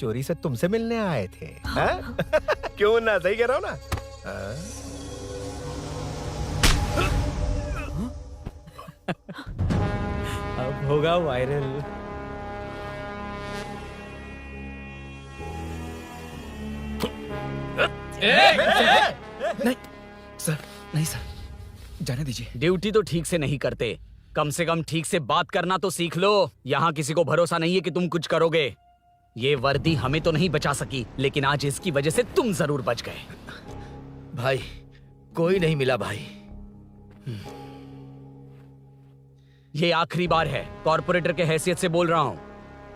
चोरी से तुमसे मिलने आए थे। हाँ? क्यों ना, सही कह रहा हूँ ना? हाँ? अब होगा वायरल। नहीं सर, नहीं सर, जाने दीजिए। ड्यूटी तो ठीक से नहीं करते, कम से कम ठीक से बात करना तो सीख लो। यहाँ किसी को भरोसा नहीं है कि तुम कुछ करोगे। ये वर्दी हमें तो नहीं बचा सकी, लेकिन आज इसकी वजह से तुम जरूर बच गए। भाई कोई नहीं मिला भाई। ये आखिरी बार है, कॉर्पोरेटर के हैसियत से बोल रहा हूँ।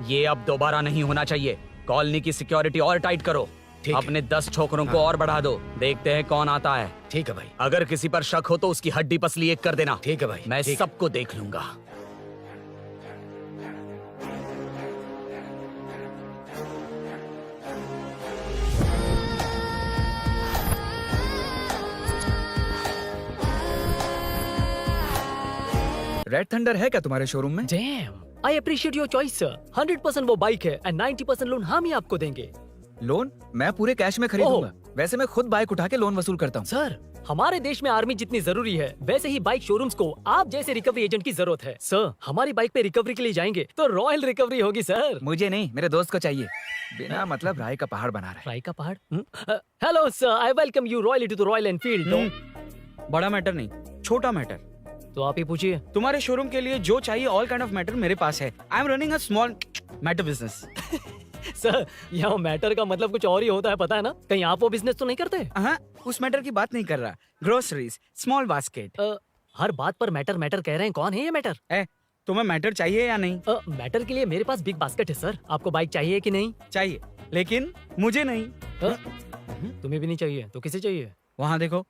ये अब दोबारा नहीं होना चाहिए। कॉलोनी की सिक्योरिटी और टाइट करो। अपने 10 छोकरों को और बढ़ा दो। देखते हैं कौन आता है। ठीक है भाई। अगर किसी पर शक हो तो उसकी हड्डी पसली एक कर देना। ठीक है भाई। मैं सबको देख लूंगा। रेड थंडर है क्या तुम्हारे शोरूम में? Dam, I appreciate your choice sir. 100% वो बाइक है एंड 90% लोन हम ही आपको देंगे। लोन? मैं पूरे कैश में खरीदूंगा। वैसे मैं खुद बाइक उठा के लोन वसूल करता हूँ। सर, हमारे देश में आर्मी जितनी जरूरी है वैसे ही बाइक शोरूम्स को आप जैसे रिकवरी एजेंट की जरूरत है। सर, हमारी बाइक पे रिकवरी के लिए जाएंगे तो रॉयल रिकवरी होगी सर। मुझे नहीं, मेरे दोस्त को चाहिए। बिना मतलब राय का पहाड़ बना रहा है। राय का पहाड़? Hello sir, I welcome you royally to the Royal Enfield. बड़ा मैटर नहीं, छोटा मैटर। तो आप ही पूछिए। तुम्हारे शोरूम के लिए जो चाहिए ऑल काइंड ऑफ मैटर मेरे पास है। I am running a small matter business. Sir, यहाँ मैटर का मतलब कुछ और ही होता है, पता है ना? कहीं आप वो बिजनेस तो नहीं करते? हाँ, उस मैटर की बात नहीं कर रहा। Groceries, small basket. हर बात पर मैटर मैटर कह रहे हैं, कौन है ये मैटर? तुम्हें मैटर चाहिए या नहीं? मैटर के लिए मेरे पास बिग बास्केट है सर। आपको बाइक चाहिए कि नहीं? चाहिए, लेकिन मुझे नहीं। तुम्हें भी नहीं चाहिए तो किसे चाहिए? वहाँ देखो।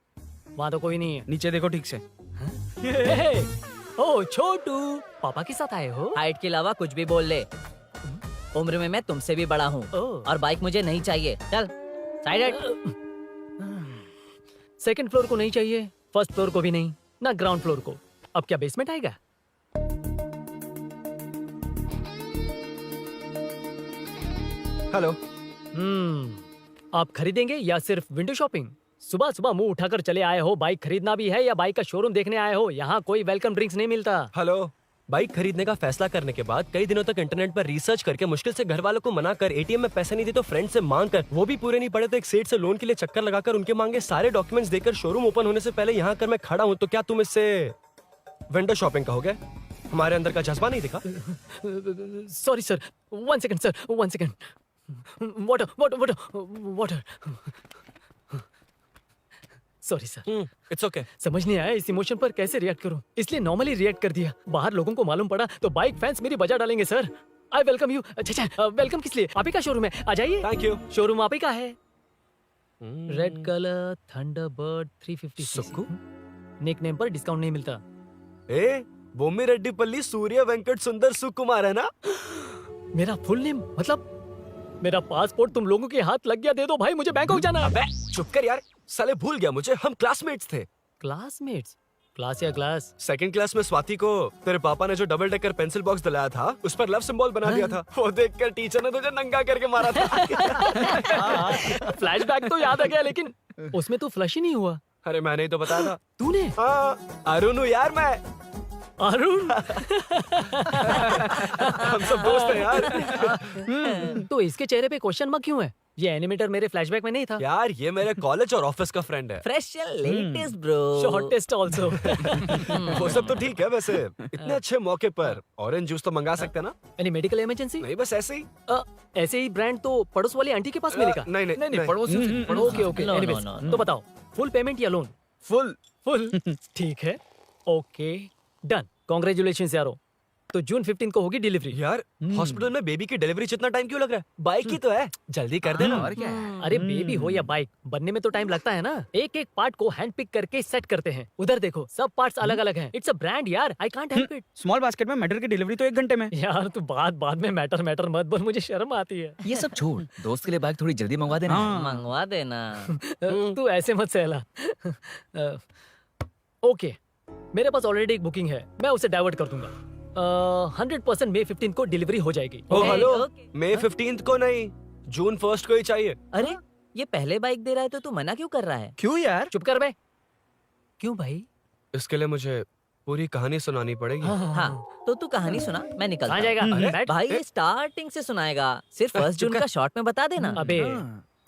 वहाँ तो कोई नहीं है। नीचे देखो ठीक से। ओ छोटू, पापा के साथ आए हो? हाइट के अलावा कुछ भी बोल ले। उम्र में मैं तुमसे भी बड़ा हूँ और बाइक मुझे नहीं चाहिए। चल साइड हट। सेकंड फ्लोर को नहीं चाहिए, फर्स्ट फ्लोर को भी नहीं, ना ग्राउंड फ्लोर को। अब क्या बेसमेंट आएगा? हेलो। आप खरीदेंगे या सिर्फ विंडो शॉपिंग? सुबह सुबह मुंह उठाकर चले आए हो। बाइक खरीदना भी है या बाइक का शोरूम देखने आए हो? यहाँ कोई वेलकम ड्रिंक्स नहीं मिलता। हेलो, बाइक खरीदने का फैसला करने के बाद कई दिनों तक इंटरनेट पर रिसर्च करके मुश्किल से घर वालों को मना कर, एटीएम में पैसे नहीं दी तो फ्रेंड से मांग कर, वो भी पूरे नहीं पड़े तो एक सेठ से लोन के लिए चक्कर लगाकर उनके मांगे सारे डॉक्यूमेंट्स देकर शोरूम ओपन होने से पहले यहाँ कर मैं खड़ा हूँ, तो क्या तुम इससे विंडो शॉपिंग कहोगे? हमारे अंदर का जज्बा नहीं दिखा? Sorry sir, 1 second sir, 1 second. Water water water water. Sorry sir. It's okay. समझ नहीं आया इस इमोशन पर कैसे रिएक्ट करूं, इसलिए नॉर्मली रिएक्ट कर दिया। बाहर लोगों को मालूम पड़ा तो बाइक फैंस मेरी बजा डालेंगे सर। I welcome you. अच्छा, वेलकम किस लिए? आप ही का शोरूम है, आ जाइए। Thank you. शोरूम आप ही का है। Red colour Thunderbird 350 Sukku? Nickname पर डिस्काउंट नहीं मिलता। बोम्मी रेड्डीपल्ली सूर्य वेंकट सुंदर सुकुमार है ना? मेरा फुल नेम मतलब मेरा पासपोर्ट तुम लोगों के हाथ लग गया, दे दो भाई, मुझे बैंकॉक जाना है। अबे चुप कर यार, साले भूल गया मुझे, हम क्लासमेट्स थे। क्लासमेट्स? क्लास या क्लास? सेकंड क्लास में स्वाति को तेरे पापा ने जो डबल डेकर पेंसिल बॉक्स दिलाया था उस पर लव सिंबल बना दिया था। वो देखकर टीचर ने तुझे नंगा करके मारा था। फ्लैशबैक तो याद आ गया, लेकिन उसमें तो फ्लश ही नहीं हुआ। अरे मैंने ही तो बताया था। तूने? अरुण हूँ यार मैं। अरुण? हम सब दोस्त हैं यार। तो इसके चेहरे पे क्वेश्चन मार्क क्यों है? ये एनिमेटर मेरे फ्लैशबैक में नहीं था। यार ये मेरे कॉलेज और ऑफिस का फ्रेंड है। Fresh latest bro. Shortest also. वो सब तो ठीक है, वैसे इतने अच्छे मौके पर ऑरेंज जूस तो मंगा सकते हैं ना? Any medical emergency? नहीं, बस ऐसे ही। ऐसे ही ब्रांड तो पड़ोस वाली आंटी के पास मिलेगा। नहीं, पड़ोस। ओके ओके, एनीवेज तो बताओ, फुल पेमेंट या लोन? फुल। ठीक है, ओके डन। कांग्रेचुलेशंस यारो। तो जून 15 को होगी डिलीवरी। यार हॉस्पिटल में बेबी की डिलीवरी जितना टाइम क्यों लग रहा है? बाइक ही तो है, जल्दी कर देना। और क्या है? अरे बेबी हो या बाइक, बनने में तो टाइम लगता है ना। एक एक पार्ट को हैंड पिक करके सेट करते हैं। उधर देखो, सब पार्ट्स अलग अलग हैं। इट्स अ ब्रांड यार, I can't help it. Small basket में मैटर की डिलीवरी तो 1 घंटे में। यार तू बाद में मैटर मत बोल, मुझे शर्म आती है। ये सब छोड़, दोस्त के लिए बाइक थोड़ी जल्दी मंगवा देना। मंगवा देना। तू ऐसे मत सहला। ओके, मेरे पास ऑलरेडी एक बुकिंग है, मैं उसे डाइवर्ट कर दूंगा। 100% मई 15 को डिलीवरी हो जाएगी। ओ हेलो, ओके। मई 15 को नहीं, जून 1 को ही चाहिए। अरे ये पहले बाइक दे रहा है तो तू मना क्यों कर रहा है? क्यों यार? चुप कर बे। क्यों भाई? इसके लिए मुझे पूरी कहानी सुनानी पड़ेगी। हाँ तो तू कहानी सुना, मैं निकलता कहाँ हूँ। जाएगा? अरे, बैठ। भाई ये स्टार्टिंग से सुनाएगा, सिर्फ 1 जून का शॉर्ट में बता देना। अबे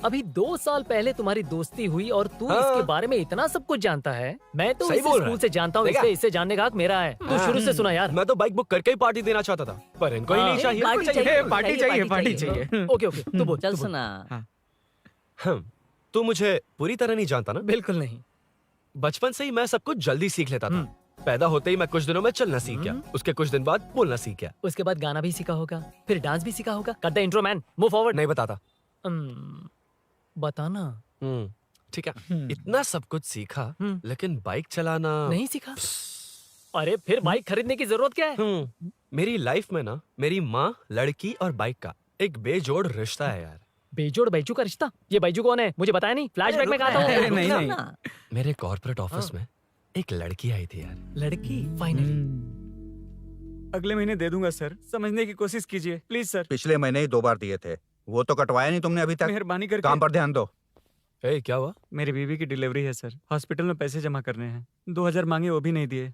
अभी 2 साल पहले तुम्हारी दोस्ती हुई और तू हाँ। इसके बारे में इतना सब कुछ जानता है। मैं तो सही इस बोल रहा स्कूल है। से जानता हूँ, देखा? इससे जानने का हक मेरा है। तू शुरू से सुना यार। मैं तो बाइक बुक करके ही पार्टी देना चाहता था, पर इनको ही नहीं हाँ। चाहिए। पार्टी चाहिए, चाहिए, पार्टी चाहिए, पार्टी चाहिए। ओके ओके तू बोल। चल तू बोल। सुना। तू मुझे पूरी तरह नहीं जानता ना। बिल्कुल नहीं। बचपन से ही मैं सब कुछ जल्दी सीख लेता था। पैदा होते ही मैं कुछ दिनों में चलना सीख गया, उसके कुछ दिन बाद बोलना सीख गया। उसके बाद गाना भी सीखा होगा, फिर डांस भी सीखा होगा। Cut the intro man, move forward. नहीं बताता। बताना ठीक है। इतना सब कुछ सीखा, लेकिन बाइक चलाना नहीं सीखा। अरे फिर बाइक खरीदने की जरूरत क्या है? मेरी लाइफ में ना मेरी माँ, लड़की और बाइक का एक बेजोड़ रिश्ता है यार। बेजोड़ बैजू का रिश्ता? ये बैजू कौन है? मुझे बताया नहीं। फ्लैशबैक में कहा था नहीं, वो। नहीं, नहीं। ना। मेरे कॉर्पोरेट ऑफिस में एक लड़की आई थी यार। लड़की फाइनली। अगले महीने दे दूंगा सर, समझने की कोशिश कीजिए प्लीज सर। पिछले महीने ही 2 बार दिए थे, वो तो कटवाया नहीं तुमने अभी तक। मेहरबानी करके। काम पर ध्यान दो। ए, क्या हुआ? मेरी बीवी की डिलीवरी है सर, हॉस्पिटल में पैसे जमा करने हैं। 2000 मांगे, वो भी नहीं दिए।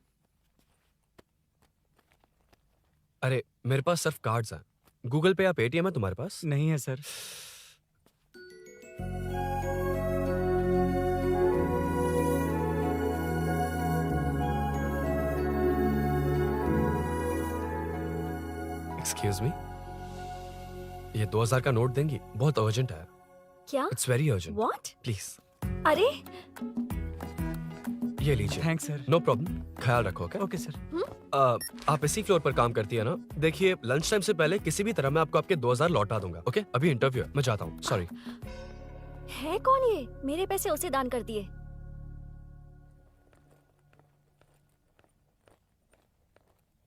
अरे मेरे पास सिर्फ कार्ड्स हैं। गूगल पे या पेटीएम है तुम्हारे पास? नहीं है सर। एक्सक्यूज मी, ये 2000 का नोट देंगी? बहुत अर्जेंट है। क्या? It's very urgent. What? Please अरे ये लीजिए। Thanks sir. नो प्रॉब्लम, ख्याल रखो। क्या ओके सर। आप इसी फ्लोर पर काम करती है ना? देखिए लंच टाइम से पहले किसी भी तरह मैं आपको आपके 2000 लौटा दूंगा। ओके अभी इंटरव्यू है, मैं जाता हूँ। सॉरी। है कौन ये? मेरे पैसे उसे दान कर दिए।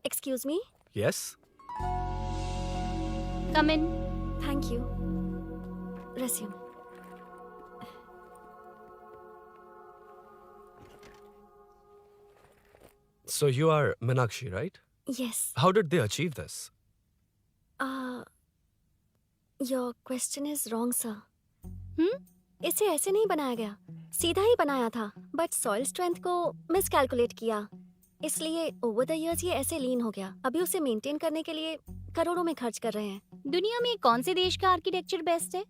Excuse me. Yes. Come in. Thank you. Resume. So you are Meenakshi, right? Yes. How did they achieve this? Your question is wrong, sir. इसे ऐसे नहीं बनाया गया, सीधा ही बनाया था, बट सॉइल स्ट्रेंथ को मिसकैलकुलेट किया, इसलिए ओवर द इयर्स ये ऐसे लीन हो गया। अभी उसे मेंटेन करने के लिए करोड़ों में खर्च कर रहे हैं। दुनिया में कौन से देश का आर्किटेक्चर बेस्ट है?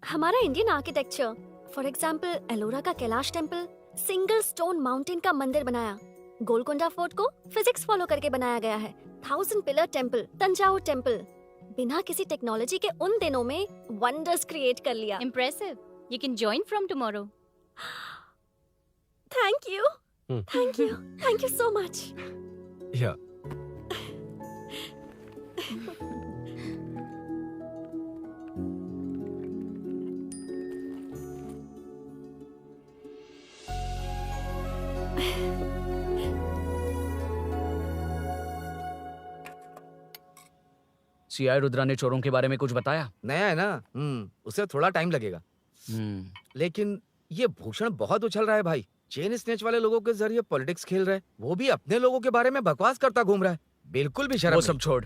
हमारा Indian architecture. For example Ellora का Kailash temple, single stone mountain का मंदिर बनाया। गोलकोंडा फोर्ट को फिजिक्स फॉलो करके बनाया गया है। 1000 पिलर टेम्पल, तंजावुर टेम्पल, बिना किसी टेक्नोलॉजी के उन दिनों में वंडर्स क्रिएट कर लिया। Impressive. You can join from tomorrow. Thank you, thank you, thank you so much. Yeah. CI Rudra ने चोरों के बारे में कुछ बताया? नया है ना, उसे थोड़ा टाइम लगेगा। लेकिन ये भूषण बहुत उछल रहा है भाई। चेन स्नेच वाले लोगों के जरिए पॉलिटिक्स खेल रहा है, वो भी अपने लोगों के बारे में बकवास करता घूम रहा है। बिल्कुल भी शर्म वो नहीं। सब छोड़,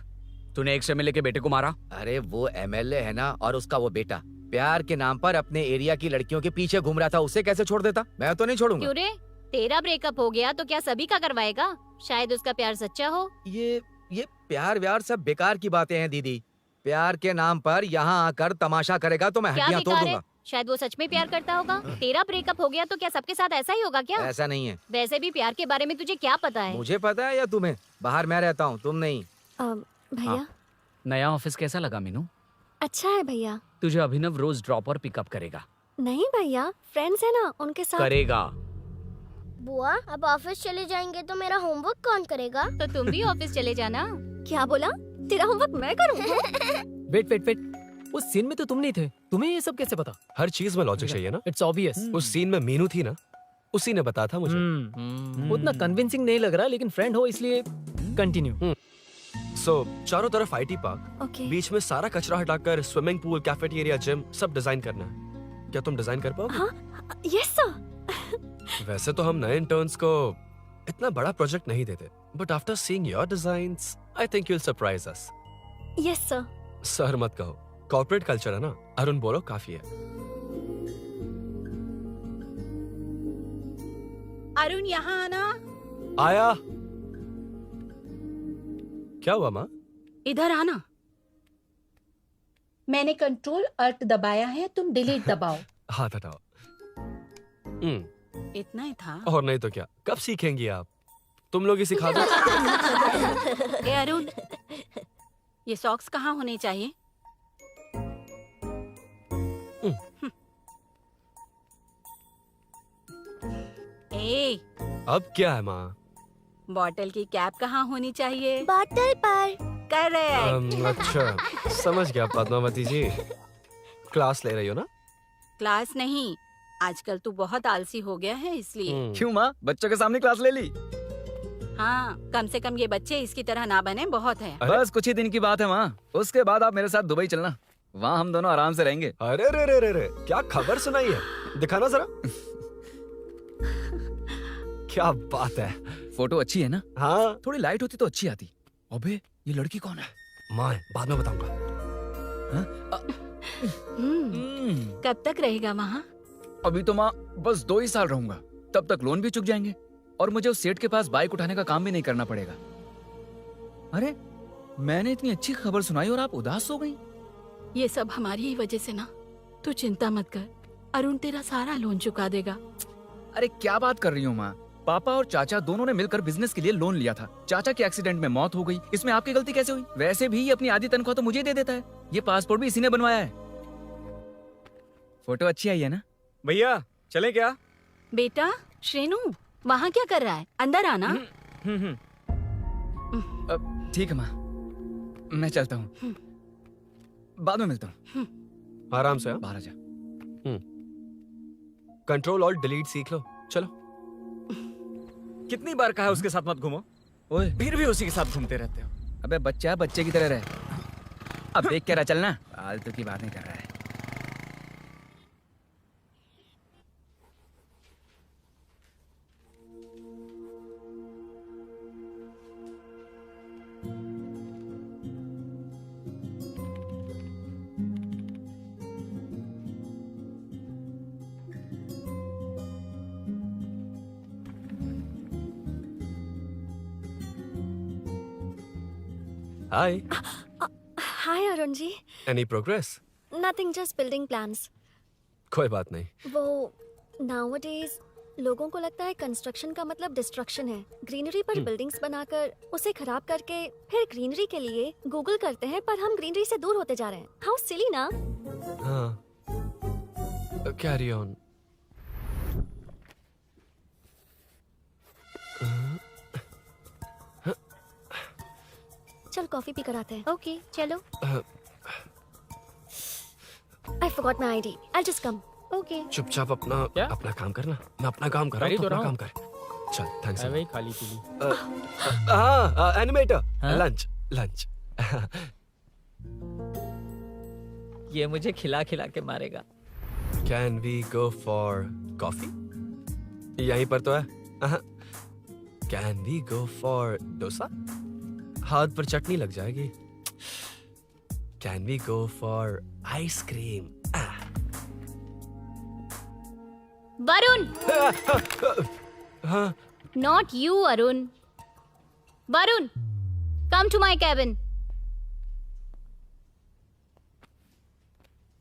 तूने एक एमएलए के बेटे को मारा। अरे वो एमएलए है ना, और उसका वो बेटा प्यार के नाम पर अपने एरिया की लड़कियों के पीछे घूम रहा था, उसे कैसे छोड़ देता? मैं तो नहीं छोड़ूंगा। क्यों रे? तेरा ब्रेकअप हो गया तो क्या सभी का करवाएगा? शायद उसका प्यार सच्चा हो। ये प्यार व्यार सब बेकार की बातें हैं दीदी। प्यार के नाम पर यहाँ आकर तमाशा करेगा तो मैं क्या हड्डियां तोड़ बेकार है? दूंगा। शायद वो सच में प्यार करता होगा। तेरा ब्रेकअप हो गया तो क्या सबके साथ ऐसा ही होगा क्या? ऐसा नहीं है। वैसे भी प्यार के बारे में तुझे क्या पता है? मुझे पता है या तुम्हें? बाहर मैं रहता हूँ, तुम नहीं। भैया नया ऑफिस कैसा लगा मीनू? अच्छा है भैया। तुझे अभिनव रोज ड्रॉप और पिकअप करेगा। नहीं भैया, फ्रेंड्स है ना, उनके साथ करेगा। बुआ अब ऑफिस चले जाएंगे तो मेरा होमवर्क कौन करेगा? तो तुम भी ऑफिस चले जाना। क्या बोला? तेरा होमवर्क मैं करूँ? वेट वेट वेट, उस सीन में तो तुम नहीं थे, तुम्हें ये सब कैसे पता? हर चीज में लॉजिक चाहिए ना। It's obvious. उस सीन में मीनू थी ना, उसी ने बताया था मुझे। उतना कन्विंसिंग नहीं लग रहा, लेकिन फ्रेंड हो इसलिए कंटिन्यू। सो चारों तरफ आईटी पार्क, ओके। बीच में सारा कचरा हटाकर स्विमिंग पूल, कैफेटेरिया, जिम सब डिजाइन करना है। क्या तुम डिजाइन कर पाओगे? हाँ, यस सर। वैसे तो हम नए इंटर्न्स को इतना बड़ा प्रोजेक्ट नहीं देते, but after seeing your designs I think you will surprise us. Yes sir. Sir मत कहो, कॉर्पोरेट कल्चर है ना। अरुण बोलो काफी है। अरुण यहाँ आना। आया। क्या हुआ माँ? इधर आना। मैंने कंट्रोल अल्ट दबाया है, तुम डिलीट दबाओ। हाथ हटाओ। इतना ही था। और नहीं तो क्या, कब सीखेंगी आप? तुम लोग ही सिखा दो। ए अरुण, ये सॉक्स कहाँ होने चाहिए? ए, अब क्या है माँ? बॉटल की कैप कहाँ होनी चाहिए? बॉटल पर। करेक्ट। अच्छा, समझ गया पद्मावती जी। क्लास ले रही हो ना? क्लास नहीं, आजकल तू बहुत आलसी हो गया है इसलिए। क्यों माँ, बच्चों के सामने क्लास ले ली? हाँ, कम से कम ये बच्चे इसकी तरह ना बने, बहुत है। बस कुछ ही दिन की बात है माँ, उसके बाद आप मेरे साथ दुबई चलना, वहाँ हम दोनों आराम से रहेंगे। अरे रे रे रे रे, क्या खबर सुनाई है? दिखाना जरा। क्या बात है। फोटो अच्छी है ना? हाँ। थोड़ी लाइट होती तो अच्छी आती। अबे ये लड़की कौन है? माँ, बाद में बताऊंगा। कब तक रहेगा वहाँ? अभी तो माँ बस 2 ही साल रहूंगा, तब तक लोन भी चुक जाएंगे और मुझे उस सेठ के पास बाइक उठाने का काम भी नहीं करना पड़ेगा। अरे मैंने इतनी अच्छी खबर सुनाई और आप उदास हो गई। ये सब हमारी ही वजह से ना, तू चिंता मत कर, अरुण तेरा सारा लोन चुका देगा। अरे क्या बात कर रही हो माँ, पापा और चाचा दोनों ने मिलकर बिजनेस के लिए लोन लिया था। चाचा के एक्सीडेंट में मौत हो गई, इसमें आपकी गलती कैसे हुई? वैसे भी ये अपनी आधी तनख्वाह तो मुझे दे देता है। ये पासपोर्ट भी इसी ने बनवाया है। फोटो अच्छी आई है ना? भैया चले क्या? बेटा श्रेनु, वहाँ क्या कर रहा है? अंदर आना। ठीक है माँ, मैं चलता हूँ, बाद में मिलता हूँ। आराम से। बाहर आ जा। कंट्रोल और डिलीट सीख लो। चलो। कितनी बार कहा है उसके साथ मत घूमो, ओए फिर भी उसी के साथ घूमते रहते हो। अबे बच्चा बच्चे की तरह रहे। अब देख के रहा चलना, फालतू की बात नहीं कर रहा है। Hi. Hi Arun ji. Any progress? Nothing, just building plans. कोई बात नहीं। वो नाउअडेज लोगों को लगता है कंस्ट्रक्शन का मतलब डिस्ट्रक्शन है। ग्रीनरी पर बिल्डिंग्स बनाकर उसे खराब करके फिर ग्रीनरी के लिए गूगल करते हैं, पर हम ग्रीनरी से दूर होते जा रहे हैं। हाउ सिली ना? हाँ। Carry on. चल कॉफी पी कर आते हैं। ओके चलो। I forgot my ID, I just come. Okay. चुपचाप अपना काम करना। मैं अपना काम कर रहा हूँ, अपना काम कर। चल, थैंक्स। वही खाली पीली। हाँ, एनिमेटर। हाँ? Lunch lunch. ये मुझे खिला खिला के मारेगा। Can we go for coffee? यहीं पर तो है। Can we go for dosa? हाथ पर चटनी लग जाएगी। Can we go for ice cream? Varun, हाँ। Not you Arun. Varun, come to my cabin.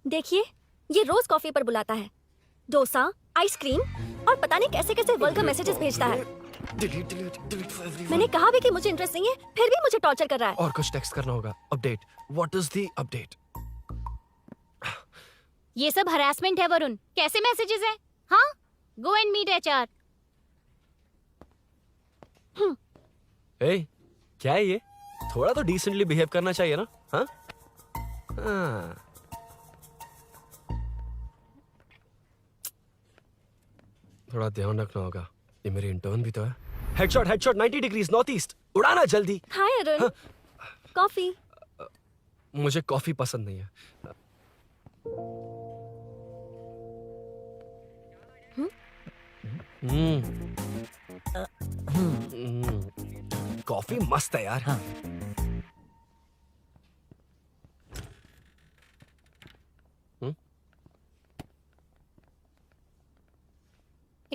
देखिए, ये रोज कॉफी पर बुलाता है, डोसा, आइसक्रीम और पता नहीं कैसे कैसे वल्गर मैसेजेस भेजता है। डिलीट। मैंने कहा भी कि मुझे इंटरेस्ट नहीं है, फिर भी मुझे टॉर्चर कर रहा है। और कुछ टेक्स्ट करना होगा। Update. What is the update? ये सब हरासमेंट है वरुण। कैसे मैसेजेस है? हाँ, गो एंड मीट एचआर। ए, क्या है ये? थोड़ा तो डिसेंटली बिहेव करना चाहिए ना? हाँ? हाँ। थोड़ा ध्यान रखना होगा, ये मेरी इंटर्न भी तो है। Headshot 90 degrees north east. उड़ाना जल्दी। हाय अरुण, कॉफी। मुझे कॉफी पसंद नहीं है। कॉफी मस्त है यार। हाँ।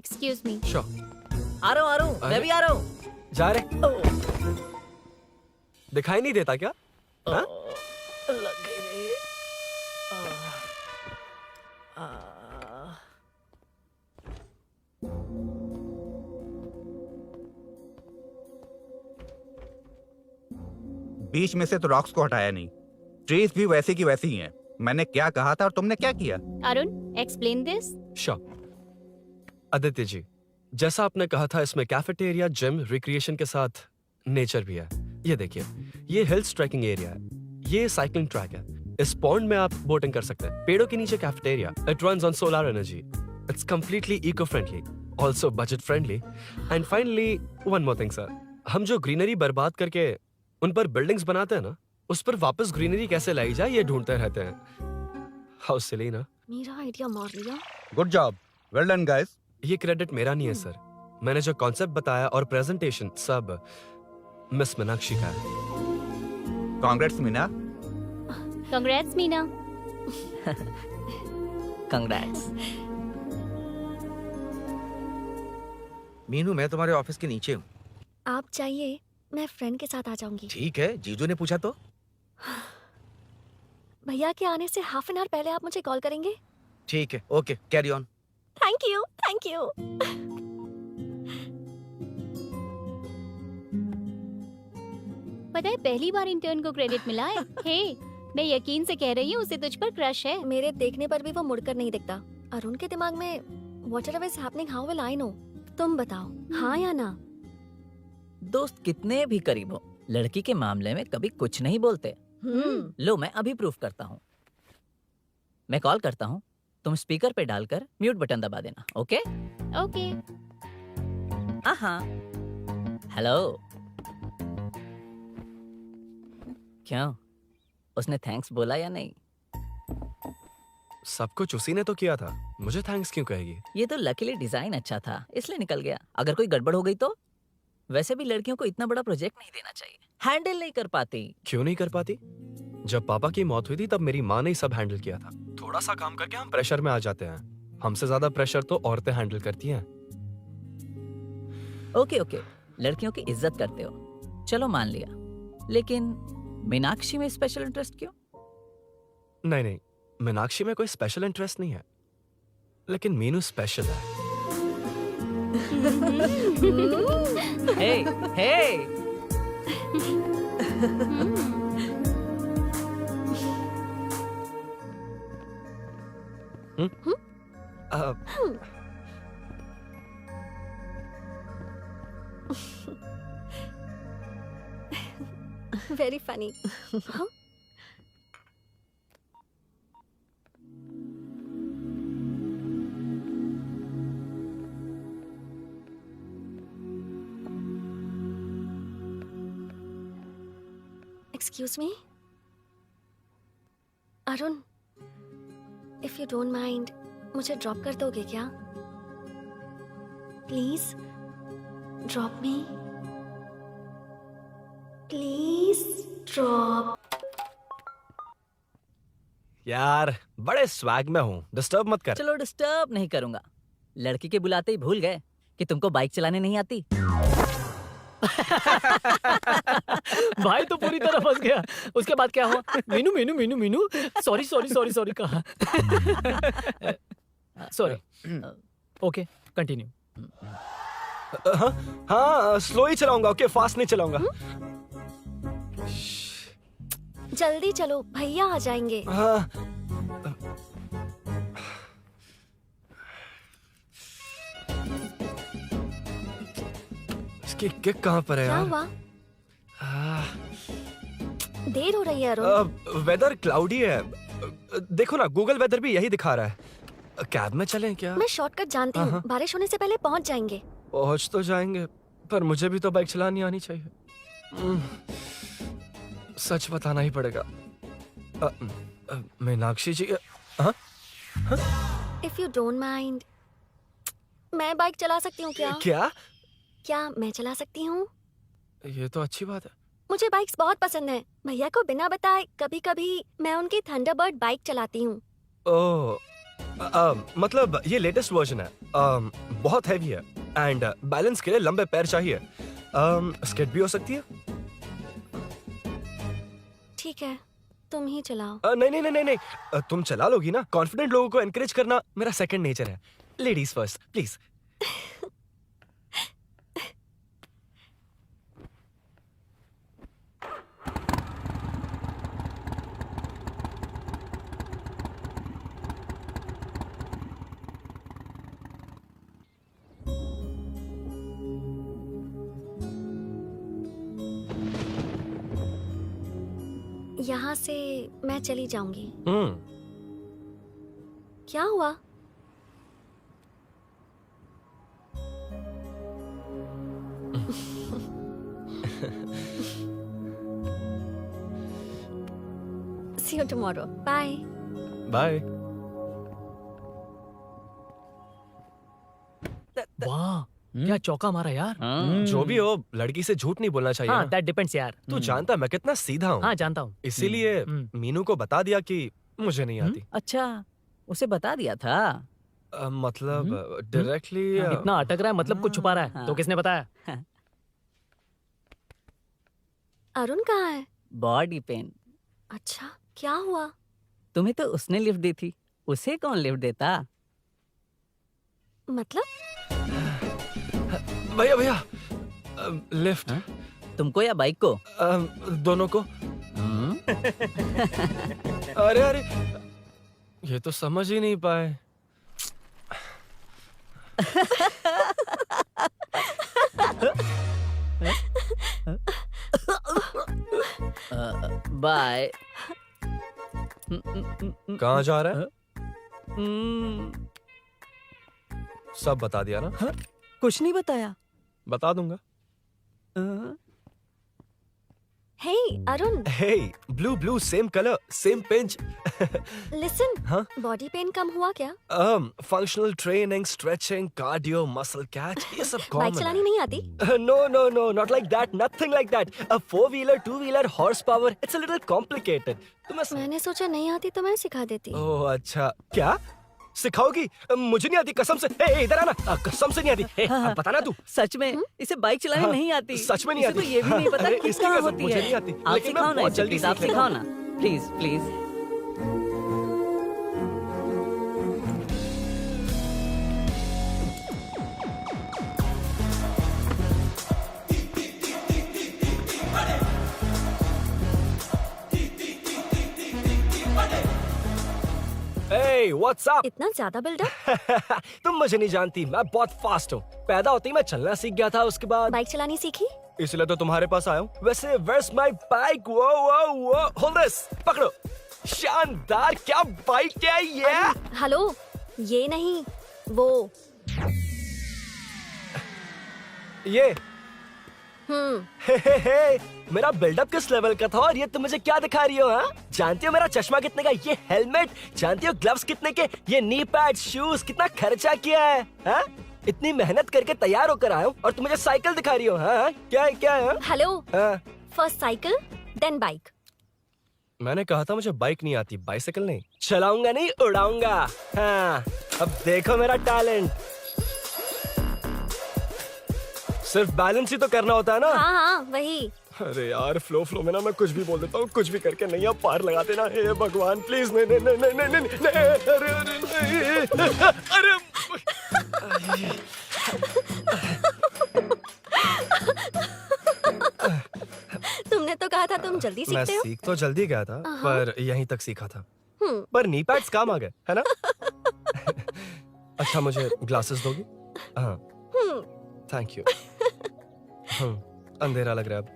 Excuse me. श्योर। आ रहा हूँ मैं भी आ रहा हूँ। जा रहे। दिखाई नहीं देता क्या? हाँ? लग गई रे। 20 में से तो रॉक्स को हटाया नहीं, ट्रीज भी वैसे की वैसी ही हैं। मैंने क्या कहा था और तुमने क्या किया? Arun, explain this. Sure. Aditya ji, जैसा आपने कहा था इसमें कैफेटेरिया, जिम, रिक्रिएशन के साथ नेचर भी है। ये देखिए, ये हिल्स ट्रैकिंग एरिया है, ये साइकिलिंग ट्रैक है, इस पॉन्ड में आप बोटिंग कर सकते हैं, पेड़ों के नीचे cafeteria, it runs on solar energy, it's completely eco friendly, also budget friendly, and finally one more thing sir, हम जो ग्रीनरी बर्बाद करके उन पर बिल्डिंग्स बनाते हैं ना, उस पर वापस ग्रीनरी कैसे लाई जाए ये ढूंढते रहते हैं। हाउ सिली ना? मेरा आइडिया मार लिया। Good job, well done guys. ये क्रेडिट मेरा नहीं है सर, मैंने जो कॉन्सेप्ट बताया और प्रेजेंटेशन सब मिस मीनाक्षी का है। Congrats Meena. Congrats Meena. Congrats. Meenu, मैं तुम्हारे ऑफिस के नीचे हूँ। आप चाहिए मैं फ्रेंड के साथ आ जाऊंगी। ठीक है, जीजू ने पूछा तो। भैया के आने से हाफ एन आवर पहले आप मुझे कॉल करेंगे? ठीक है, okay, carry on. Thank you, thank you. पता है पहली बार इंटर्न को क्रेडिट मिला है। हे, मैं यकीन से कह रही हूँ उसे तुझ पर क्रश है। मेरे देखने पर भी वो मुड़कर नहीं दिखता। अरुण के दिमाग में whatever is happening, how will I know? तुम बताओ, हाँ या ना? दोस्त कितने भी करीब हो, लड़की के मामले में कभी कुछ नहीं बोलते। लो मैं अभी प्रूफ करता हूँ। मैं कॉल करता हूँ, तुम स्पीकर पे डालकर म्यूट बटन दबा देना। Okay okay. हाँ। हेलो। क्यों, उसने थैंक्स बोला या नहीं? सब कुछ उसी ने तो किया था, मुझे थैंक्स क्यों कहेगी? ये तो लकीली डिजाइन अच्छा था इसलिए निकल गया, अगर कोई गड़बड़ हो गई तो? वैसे भी लड़कियों को इतना बड़ा प्रोजेक्ट नहीं देना चाहिए, हैंडल नहीं कर पाती। क्यों नहीं कर पाती? जब पापा की मौत हुई थी तब मेरी माँ ने ही सब हैंडल किया था। थोड़ा सा काम करके हम प्रेशर में आ जाते हैं, हमसे ज्यादा प्रेशर तो औरतें हैंडल करती हैं। ओके ओके, लड़कियों की इज्जत करते हो, चलो मान लिया, लेकिन मीनाक्षी में स्पेशल इंटरेस्ट क्यों? नहीं नहीं, मीनाक्षी में कोई स्पेशल इंटरेस्ट नहीं है, लेकिन मीनू स्पेशल है। Hey hey. Very funny. Excuse me Arun, if you don't mind मुझे ड्रॉप कर दोगे क्या? Please drop me, please drop. यार बड़े स्वैग में हूँ, डिस्टर्ब मत कर। चलो डिस्टर्ब नहीं करूंगा। लड़की के बुलाते ही भूल गए कि तुमको बाइक चलाने नहीं आती। भाई तो पूरी तरह फंस गया। उसके बाद क्या हुआ? Meenu Meenu Meenu Meenu sorry sorry sorry sorry कहा। सॉरी। Okay continue. हाँ स्लो ही चलाऊंगा, ओके फास्ट नहीं चलाऊंगा। जल्दी चलो, भैया आ जाएंगे। हाँ। इसकी किक कहाँ पर है क्या यार? हुआ? देर हो रही है अरुण। वेदर क्लाउडी है, देखो ना गूगल वेदर भी यही दिखा रहा है। कैब में चलें क्या? मैं शॉर्टकट जानती हूँ, बारिश होने से पहले पहुँच जाएंगे। पहुँच तो जाएंगे, पर मुझे भी तो बाइक चलानी आनी चाहिए। सच बताना ही पड़ेगा। मीनाक्षी जी, इफ यू डोंट माइंड मैं बाइक चला सकती हूँ क्या? क्या मैं चला सकती हूँ? ये तो अच्छी बात है। मुझे बाइक्स बहुत पसंद है। भैया को बिना बताए कभी कभी मैं उनकी थंडरबर्ड बाइक चलाती हूँ। ओह मतलब ये लेटेस्ट वर्जन है, बहुत हैवी है एंड बैलेंस के लिए लंबे पैर चाहिए। स्केट भी हो सकती है। ठीक है, तुम ही चलाओ। नहीं नहीं नहीं नहीं, तुम चला लोगी ना। कॉन्फिडेंट लोगों को एनकरेज करना मेरा सेकंड नेचर है। Ladies first please. यहाँ से मैं चली जाऊंगी। क्या हुआ? See you tomorrow. Bye. Bye. वाह, क्या चौका मारा यार। जो भी हो, लड़की से झूठ नहीं बोलना चाहिए हाँ, ना। दैट डिपेंड्स यार। तू जानता मैं कितना सीधा हूँ। हाँ, जानता हूँ। इसीलिए मीनू को बता दिया कि मुझे नहीं आती। अच्छा, उसे बता दिया था। मतलब डायरेक्टली इतना अटक रहा है, मतलब कुछ छुपा रहा है। तो किसने बताया? अरुण कहाँ है? Body pain. अच्छा, क्या हुआ? तुम्हें तो उसने लिफ्ट दी थी, उसे कौन लिफ्ट देता? मतलब? भैया भैया, लिफ्ट। तुमको या बाइक को? दोनों को। अरे अरे, ये तो समझ ही नहीं पाए। बाय। कहाँ जा रहा है? सब बता दिया ना? कुछ नहीं बताया। बता दूंगा। Hey, Arun. Hey, blue, same color, same pinch. Listen. हाँ? बॉडी पेन कम हुआ क्या? Functional training, stretching, cardio, muscle catch, ये सब common बाइक चलानी नहीं आती? No, not like that, nothing like that. A 4-wheeler, 2-wheeler, horsepower, it's a little complicated. मैंने सोचा नहीं आती तो मैं सिखा देती। ओह अच्छा, क्या? सिखाओगी? मुझे नहीं आती कसम से। ए, इधर आना, कसम से नहीं आती। ए, बताना तू। सच में इसे बाइक चलानी नहीं आती। सच में नहीं इसे आती। तो ये भी नहीं पता अरे, कि इसकी कहाँ कसम, होती मुझे है। नहीं आती। आप लेकिन मैं सिखाओ ना बहुत इसे, जल्दी प्लीज आप सीख लेता सिखाओ ना, please please. Hey, what's up? इतना ज्यादा बिल्डअप? तुम मुझे नहीं जानती, मैं बहुत फास्ट हूँ। पैदा होते ही मैं चलना सीख गया था, उसके बाद बाइक चलानी सीखी? इसलिए तो तुम्हारे पास आया हूँ। वैसे where's my bike? वो hold this, पकड़ो। शानदार, क्या बाइक है ये? हेलो, ये नहीं, वो। ये हे, मेरा बिल्डअप किस लेवल का था और ये तुम मुझे क्या दिखा रही हो? हाँ, जानती हो मेरा चश्मा कितने का, ये हेलमेट, जानती हो ग्लव्स कितने के, ये नी पैड, शूज, कितना खर्चा किया है? हाँ? इतनी मेहनत करके तैयार होकर आया हूँ और तुम मुझे साइकिल दिखा रही हो? हाँ? क्या है? हेलो, हाँ? First cycle then bike. मैंने कहा था मुझे बाइक नहीं आती, बाइसाइकिल नहीं। चलाऊंगा नहीं, उड़ाऊंगा। हाँ, अब देखो मेरा टैलेंट। सिर्फ बैलेंस ही तो करना होता है ना? हाँ, वही। अरे यार, फ्लो में ना मैं कुछ भी बोल देता हूँ, कुछ भी करके नहीं, आप पार लगा देना। हे भगवान प्लीज, नहीं, अरे तुमने तो कहा था तुम जल्दी मैं सीखते हो। सीख तो जल्दी गया था, पर यहीं तक सीखा था। हम्म। पर नी पैड्स काम आ गए, है ना? अच्छा, मुझे ग्लासेस दोगी? हाँ, थैंक यू। अंधेरा लग रहा है अब।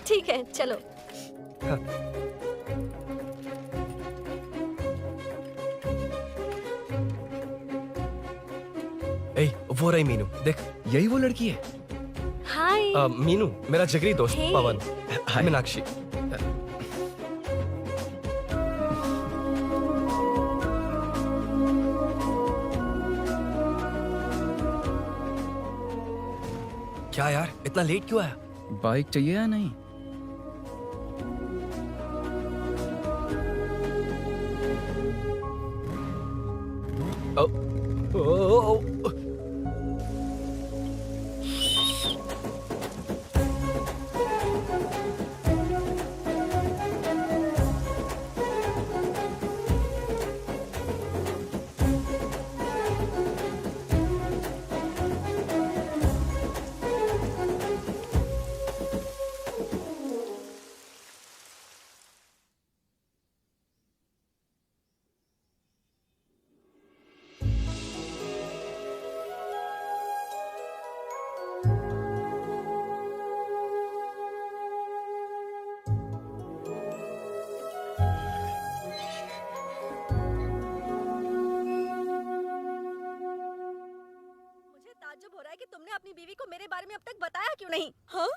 ठीक है, चलो। हाँ। ए, वो रही मीनू, देख। यही वो लड़की है? हाय। मीनू, मेरा जिगरी दोस्त Hey. पवन। मीनाक्षी। क्या यार, इतना लेट क्यों आया? बाइक चाहिए या नहीं? मुझे ताज्जुब हो रहा है कि तुमने अपनी बीवी को मेरे बारे में अब तक बताया क्यों नहीं? हाँ?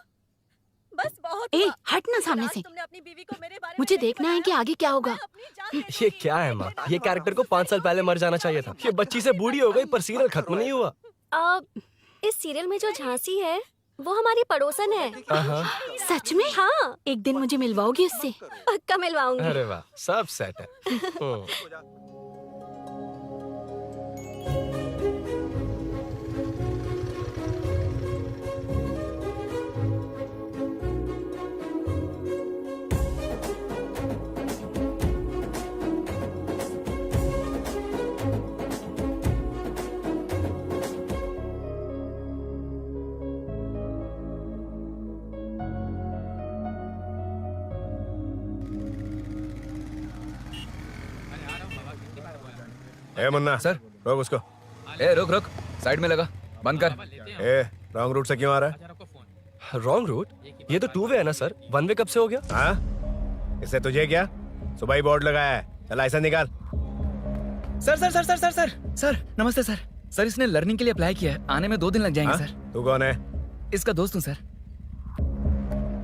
बस बहुत ए हुआ। हट ना सामने आज से। तुमने अपनी बीवी को मेरे बारे में मुझे नहीं देखना है कि बताया। आगे क्या होगा। मैं अपनी जान देने ये को क्या है तैयार माँ? हूँ। ये कैरेक्टर को 5 साल पहले मर जाना चाहिए था। ये बच्ची से बूढ़ी हो गई पर सीरियल खत्म नहीं हुआ। इस सीरियल में जो झांसी है वो हमारी पड़ोसन है। हाँ। सच में? हाँ, एक दिन मुझे मिलवाओगी उससे? पक्का मिलवाऊंगी। अरे वाह, सब सेट है। ए मुन्ना सर। रोक उसको। ए रुक रुक, साइड में लगा, बंद कर। ए रॉन्ग रूट से क्यों आ रहा है? Wrong route? ये तो 2 वे है ना सर, 1 वे कब से हो गया? हाँ, इससे तुझे क्या? सुबह ही बोर्ड लगाया है, चल लाइसेंस निकाल। Sir sir sir sir sir sir sir नमस्ते सर। सर इसने लर्निंग के लिए अप्लाई किया है, आने में 2 दिन लग जाएंगे। हाँ? सर तू कौन है? इसका दोस्त हूँ सर।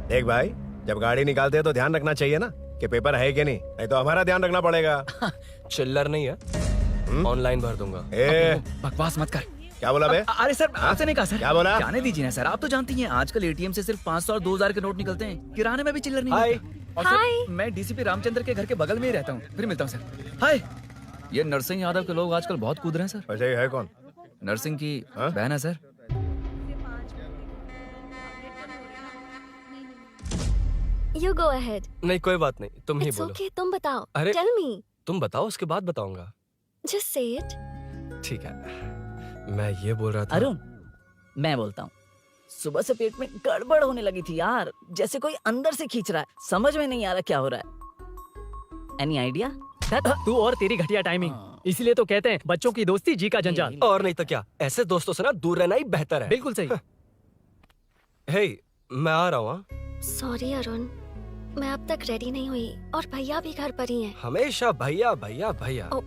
देख भाई, जब गाड़ी निकालते हैं तो ध्यान रखना चाहिए ना कि पेपर है कि नहीं तो हमारा ध्यान रखना पड़ेगा। चिल्लर नहीं है, ऑनलाइन भर दूंगा। ए बकवास मत कर। क्या बोला बे? अरे सर आपसे नहीं कहा सर। क्या बोला? जाने दीजिए ना सर, आप तो जानती हैं आजकल एटीएम से सिर्फ 500 और 2000 के नोट निकलते हैं, किराने में भी चिल्लर नहीं हाय। मिलता। और सर मैं डीसीपी रामचंद्र के घर के बगल में ही रहता हूँ। फिर मिलता हूँ सर। हाय। ये नरसिंह यादव के लोग आजकल बहुत कूद रहे हैं सर। वैसे ये है कौन? नरसिंह की बहन है सर। You go ahead. नहीं कोई बात नहीं, तुम ही It's बोलो। okay, तुम बताओ। अरे- Tell me. तुम बताओ, उसके बाद बताऊंगा। Just say it. ठीक है, मैं ये बोल रहा था। अरुण, मैं बोलता हूँ। सुबह से पेट में गड़बड़ होने लगी थी यार, जैसे कोई अंदर से खींच रहा है। समझ में नहीं आ रहा क्या हो रहा है। Any idea? तू और तेरी घटिया टाइमिंग, इसलिए तो कहते हैं बच्चों की दोस्ती जी का जंजाल। और नहीं तो क्या, ऐसे दोस्तों से ना दूर रहना ही बेहतर है। बिल्कुल सही। हे, मैं आ रहा हूँ। Sorry अरुण, मैं अब तक रेडी नहीं हुई और भैया भी घर पर ही हैं। हमेशा भैया भैया भैया। ओ,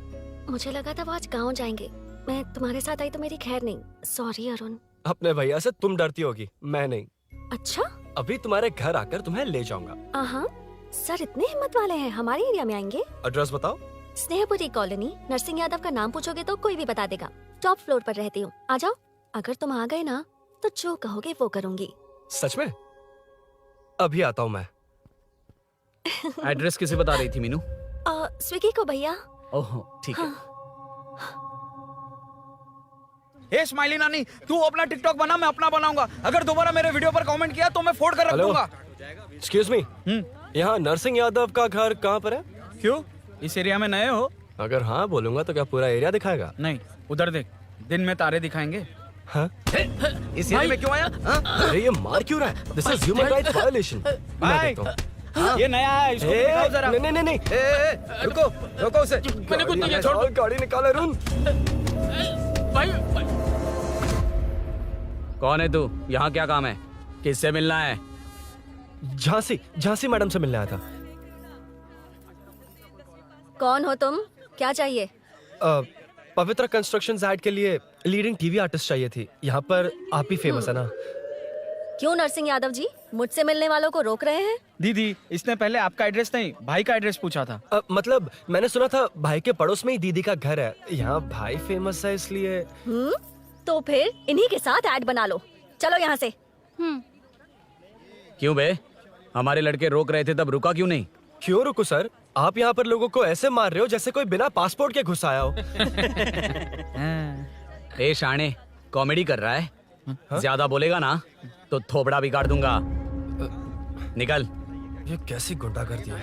मुझे लगा था वो आज गाँव जाएंगे। मैं तुम्हारे साथ आई तो मेरी खैर नहीं। सॉरी अरुण। अपने भैया से तुम डरती होगी, मैं नहीं। अच्छा? अभी तुम्हारे घर आकर तुम्हें ले जाऊंगा। हाँ, सर इतने हिम्मत वाले हैं, हमारे एरिया में आएंगे। एड्रेस बताओ। स्नेहपुरी कॉलोनी, नरसिंह यादव का नाम पूछोगे तो कोई भी बता देगा। टॉप फ्लोर पर रहती हूँ, आ जाओ। अगर तुम आ गए ना तो जो कहोगे वो करूँगी। सच में? अभी आता हूँ मैं। एड्रेस किसे बता रही थी मीनू? स्विगी को भैया। ओह ठीक है। ए स्माइली नानी, तू अपना टिकटॉक बना, मैं अपना बनाऊंगा। अगर दोबारा मेरे वीडियो पर कमेंट किया तो मैं फोड़ कर रख हेलो? दूंगा। एक्सक्यूज मी, यहाँ नरसिंह यादव का घर कहाँ पर है? क्यों, इस एरिया में नए हो? अगर हाँ बोलूंगा तो क्या पूरा एरिया दिखाएगा? नहीं, उधर देख, दिन में तारे दिखाएंगे। हाँ? इस एरिया में क्यों आया? अरे ये मार क्यों रहा है? This is human rights violation. मैं भाई, देखता हूँ। ये नया है, इसको भी दिखाओ जरा। नहीं नहीं नहीं। रुको रुको उसे। मैंने कुछ नहीं किया, छोड़। गाड़ी निकाल अरुण। कौन है तू? यहाँ क्या काम है? किससे मिलना है? झांसी मैडम से मिलने आया था। कौन हो तुम? क्या चाहिए? पवित्र कंस्ट्रक्शंस ऐड के लिए लीडिंग टीवी आर्टिस्ट चाहिए थी। यहाँ पर आप ही फेमस है ना? क्यों नरसिंह यादव जी मुझसे मिलने वालों को रोक रहे हैं? दीदी, इसने पहले आपका एड्रेस नहीं, भाई का एड्रेस पूछा था। मतलब मैंने सुना था भाई के पड़ोस में ही दीदी का घर है। यहाँ भाई फेमस है इसलिए। तो फिर इन्हीं के साथ ऐड बना लो। चलो यहाँ से। क्यों बे? हमारे लड़के रोक रहे थे तब रुका क्यों नहीं? क्यों रुको सर? आप यहाँ पर लोगों को ऐसे मार रहे हो जैसे कोई बिना पासपोर्ट के घुस आया हो। ए शाणे, कॉमेडी कर रहा है? ज्यादा बोलेगा ना तो थोबड़ा बिगाड़ दूंगा। निकल। ये कैसी गुंडागर्दी है।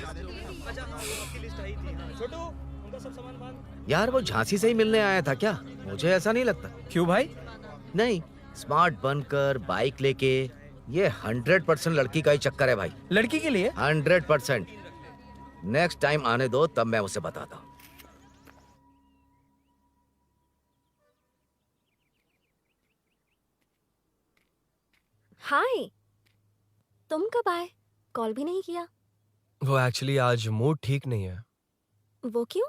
यार वो झांसी से ही मिलने आया था क्या? मुझे ऐसा नहीं लगता। क्यों भाई? नहीं, स्मार्ट बनकर बाइक लेके, ये 100% लड़की का ही चक्कर है भाई। लड़की के लिए? 100%। नेक्स्ट टाइम आने दो, तब मैं उसे बताता हूँ। हाय, तुम कब आए? कॉल भी नहीं किया। वो एक्चुअली आज मूड ठीक नहीं है। वो क्यों?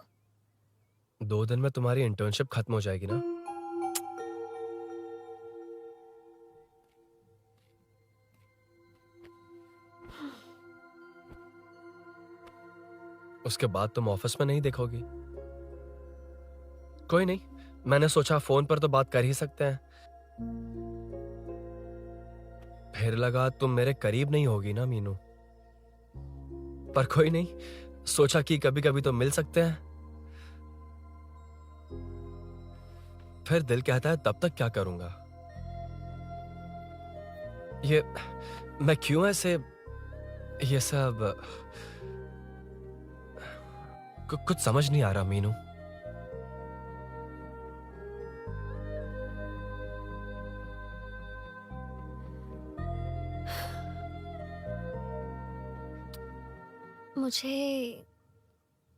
2 दिन में तुम्हारी इंटर्नशिप खत्म हो जाएगी ना। उसके बाद तुम ऑफिस में नहीं देखोगी। कोई नहीं, मैंने सोचा फोन पर तो बात कर ही सकते हैं। फिर लगा तुम मेरे करीब नहीं होगी ना मीनू, पर कोई नहीं, सोचा कि कभी कभी तो मिल सकते हैं। फिर दिल कहता है तब तक क्या करूंगा। ये मैं क्यों ऐसे ये सब कुछ समझ नहीं आ रहा मीनू। मुझे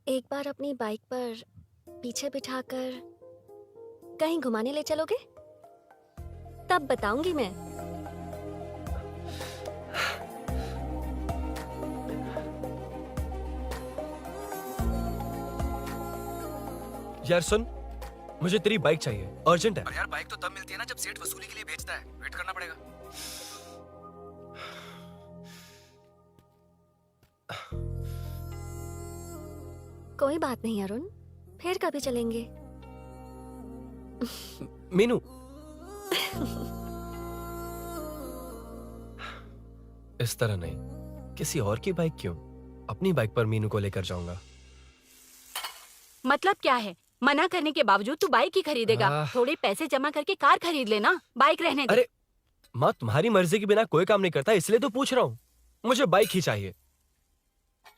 एक बार अपनी बाइक पर पीछे बिठाकर कहीं घुमाने ले चलोगे? तब बताऊंगी मैं। यार सुन, मुझे तेरी बाइक चाहिए, अर्जेंट है। और यार बाइक तो तब मिलती है ना जब सेठ वसूली के लिए भेजता है। वेट करना पड़ेगा। कोई बात नहीं अरुण, फिर कभी चलेंगे। मीनू, इस तरह नहीं, किसी और की बाइक क्यों? अपनी बाइक पर मीनू को लेकर जाऊंगा। मतलब क्या है? मना करने के बावजूद तू बाइक ही खरीदेगा? थोड़े पैसे जमा करके कार खरीद लेना, बाइक रहने दे। अरे माँ, तुम्हारी मर्जी के बिना कोई काम नहीं करता, इसलिए तो पूछ रहा हूँ। मुझे बाइक ही चाहिए।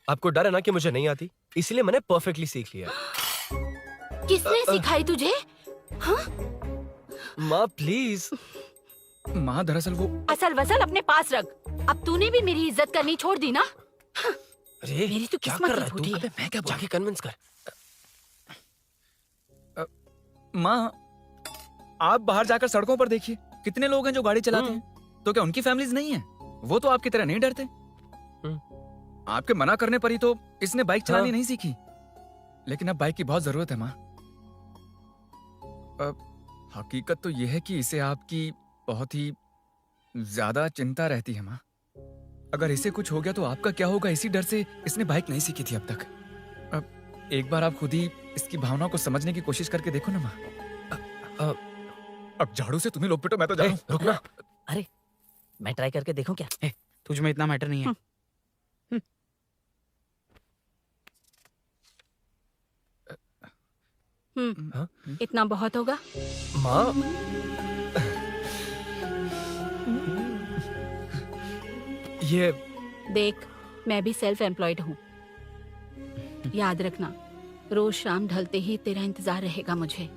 आपको डर है ना कि मुझे नहीं आती, इसलिए मैंने परफेक्टली सीख लिया। किसने सिखाई तुझे? हाँ? माँ प्लीज। माँ दरअसल वो असल वसल अपने पास रख। अब तूने भी मेरी इज्जत करनी छोड़ दी ना। अरे मेरी तो क्या किस्मत कर ही रहा है फूटी तू? है। अबे मैं क्या बोलूं? जाके कन्विंस कर। माँ, आप बाहर जाकर सड़कों पर देखिए, कितने लोग हैं जो गाड़ी चलाते हैं। तो क्या उनकी फैमिलीज नहीं है? वो तो आपकी तरह नहीं डरते। आपके मना करने पर ही तो इसने बाइक चलानी नहीं सीखी। लेकिन अब बाइक की बहुत जरूरत है माँ। हकीकत तो यह है कि इसे आपकी बहुत ही ज्यादा चिंता रहती है माँ। अगर इसे कुछ हो गया तो आपका क्या होगा, इसी डर से इसने बाइक नहीं सीखी थी अब तक। अब एक बार आप खुद ही इसकी भावना को समझने की कोशिश करके देखो ना माँ। अब झाड़ू से तुम्हें लोग पिटो, मैं तो जा रहा हूं। रुकना। अरे मैं ट्राई करके देखूं क्या? तुझ में इतना मैटर नहीं है। इतना बहुत होगा। माँ, ये देख, मैं भी सेल्फ एम्प्लॉयड हूँ। याद रखना, रोज शाम ढलते ही तेरा इंतजार रहेगा मुझे।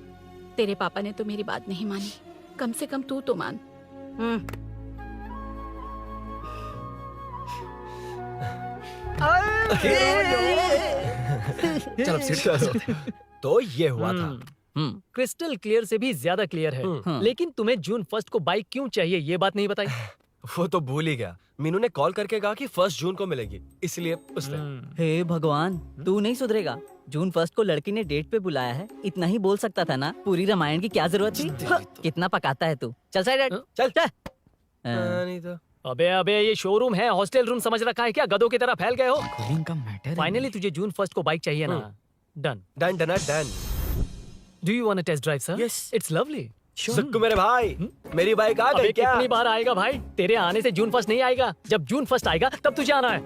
तेरे पापा ने तो मेरी बात नहीं मानी, कम से कम तू तो मान। चल अब सीट। तो ये हुआ था। क्रिस्टल क्लियर से भी ज्यादा क्लियर है। लेकिन तुम्हें जून 1 को बाइक क्यों चाहिए, ये बात नहीं बताई। वो तो भूल ही गया। मीनू ने कॉल करके कहा कि 1 जून को मिलेगी, इसलिए उसने। हे भगवान, तू नहीं सुधरेगा। जून 1 को लड़की ने डेट पे बुलाया है, इतना ही बोल सकता था ना। पूरी रामायण की क्या जरूरत थी? कितना पकाता है तू। चल साइड, चल चल। नहीं तो अबे ये शोरूम है, हॉस्टल रूम समझ रखा है क्या? गधों की तरह फैल गए हो। का मैटर फाइनली तुझे जून 1 को बाइक चाहिए ना? Done done done done. Do you want to test drive sir? Yes. It's lovely. Sukku मेरे भाई, मेरी बाइक आ अबे गई क्या? कितनी बार आएगा भाई? तेरे आने से जून 1 नहीं आएगा। जब जून 1 आएगा तब तुझे आना है।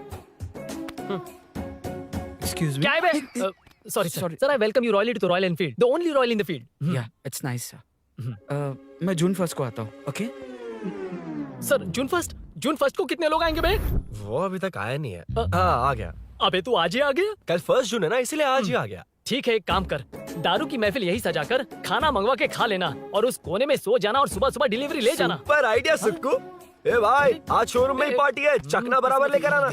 Excuse me. क्या है बे? Sorry, sir. I welcome you royally to the Royal Enfield, the only Royal in the field. Yeah, it's nice, sir. मैं जून 1 को आता हूँ, okay? सर जून फर्स्ट को कितने लोग आएंगे बे? वो अभी तक आया नहीं है। हाँ आ गया। अबे तू आज ही आ गया? कल 1 जून है ना, इसीलिए आज ही आ गया। ठीक है, एक काम कर, दारू की महफिल यही सजाकर खाना मंगवा के खा लेना और उस कोने में सो जाना और सुबह सुबह डिलीवरी ले जाना। Super idea Sukhu. ए भाई, आज शोरूम में ही पार्टी है, चकना बराबर लेकर आना।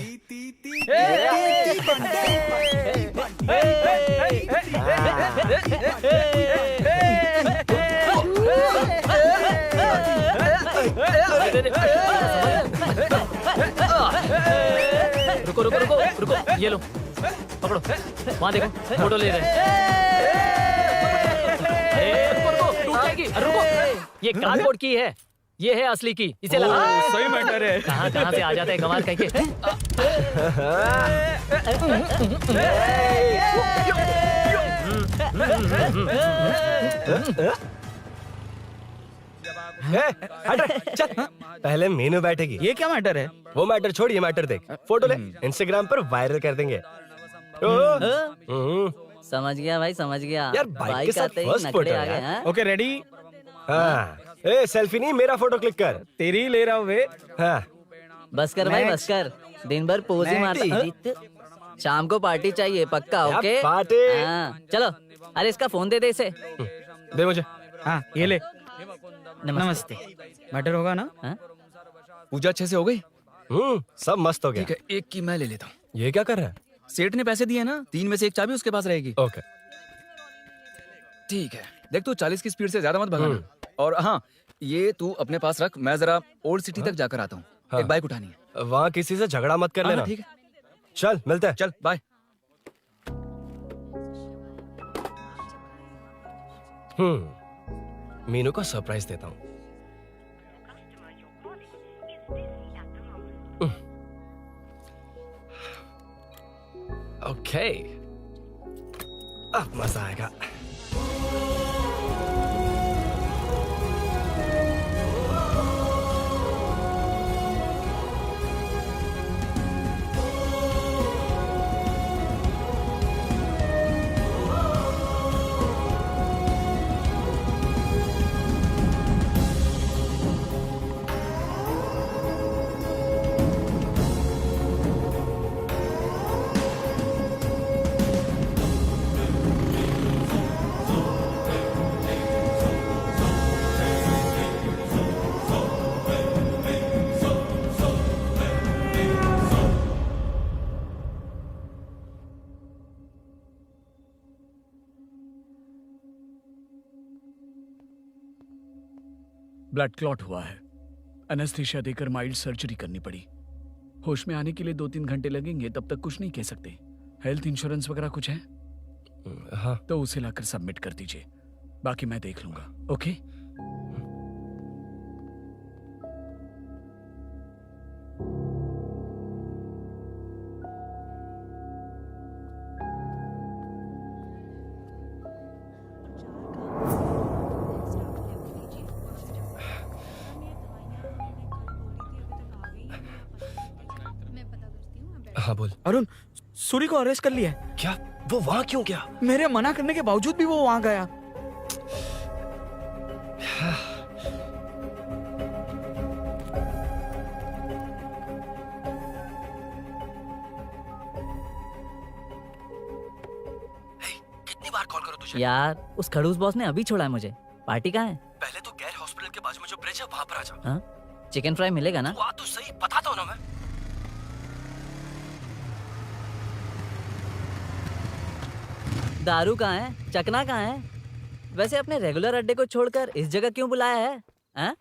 रुको रुको रुको रुको, ये लो पकड़ो, वहाँ देखो फोटो ले रहे हैं। रुको रुको, टूट जाएगी, रुको। ये कार्डबोर्ड की है, ये है असली की, इसे लगा। सही मैटर है। कहाँ से आ जाता है कमाल कहीं के। चल, पहले मीनू बैठेगी। ये क्या मैटर है? वो मैटर छोड़, ये मैटर देख। फोटो ले, इंस्टाग्राम पर वायरल कर देंगे। समझ गया भाई, समझ गया। यार बाइक के साथ फर्स्ट फोटो आ गए हैं। Okay ready? हाँ। ए सेल्फी नहीं, मेरा फोटो क्लिक कर। तेरी ले रहा हूँ वे। हाँ। बस कर भाई, बस कर। दिन भर पोज ही मारता। शाम को पार्टी चाहिए पक्का, ओके? पार्टी। हाँ चलो। अरे इसका फोन दे इसे। दे मुझे। हाँ ये ले। नमस्ते। मैटर होगा ना? पूजा अच्छे से हो गई? सब मस्त हो गया। ठीक है, एक की मैं ले लेता हूँ। ये क्या कर रहा है? सेठ ने पैसे दिए ना, 3 में से 1 चाबी उसके पास रहेगी। ओके ठीक है, देख तू 40 की स्पीड से ज्यादा मत भगाना। और हाँ, ये तू अपने पास रख, मैं जरा ओल्ड सिटी तक जाकर आता हूँ। एक बाइक उठानी है। वहाँ किसी से झगड़ा मत कर लेना। ठीक है, चल मिलते हैं। चल बाय। मीनू को सरप्राइज देता हूँ। ओके, अब मजा आएगा। ब्लड क्लॉट हुआ है, एनेस्थीसिया देकर माइल्ड सर्जरी करनी पड़ी। होश में आने के लिए 2-3 घंटे लगेंगे, तब तक कुछ नहीं कह सकते। हेल्थ इंश्योरेंस वगैरह कुछ है? हाँ। तो उसे लाकर सबमिट कर दीजिए, बाकी मैं देख लूंगा। ओके? हाँ बोल। अरुण, सूरी को अरेस्ट कर लिया है। क्या? वो वहाँ क्यों गया? मेरे मना करने के बावजूद भी वो वहाँ गया। कितनी बार कॉल करो तुझे? यार उस खड़ूस बॉस ने अभी छोड़ा है मुझे। पार्टी कहाँ है? पहले तो गैर हॉस्पिटल के बाजू में जो ब्रिज है वहाँ पर आ जा। हाँ? चिकन फ्राई मिलेगा ना? वहाँ तो सही बताता हूँ ना मैं। दारू कहाँ है? चकना कहाँ है? वैसे अपने रेगुलर अड्डे को छोड़कर इस जगह क्यों बुलाया है? हैं?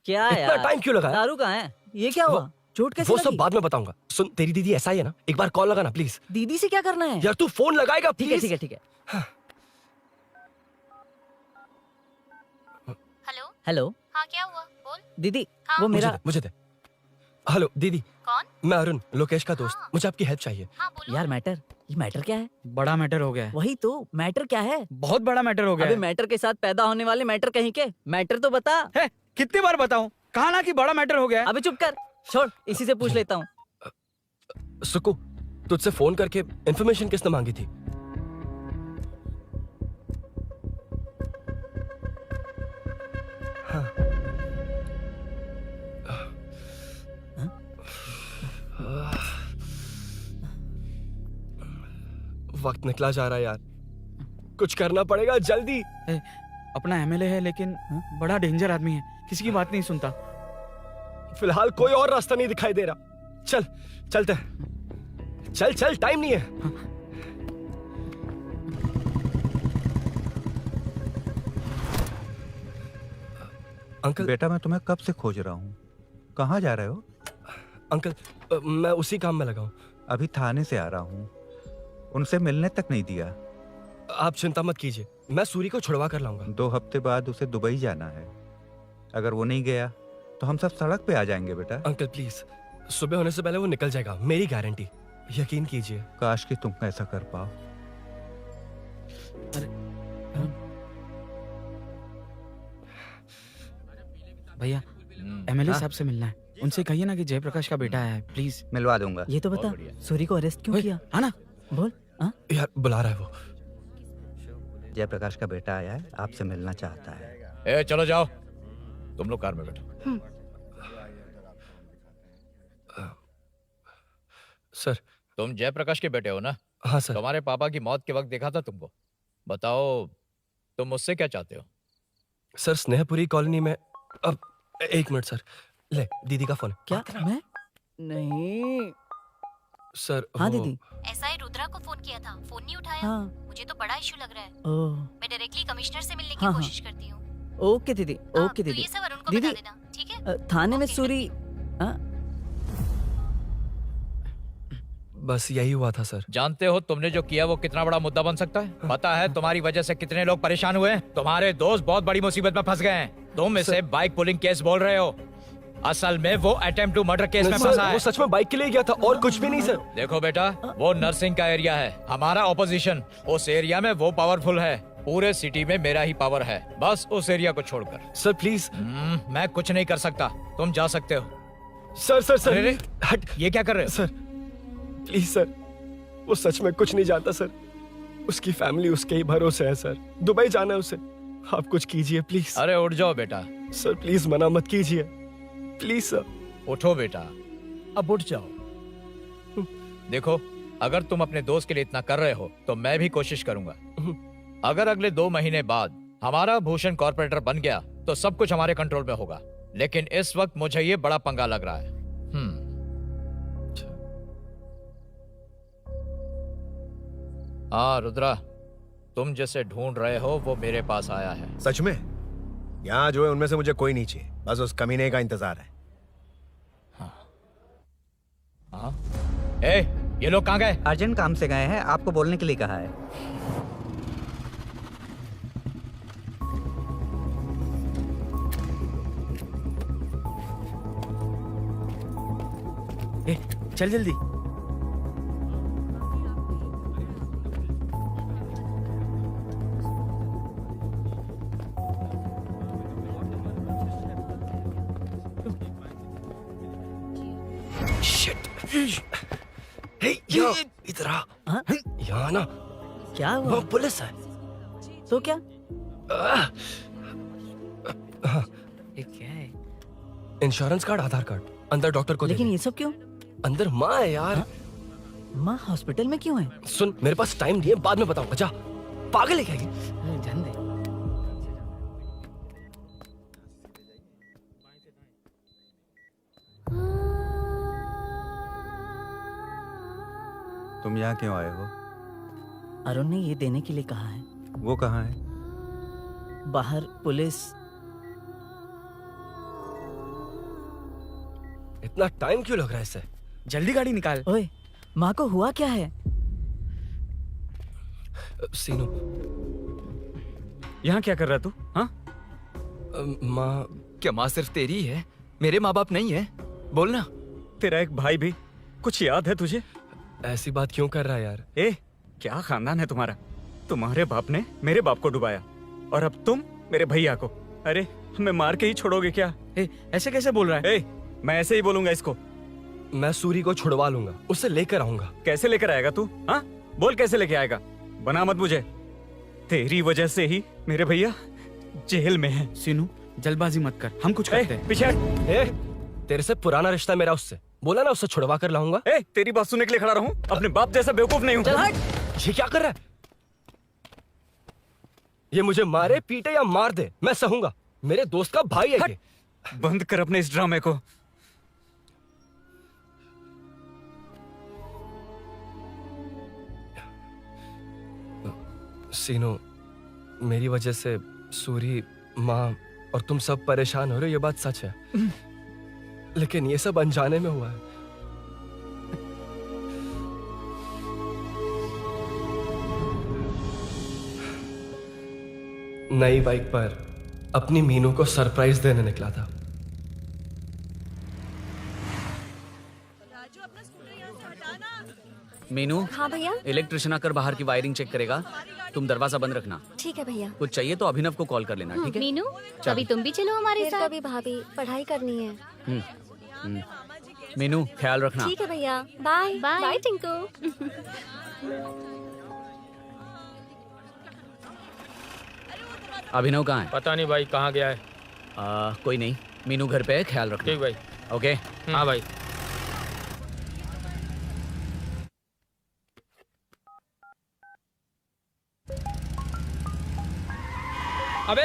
क्या इतना यार? टाइम क्यों लगाया? दारू कहाँ है? ये क्या हुआ? चोट कैसे वो सब लगी? बाद में बताऊंगा। सुन, तेरी दीदी ऐसा ही है ना, एक बार कॉल लगाना प्लीज। दीदी से क्या करना है? यार तू फोन लगाएगा ठीक है प्लीज। ठीक है ठीक है। Hello hello. हाँ क्या हुआ बोल। दीदी हाँ? वो मेरा मुझे दे। हेलो दीदी। कौन? मैं अरुण, लोकेश का दोस्त। हाँ। मुझे आपकी हेल्प चाहिए। हाँ बोलो। यार मैटर, ये मैटर क्या है? बड़ा मैटर हो गया है। वही तो, मैटर क्या है? बहुत बड़ा मैटर हो गया अबे है। मैटर के साथ पैदा होने वाले मैटर कहीं के, मैटर तो बता। है, कितनी बार बताऊं? कहा ना कि बड़ा मैटर हो गया है। अबे चुप कर, छोड़, इसी से पूछ लेता हूँ। सुकू, तुझसे फोन करके इन्फॉर्मेशन किसने मांगी थी? हाँ। वक्त निकला जा रहा है यार, कुछ करना पड़ेगा जल्दी। अपना एमएलए है लेकिन बड़ा डेंजर आदमी है, किसी की बात नहीं सुनता। फिलहाल कोई और रास्ता नहीं दिखाई दे रहा। चल चलते हैं, चल चल, टाइम नहीं है। अंकल। बेटा मैं तुम्हें कब से खोज रहा हूँ, कहाँ जा रहे हो? अंकल मैं उसी काम में लगा हूँ। अभी थाने से आ रहा हूँ, उनसे मिलने तक नहीं दिया। आप चिंता मत कीजिए, मैं सूरी को छुड़वा कर लाऊंगा। 2 हफ्ते बाद उसे दुबई जाना है, अगर वो नहीं गया तो हम सब सड़क पे आ जाएंगे बेटा। अंकल प्लीज, सुबह होने से पहले वो निकल जाएगा, मेरी गारंटी, यकीन कीजिए। काश कि तुम ऐसा कर पाओ। भैया एमएलए साहब से मिलना है, उनसे कहिए ना कि जयप्रकाश का बेटा है, प्लीज। मिलवा दूंगा। ये तो बता, सूरी को अरेस्ट क्यों किया? हाँ ना, बोल। यार बुला रहा है वो। जयप्रकाश का बेटा आया है, आपसे मिलना चाहता है। ए चलो जाओ, तुम लोग कार में बैठो। सर। तुम जयप्रकाश के बेटे हो ना? हाँ सर। तुम्हारे पापा की मौत के वक्त देखा था तुमको। बताओ तुम मुझसे क्या चाहते हो? सर स्नेहपुरी कॉलोनी में, अब 1 मिनट सर, ले दीदी का फोन। क्या? मैं नहीं सर। हाँ दीदी। एसआई रुद्रा को फोन किया था, फोन नहीं उठाया। हाँ। मुझे तो बड़ा इशू लग रहा है। ओह। मैं डायरेक्टली कमिश्नर से मिलने की हाँ, कोशिश करती हूँ। ओके दीदी, ओके तो दीदी। ये सब अरुण को दीदी, बता देना, ठीक है? थाने में सूरी। बस यही हुआ था सर। जानते हो तुमने जो किया वो कितना बड़ा मुद्दा बन सकता है? पता है तुम्हारी वजह से कितने लोग परेशान हुए हैं? तुम्हारे दोस्त बहुत बड़ी मुसीबत में फंस गए हैं। तुम इसे बाइक पुलिंग केस बोल रहे हो, असल में वो अटेम्प्ट टू मर्डर केस में फंसा है। वो सच में बाइक के लिए गया था और कुछ भी नहीं सर। देखो बेटा, वो नर्सिंग का एरिया है, हमारा ऑपोजिशन उस एरिया में वो पावरफुल है। पूरे सिटी में मेरा ही पावर है, बस उस एरिया को छोड़कर। Sir please. मैं कुछ नहीं कर सकता, तुम जा सकते हो। Sir sir sir. अरे, हट, ये क्या कर रहे हो? सर प्लीज सर, वो सच में कुछ नहीं जानता सर, उसकी फैमिली उसके ही भरोसे है सर, दुबई जाना है उसे, आप कुछ कीजिए प्लीज। अरे उठ जाओ बेटा। सर प्लीज मना मत कीजिए, प्लीज सर। उठो बेटा, अब उठ जाओ। देखो, अगर तुम अपने दोस्त के लिए इतना कर रहे हो तो मैं भी कोशिश करूंगा। अगर अगले 2 महीने बाद हमारा भूषण कॉर्पोरेटर बन गया तो सब कुछ हमारे कंट्रोल में होगा, लेकिन इस वक्त मुझे ये बड़ा पंगा लग रहा है। हाँ रुद्रा, तुम जिसे ढूंढ रहे हो वो मेरे पास आया है। सच में? यहाँ जो है उनमें से मुझे कोई नहीं चाहिए, बस उस कमीने का इंतजार है। हाँ? ए, ये लोग कहाँ गए? अर्जेंट काम से गए हैं, आपको बोलने के लिए कहा है। ए, चल जल्दी। इधर आ। यहाँ ना क्या हुआ? वो पुलिस है। तो क्या? ये क्या है? इंश्योरेंस कार्ड, आधार कार्ड, अंदर डॉक्टर को। लेकिन ये सब क्यों? अंदर माँ है यार। माँ हॉस्पिटल में क्यों है? सुन, मेरे पास टाइम नहीं है, बाद में बताऊंगा। जा, पागल है क्या ये? जान दे। तुम यहाँ क्यों आए हो? अरुण ने ये देने के लिए कहा है। वो कहाँ है? बाहर पुलिस। इतना टाइम क्यों लग रहा है इससे? जल्दी गाड़ी निकाल। ओए, माँ को हुआ क्या है? सीनू, यहाँ क्या कर रहा तू? हाँ? माँ। क्या माँ सिर्फ तेरी है? मेरे माँ बाप नहीं है? बोलना। तेरा एक भाई भी। कुछ याद है तुझे? ऐसी बात क्यों कर रहा है यार? ए, क्या खानदान है तुम्हारा? तुम्हारे बाप ने मेरे बाप को डुबाया और अब तुम मेरे भैया को। अरे हमें मार के ही छोड़ोगे क्या? ए, ऐसे कैसे बोल रहा है? ए, मैं ऐसे ही बोलूंगा इसको। मैं सूरी को छुड़वा लूंगा, उसे लेकर आऊंगा। कैसे लेकर आएगा तू? हाँ, बोल कैसे लेके आएगा? बना मत मुझे। तेरी वजह से ही मेरे भैया जेल में है। सीनू जल्दबाजी मत कर, हम कुछ करते हैं। पीछे तेरे से पुराना रिश्ता मेरा उससे, बोला ना उससे छुड़वा कर लाऊंगा। तेरी बात सुनने के लिए खड़ा रहूं? अपने बाप जैसा बेवकूफ नहीं हूं। ये क्या कर रहा है? ये मुझे मारे पीटे या मार दे, मैं सहूंगा। मेरे दोस्त का भाई है ये। बंद कर अपने इस ड्रामे को। सीनो, मेरी वजह से सूरी, माँ और तुम सब परेशान हो रहे हो, ये बात सच है। लेकिन ये सब अनजाने में हुआ है। नई बाइक पर अपनी मीनू को सरप्राइज देने निकला था। मीनू। हाँ भैया। इलेक्ट्रिशियन आकर बाहर की वायरिंग चेक करेगा, तुम दरवाजा बंद रखना। ठीक है भैया। कुछ चाहिए तो अभिनव को कॉल कर लेना, ठीक है? मीनू, कभी तुम भी चलो हमारे साथ। कभी भाभी, पढ़ाई करनी है। मीनू ख्याल रखना। ठीक है भैया, बाय बाय टिंकू। अभिनव कहाँ है? पता नहीं भाई, कहाँ गया है। कोई नहीं, मीनू घर पे है, ख्याल रखना। ठीक भाई। ओके। हाँ भाई। अबे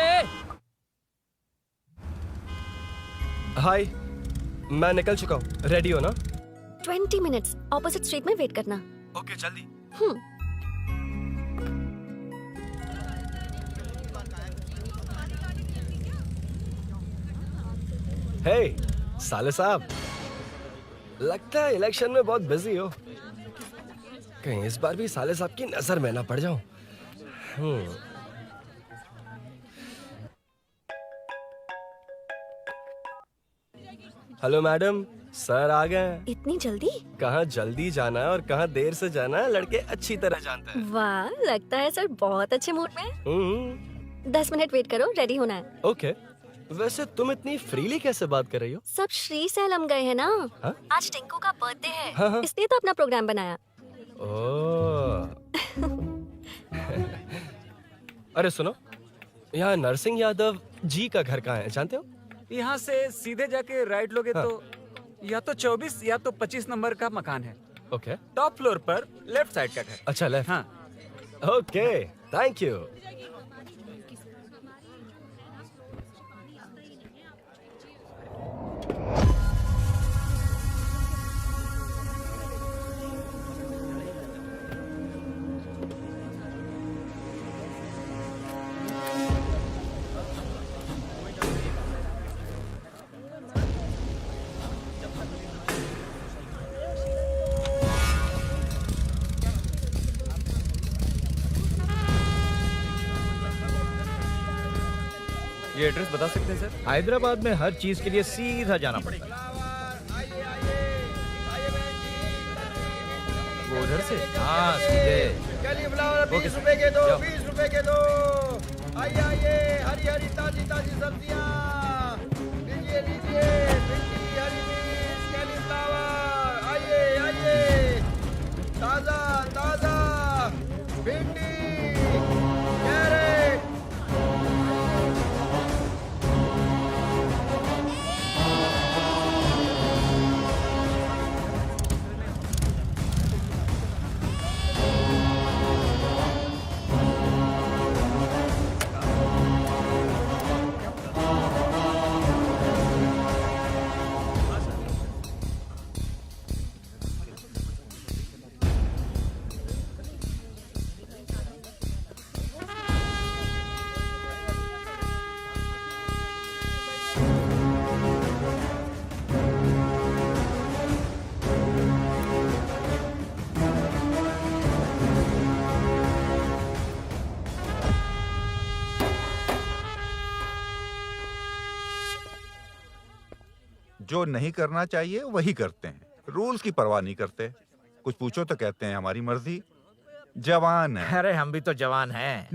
हाय, मैं निकल चुका हूँ, रेडी हो ना? 20 मिनट्स ऑपोजिट स्ट्रीट में वेट करना। ओके, जल्दी। हे साले साहब, लगता है इलेक्शन में बहुत बिजी हो। कहीं इस बार भी साले साहब की नजर में ना पड़ जाऊं। हेलो मैडम, सर आ गए हैं। इतनी जल्दी? कहाँ जल्दी जाना है और कहाँ देर से जाना है, लड़के अच्छी तरह जानते हैं। वाह, लगता है सर बहुत अच्छे मूड में हैं। 10 मिनट वेट करो, रेडी होना है। ओके। वैसे तुम इतनी फ्रीली कैसे बात कर रही हो? सब श्री सैलम गए हैं ना। हा? आज टिंकू का बर्थडे है। हाँ। इसलिए तो अपना प्रोग्राम बनाया। ओह। अरे सुनो, यहाँ नरसिंह यादव जी का घर कहाँ है, जानते हो? यहाँ से सीधे जाके राइट लोगे तो या तो 24 या तो 25 नंबर का मकान है। ओके। टॉप फ्लोर पर लेफ्ट साइड का घर। अच्छा, लेफ्ट। हाँ। Okay, thank you. ये एड्रेस बता सकते हैं सर? हैदराबाद में हर चीज के लिए सीधा जाना पड़ता है। वो उधर से? हाँ, सीधे। 20 रुपए के दो, 20 रुपए के दो। आइए आइए, हरी हरी ताजी ताजी सब्जियाँ लीजिए लीजिए। भिंडी, हरी मिर्च, कैलीफ्लावर, आइए आइए, ताजा ताजा भिंडी, कैरेट। जो नहीं करना चाहिए वही करते हैं, रूल्स की परवाह नहीं करते। कुछ पूछो तो कहते हैं हमारी मर्जी। जवान है। अरे हम भी तो जवान हैं।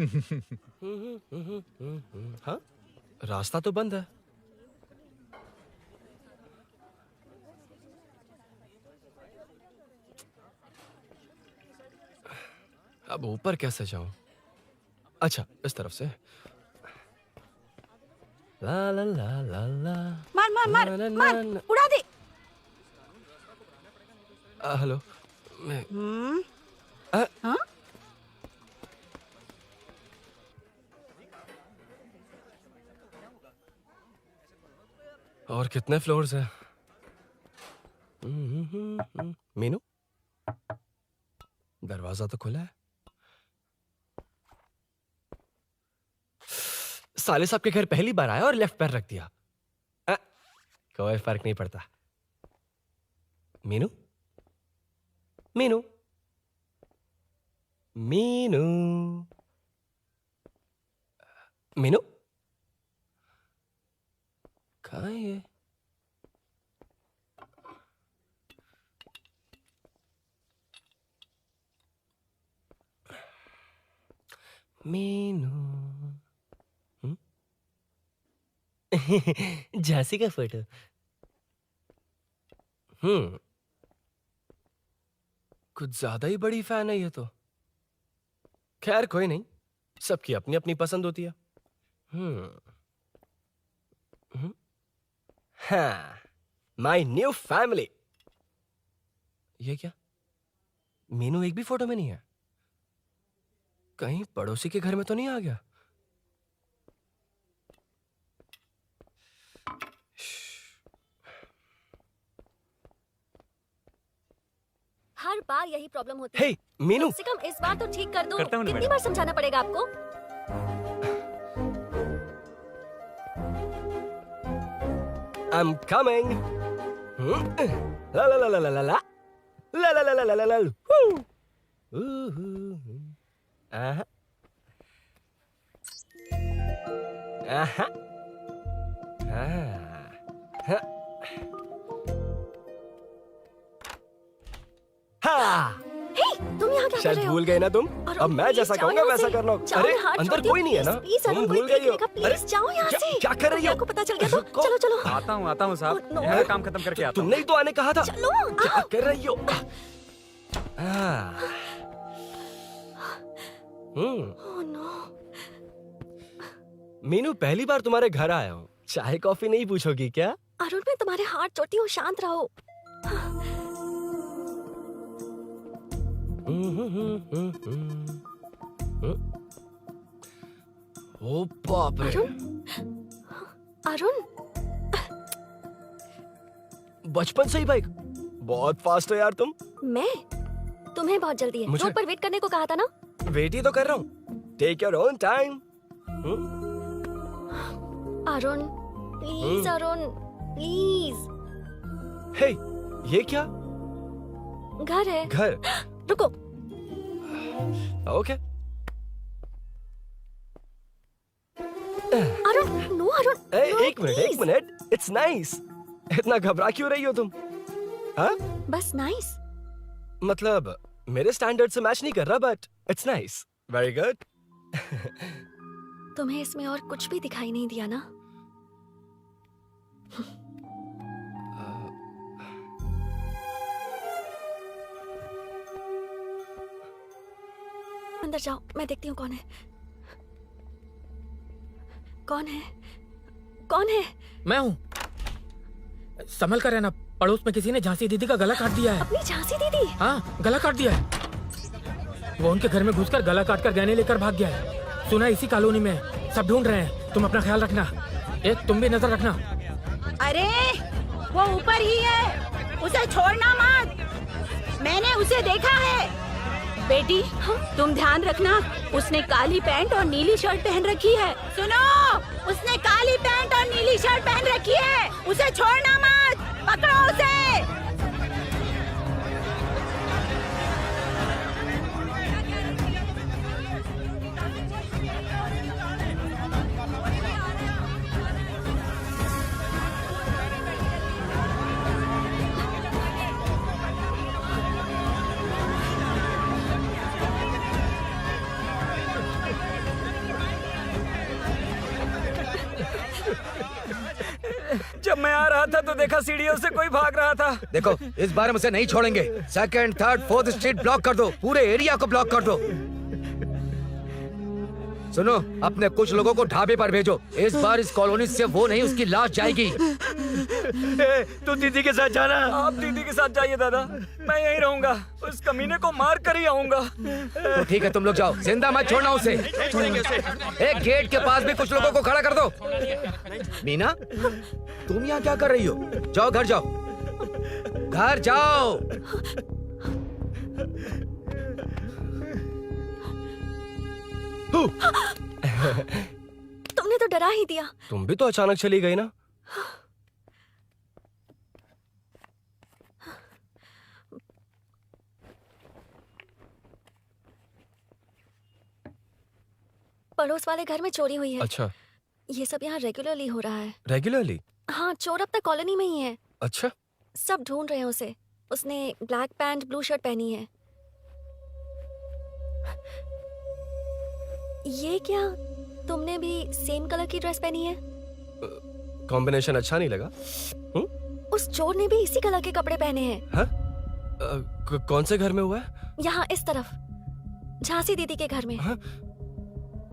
हाँ, रास्ता तो बंद है। अब ऊपर कैसे जाऊं? अच्छा, इस तरफ से। ला ला ला ला ला। मार मार मार ना, ना, मार, ना। उड़ा दे। हेलो। मैं हाँ? और कितने फ्लोर्स हैं? मीनू, दरवाजा तो खुला है। साले साहब के घर पहली बार आया और लेफ्ट पैर रख दिया। कोई फर्क नहीं पड़ता। मीनू, मीनू, मीनू, मीनू, कहाँ है ये? मीनू। झांसी का फोटो। कुछ ज्यादा ही बड़ी फैन है ये तो। खैर कोई नहीं, सबकी अपनी अपनी पसंद होती है। हाँ, माई न्यू फैमिली। ये क्या? मीनू एक भी फोटो में नहीं है। कहीं पड़ोसी के घर में तो नहीं आ गया? हर बार यही प्रॉब्लम होती है। हे, मीनू। कम से कम इस बार तो ठीक कर दो। करता हूँ ना कितनी मैडम। बार समझाना पड़ेगा आपको? I'm coming. La la la la la la la. La la la la la la la. Woo. Aha. Aha. Ah. हाँ। हे, तुम यहाँ क्या कर शायद रहे हो? भूल गए ना तुम? अरुण, अब मैं प्लीज जैसा जाओ कहूंगा यहाँ वैसा से। करना। जाओ, अरे हाथ अंदर छोड़ कोई दो, नहीं है ना? प्लीज, तुम अरुण, भूल कोई गई हो। देखेगा, प्लीज जाओ यहाँ से। क्या कर रही हो? को पता चल गया तो चलो चलो। आता हूँ साहब। Oh, no. यहाँ का काम खत्म करके आता हूँ। तुमने ही तो आने कहा था। चलो, क्या कर रही हो? Oh, no. मीनू, पहली बार तुम्हारे घर आया हूँ। चाय कॉफी नहीं पूछोगी क्या? अरुण, मैं तुम्हारे हाथ जोड़ती हूँ, शांत रहो। ओ बाप रे। अरुण, बचपन से ही बाइक। बहुत फास्ट है यार तुम। मैं? तुम्हें बहुत जल्दी है। मुझे- रोड पर वेट करने को कहा था ना? वेट ही तो कर रहा हूँ। Take your own time. Arun, please Arun, please. Hey, ये क्या? घर है। घर? रुको। Okay. Arun, no Arun. No, एक मिनट, please। एक मिनट। It's nice. इतना घबरा क्यों रही हो तुम? हाँ? बस नाइस। मतलब मेरे स्टैंडर्ड से मैच नहीं कर रहा, but it's nice. Very good. तुम्हें इसमें और कुछ भी दिखाई नहीं दिया ना? अंदर जाओ, मैं देखती हूँ कौन है। कौन है? कौन है? मैं हूँ। संभल कर रहना, पड़ोस में किसी ने झांसी दीदी का गला काट दिया है। अपनी झांसी दीदी? हाँ, गला काट दिया है। वो उनके घर में घुसकर गला काट कर गहने लेकर भाग गया है। सुना इसी कॉलोनी में है। सब ढूंढ रहे हैं। तुम अपना ख्याल रखना। एक तुम भी नजर रखना। अरे वो ऊपर ही है, उसे छोड़ना मत। मैंने उसे देखा है। बेटी, तुम ध्यान रखना, उसने काली पैंट और नीली शर्ट पहन रखी है। सुनो, उसने काली पैंट और नीली शर्ट पहन रखी है। उसे छोड़ना मत, पकड़ो उसे। जब मैं आ रहा था तो देखा सीढ़ियों से कोई भाग रहा था। देखो, इस बार हम उसे नहीं छोड़ेंगे। Second, third, fourth street block कर दो। पूरे एरिया को ब्लॉक कर दो। सुनो, अपने कुछ लोगों को ढाबे पर भेजो। इस बार इस कॉलोनी से वो नहीं, उसकी लाश जाएगी। तू दीदी के साथ जाना। आप दीदी के साथ जाइए दादा, मैं यहीं रहूंगा। उस कमीने को मार कर ही आऊंगा। तो ठीक है, तुम लोग जाओ, जिंदा मत छोड़ना उसे। एक गेट के पास भी कुछ लोगों को खड़ा कर दो। मीना, तुम यहाँ क्या कर रही हो? जाओ घर जाओ, घर जाओ। तुमने तो डरा ही दिया। तुम भी तो अचानक चली गई ना। पड़ोस वाले घर में चोरी हुई है। अच्छा, ये सब यहाँ रेगुलरली हो रहा है। रेगुलरली? हाँ, चोर अब तक कॉलोनी में ही है। अच्छा, सब ढूंढ रहे हैं उसे। उसने ब्लैक पैंट ब्लू शर्ट पहनी है। ये क्या, तुमने भी सेम कलर की ड्रेस पहनी है? कॉम्बिनेशन अच्छा नहीं लगा? उस चोर ने भी इसी कलर के कपड़े पहने हैं। हाँ? कौन से घर में हुआ है? यहाँ इस तरफ, झांसी दीदी के घर में। हाँ?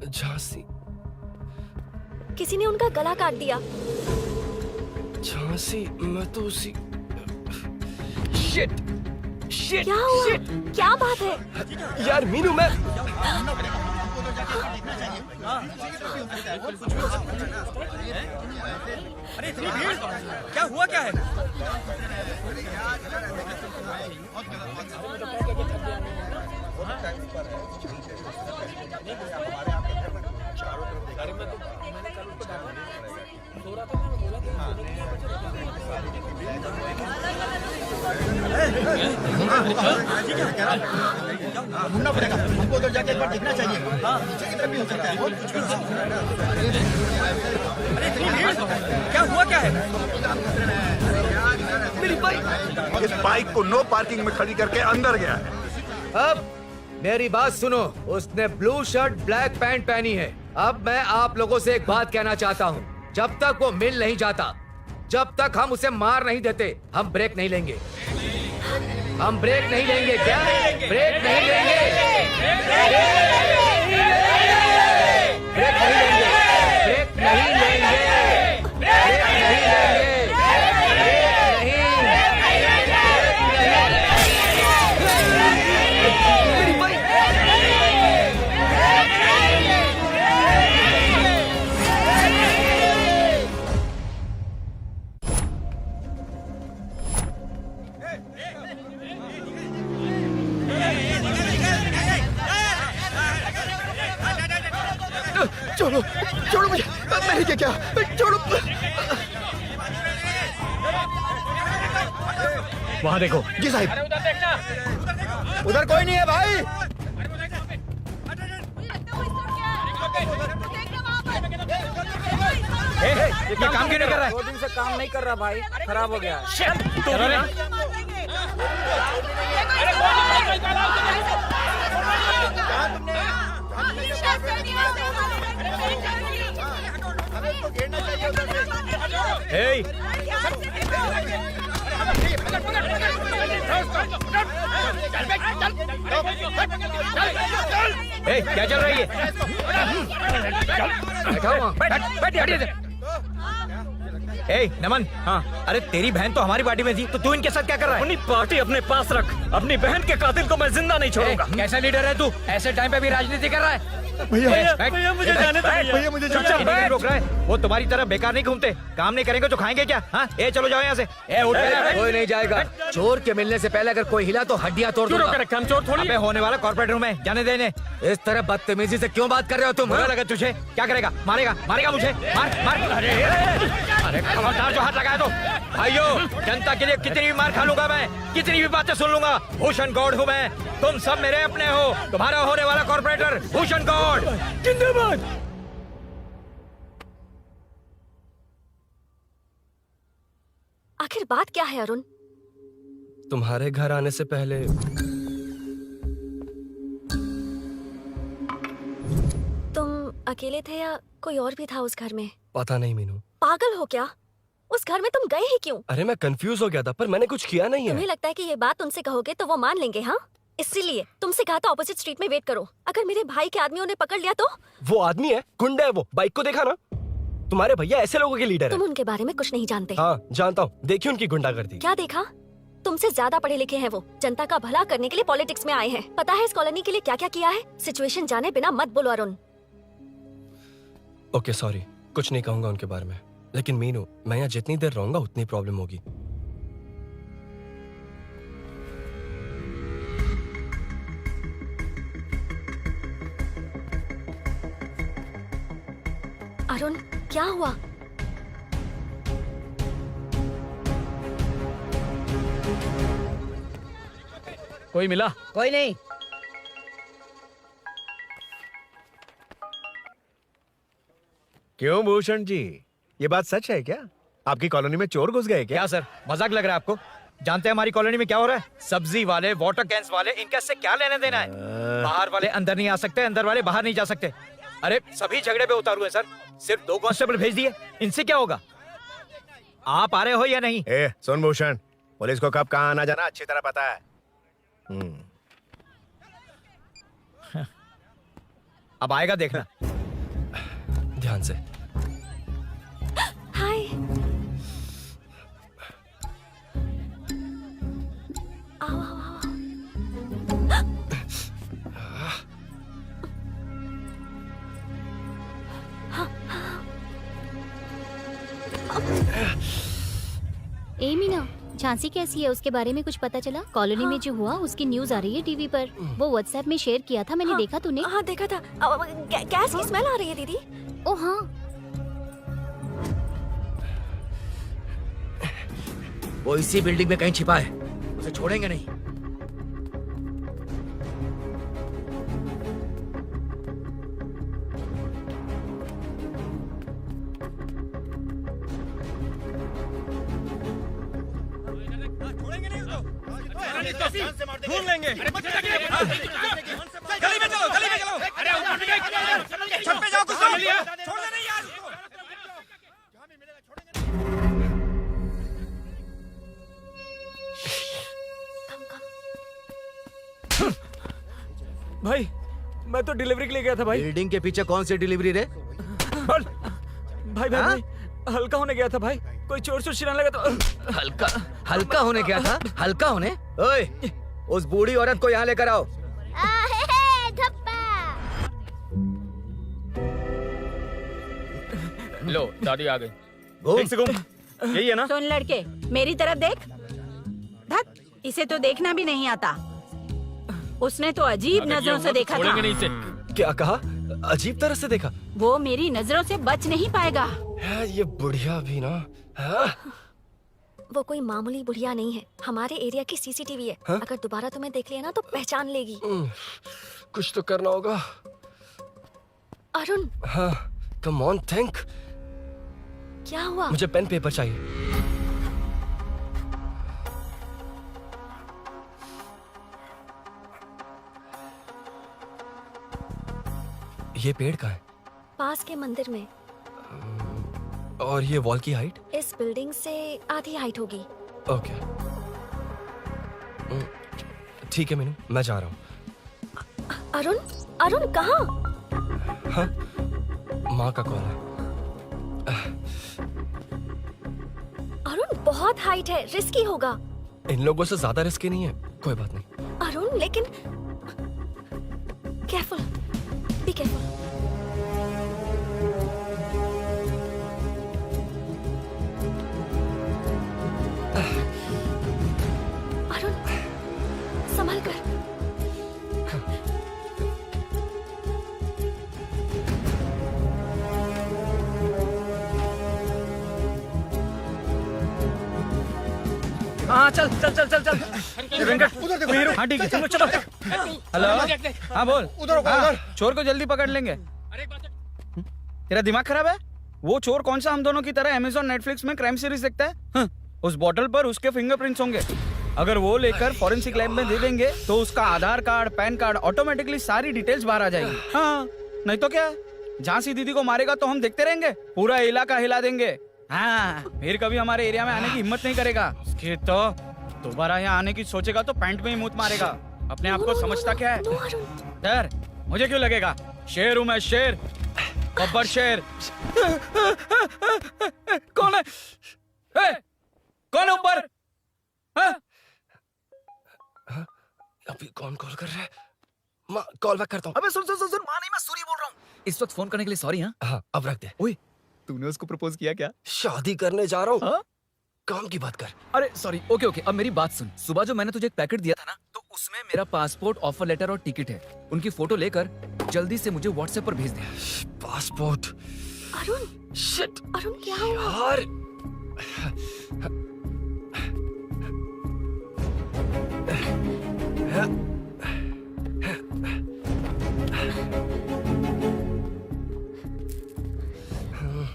झांसी? किसी ने उनका गला काट दिया। झांसी? मैं तो उसी... शिट! शिट! क्या हुआ? शिट! क्या बात है? यार मीनू, मैं... अरे इतनी भीड़, क्या हुआ क्या है? ढूंढना पड़ेगा हमको, उधर जाके एक बार देखना चाहिए। हाँ, नीचे की तरफ भी हो सकता है। क्या हुआ क्या है? मेरी बाइक, इस बाइक को नो पार्किंग में खड़ी करके अंदर गया है। अब मेरी बात सुनो, उसने ब्लू शर्ट ब्लैक पैंट पहनी है। अब मैं आप लोगों से एक बात कहना चाहता हूँ, जब तक वो मिल नहीं जाता, जब तक हम उसे मार नहीं देते, हम ब्रेक नहीं लेंगे। हम ब्रेक नहीं लेंगे। क्या? ब्रेक नहीं लेंगे। ब्रेक नहीं लेंगे। ब्रेक नहीं लेंगे। ब्रेक नहीं लेंगे। छोड़ो, छोड़ो मुझे, मैंने क्या किया? छोड़ो। वहाँ देखो। जी साहब। उधर कोई नहीं है भाई। ये काम क्यों नहीं कर रहा है? 2 दिन से काम नहीं कर रहा भाई, खराब हो गया। क्या चल रही है? नमन, हाँ, अरे तेरी बहन तो हमारी पार्टी में थी, तो तू इनके साथ क्या कर रहा है? अपनी पार्टी अपने पास रख, अपनी बहन के कातिल को मैं जिंदा नहीं छोड़ूंगा। कैसा लीडर है तू? ऐसे टाइम पे भी राजनीति कर रहा है? भैया मुझे जाने दो भैया, मुझे नहीं रोक रहा है। वो तुम्हारी तरह बेकार नहीं घूमते, काम नहीं करेंगे तो खाएंगे क्या? हाँ, चलो जाओ यहाँ से। उठ कोई नहीं जाएगा। चोर के मिलने से पहले अगर कोई हिला तो हड्डियां तोड़ दूंगा। हम चोर थोड़ी। अबे होने वाला कॉर्पोरेट रूम है, जाने देने। इस तरह बदतमीजी से क्यों बात कर रहे हो तुम? बुरा लगा तुझे? क्या करेगा? मारेगा? मारेगा मुझे? मार मार। अरे खबरदार जो हाथ लगाया तो। भाइयों, जनता के लिए कितनी भी मार खा लूंगा मैं, कितनी भी बातें सुन लूंगा। भूषण गौड़ हूँ मैं, तुम सब मेरे अपने हो। तुम्हारा होने वाला कॉर्पोरेटर भूषण गौड़। जिंदाबाद। आखिर बात क्या है अरुण? तुम्हारे घर आने से पहले तुम अकेले थे या कोई और भी था उस घर में? पता नहीं मीनू। पागल हो क्या? उस घर में तुम गए ही क्यों? अरे मैं कंफ्यूज हो गया था, पर मैंने कुछ किया नहीं है। तुम्हें लगता है कि ये बात उनसे कहोगे तो वो मान लेंगे? हाँ, इसीलिए तुमसे कहा था ऑपोजिट स्ट्रीट में वेट करो। अगर मेरे भाई के आदमियों ने पकड़ लिया तो? वो आदमी है, गुंडा है वो। बाइक को देखा ना? तुम्हारे भैया ऐसे लोगों के लीडर तुम है। उनके बारे में कुछ नहीं जानते। हाँ जानता हूँ, देखिए उनकी गुंडागर्दी। क्या देखा? तुमसे ज्यादा पढ़े लिखे हैं वो। जनता का भला करने के लिए पॉलिटिक्स में आए हैं। पता है इस कॉलोनी के लिए क्या क्या किया है? सिचुएशन जाने बिना मत बोलो अरुण। ओके सॉरी, कुछ नहीं कहूंगा उनके बारे में। लेकिन मीनू, मैं यहाँ जितनी देर रहूंगा उतनी प्रॉब्लम होगी। अरुण क्या हुआ? कोई मिला? कोई नहीं। क्यों भूषण जी, ये बात सच है क्या? आपकी कॉलोनी में चोर घुस गए क्या? क्या सर, मजाक लग रहा है आपको? जानते हैं हमारी कॉलोनी में क्या हो रहा है? सब्जी वाले, वाटर कैंस वाले, इनका इससे क्या लेने देना है? बाहर वाले अंदर नहीं आ सकते, अंदर वाले बाहर नहीं जा सकते। अरे सभी झगड़े पे उतारू है सर। सिर्फ 2 कांस्टेबल भेज दिए, इनसे क्या होगा? आप आ रहे हो या नहीं? ए, सुन भूषण, पुलिस को कब कहाँ आना जाना अच्छी तरह पता है। अब आएगा देखना। ध्यान से। हाय। आओ आओ आओ। ए मीना, झांसी कैसी है उसके बारे में कुछ पता चला? कॉलोनी में जो हुआ उसकी न्यूज आ रही है टीवी पर। वो व्हाट्सएप में शेयर किया था मैंने। देखा तूने? हाँ देखा था। गैस की स्मेल आ रही है दीदी। ओ हाँ। वो इसी बिल्डिंग में कहीं छिपा है, उसे छोड़ेंगे नहीं। ढूंढ लेंगे। गली में चलो, गली में चलो। छत पे जाओ, कुछ छोड़ देना यार। भाई मैं तो डिलीवरी के लिए गया था भाई। बिल्डिंग के पीछे कौन सी डिलीवरी रे? भाई भाई, भाई हल्का होने गया था भाई। कोई चोर चोर चिल्लाने लगा तो हल्का हल्का होने गया था? हल्का होने? ओए, उस बूढ़ी औरत को यहाँ लेकर आओ। लो दादी आ गई। ठीक से घूम, यही है ना? सुन लड़के, मेरी तरफ देख। धत, इसे तो देखना भी नहीं आता। उसने तो अजीब नजरों से देखा था। नहीं से। क्या कहा? अजीब तरह से देखा? वो मेरी नजरों से बच नहीं पाएगा। ये बुढ़िया भी ना। वो कोई मामूली बुढ़िया नहीं है, हमारे एरिया की सीसीटीवी है। अगर दोबारा तुम्हें देख लिया ना तो पहचान लेगी। कुछ तो करना होगा। अरुण। हाँ, कम ऑन थिंक। क्या हुआ? मुझे पेन पेपर चाहिए। ये पेड़ का है? पास के मंदिर में। और ये वॉल की हाइट? इस बिल्डिंग से आधी हाइट होगी। ओके, ठीक है मीनू, मैं जा रहा हूँ। अरुण, अरुण कहाँ? हाँ, माँ का कॉल है। अरुण बहुत हाइट है, रिस्की होगा। इन लोगों से ज्यादा रिस्की नहीं है, कोई बात नहीं। अरुण लेकिन केयरफुल, बी केयरफुल। अरुण संभल कर। हाँ चल चल चल चल चल। वेंकट उधर देखो। हाँ ठीक है, चलो चलो। हेलो, हाँ बोल। उधर उधर। चोर को जल्दी पकड़ लेंगे। तेरा दिमाग खराब है? वो चोर कौन सा हम दोनों की तरह अमेज़न नेटफ्लिक्स में क्राइम सीरीज देखता है? उस बॉटल पर उसके फिंगरप्रिंट्स होंगे। अगर वो लेकर फॉरेंसिक लैब में दे देंगे तो उसका आधार कार्ड, पैन कार्ड, ऑटोमेटिकली सारी डिटेल्स बाहर आ जाएगी। हाँ, नहीं तो क्या, झांसी दीदी को मारेगा तो हम देखते रहेंगे, पूरा इलाका हिला देंगे। हाँ, फिर कभी हमारे एरिया में आने की हिम्मत नहीं करेगा। उसके तो दोबारा यहाँ आने की सोचेगा तो पैंट में ही मूत मारेगा। अपने आप को समझता क्या है? डर मुझे क्यों लगेगा? शेर हूं मैं, शेर, गब्बर शेर। कौन है? कौन है ऊपर? अभी कौन कॉल कर रहा है? माँ कॉल बैक करता हूँ। अबे सुन सुन सुन सुन, माँ नहीं, मैं सूरी बोल रहा हूँ। इस वक्त फोन करने के लिए सॉरी। हाँ अब रख दे। ओए, तूने उसको प्रपोज किया क्या? शादी करने जा रहा हूँ। काम की बात कर। अरे सॉरी, ओके ओके, अब मेरी बात सुन। सुबह जो मैंने तुझे एक पैकेट दिया था ना, तो उसमें मेरा पासपोर्ट, ऑफर लेटर और टिकट है। उनकी फोटो लेकर जल्दी से मुझे व्हाट्सएप पर भेज दे। पासपोर्ट? अरुण, शिट, अरुण क्या हुआ? यार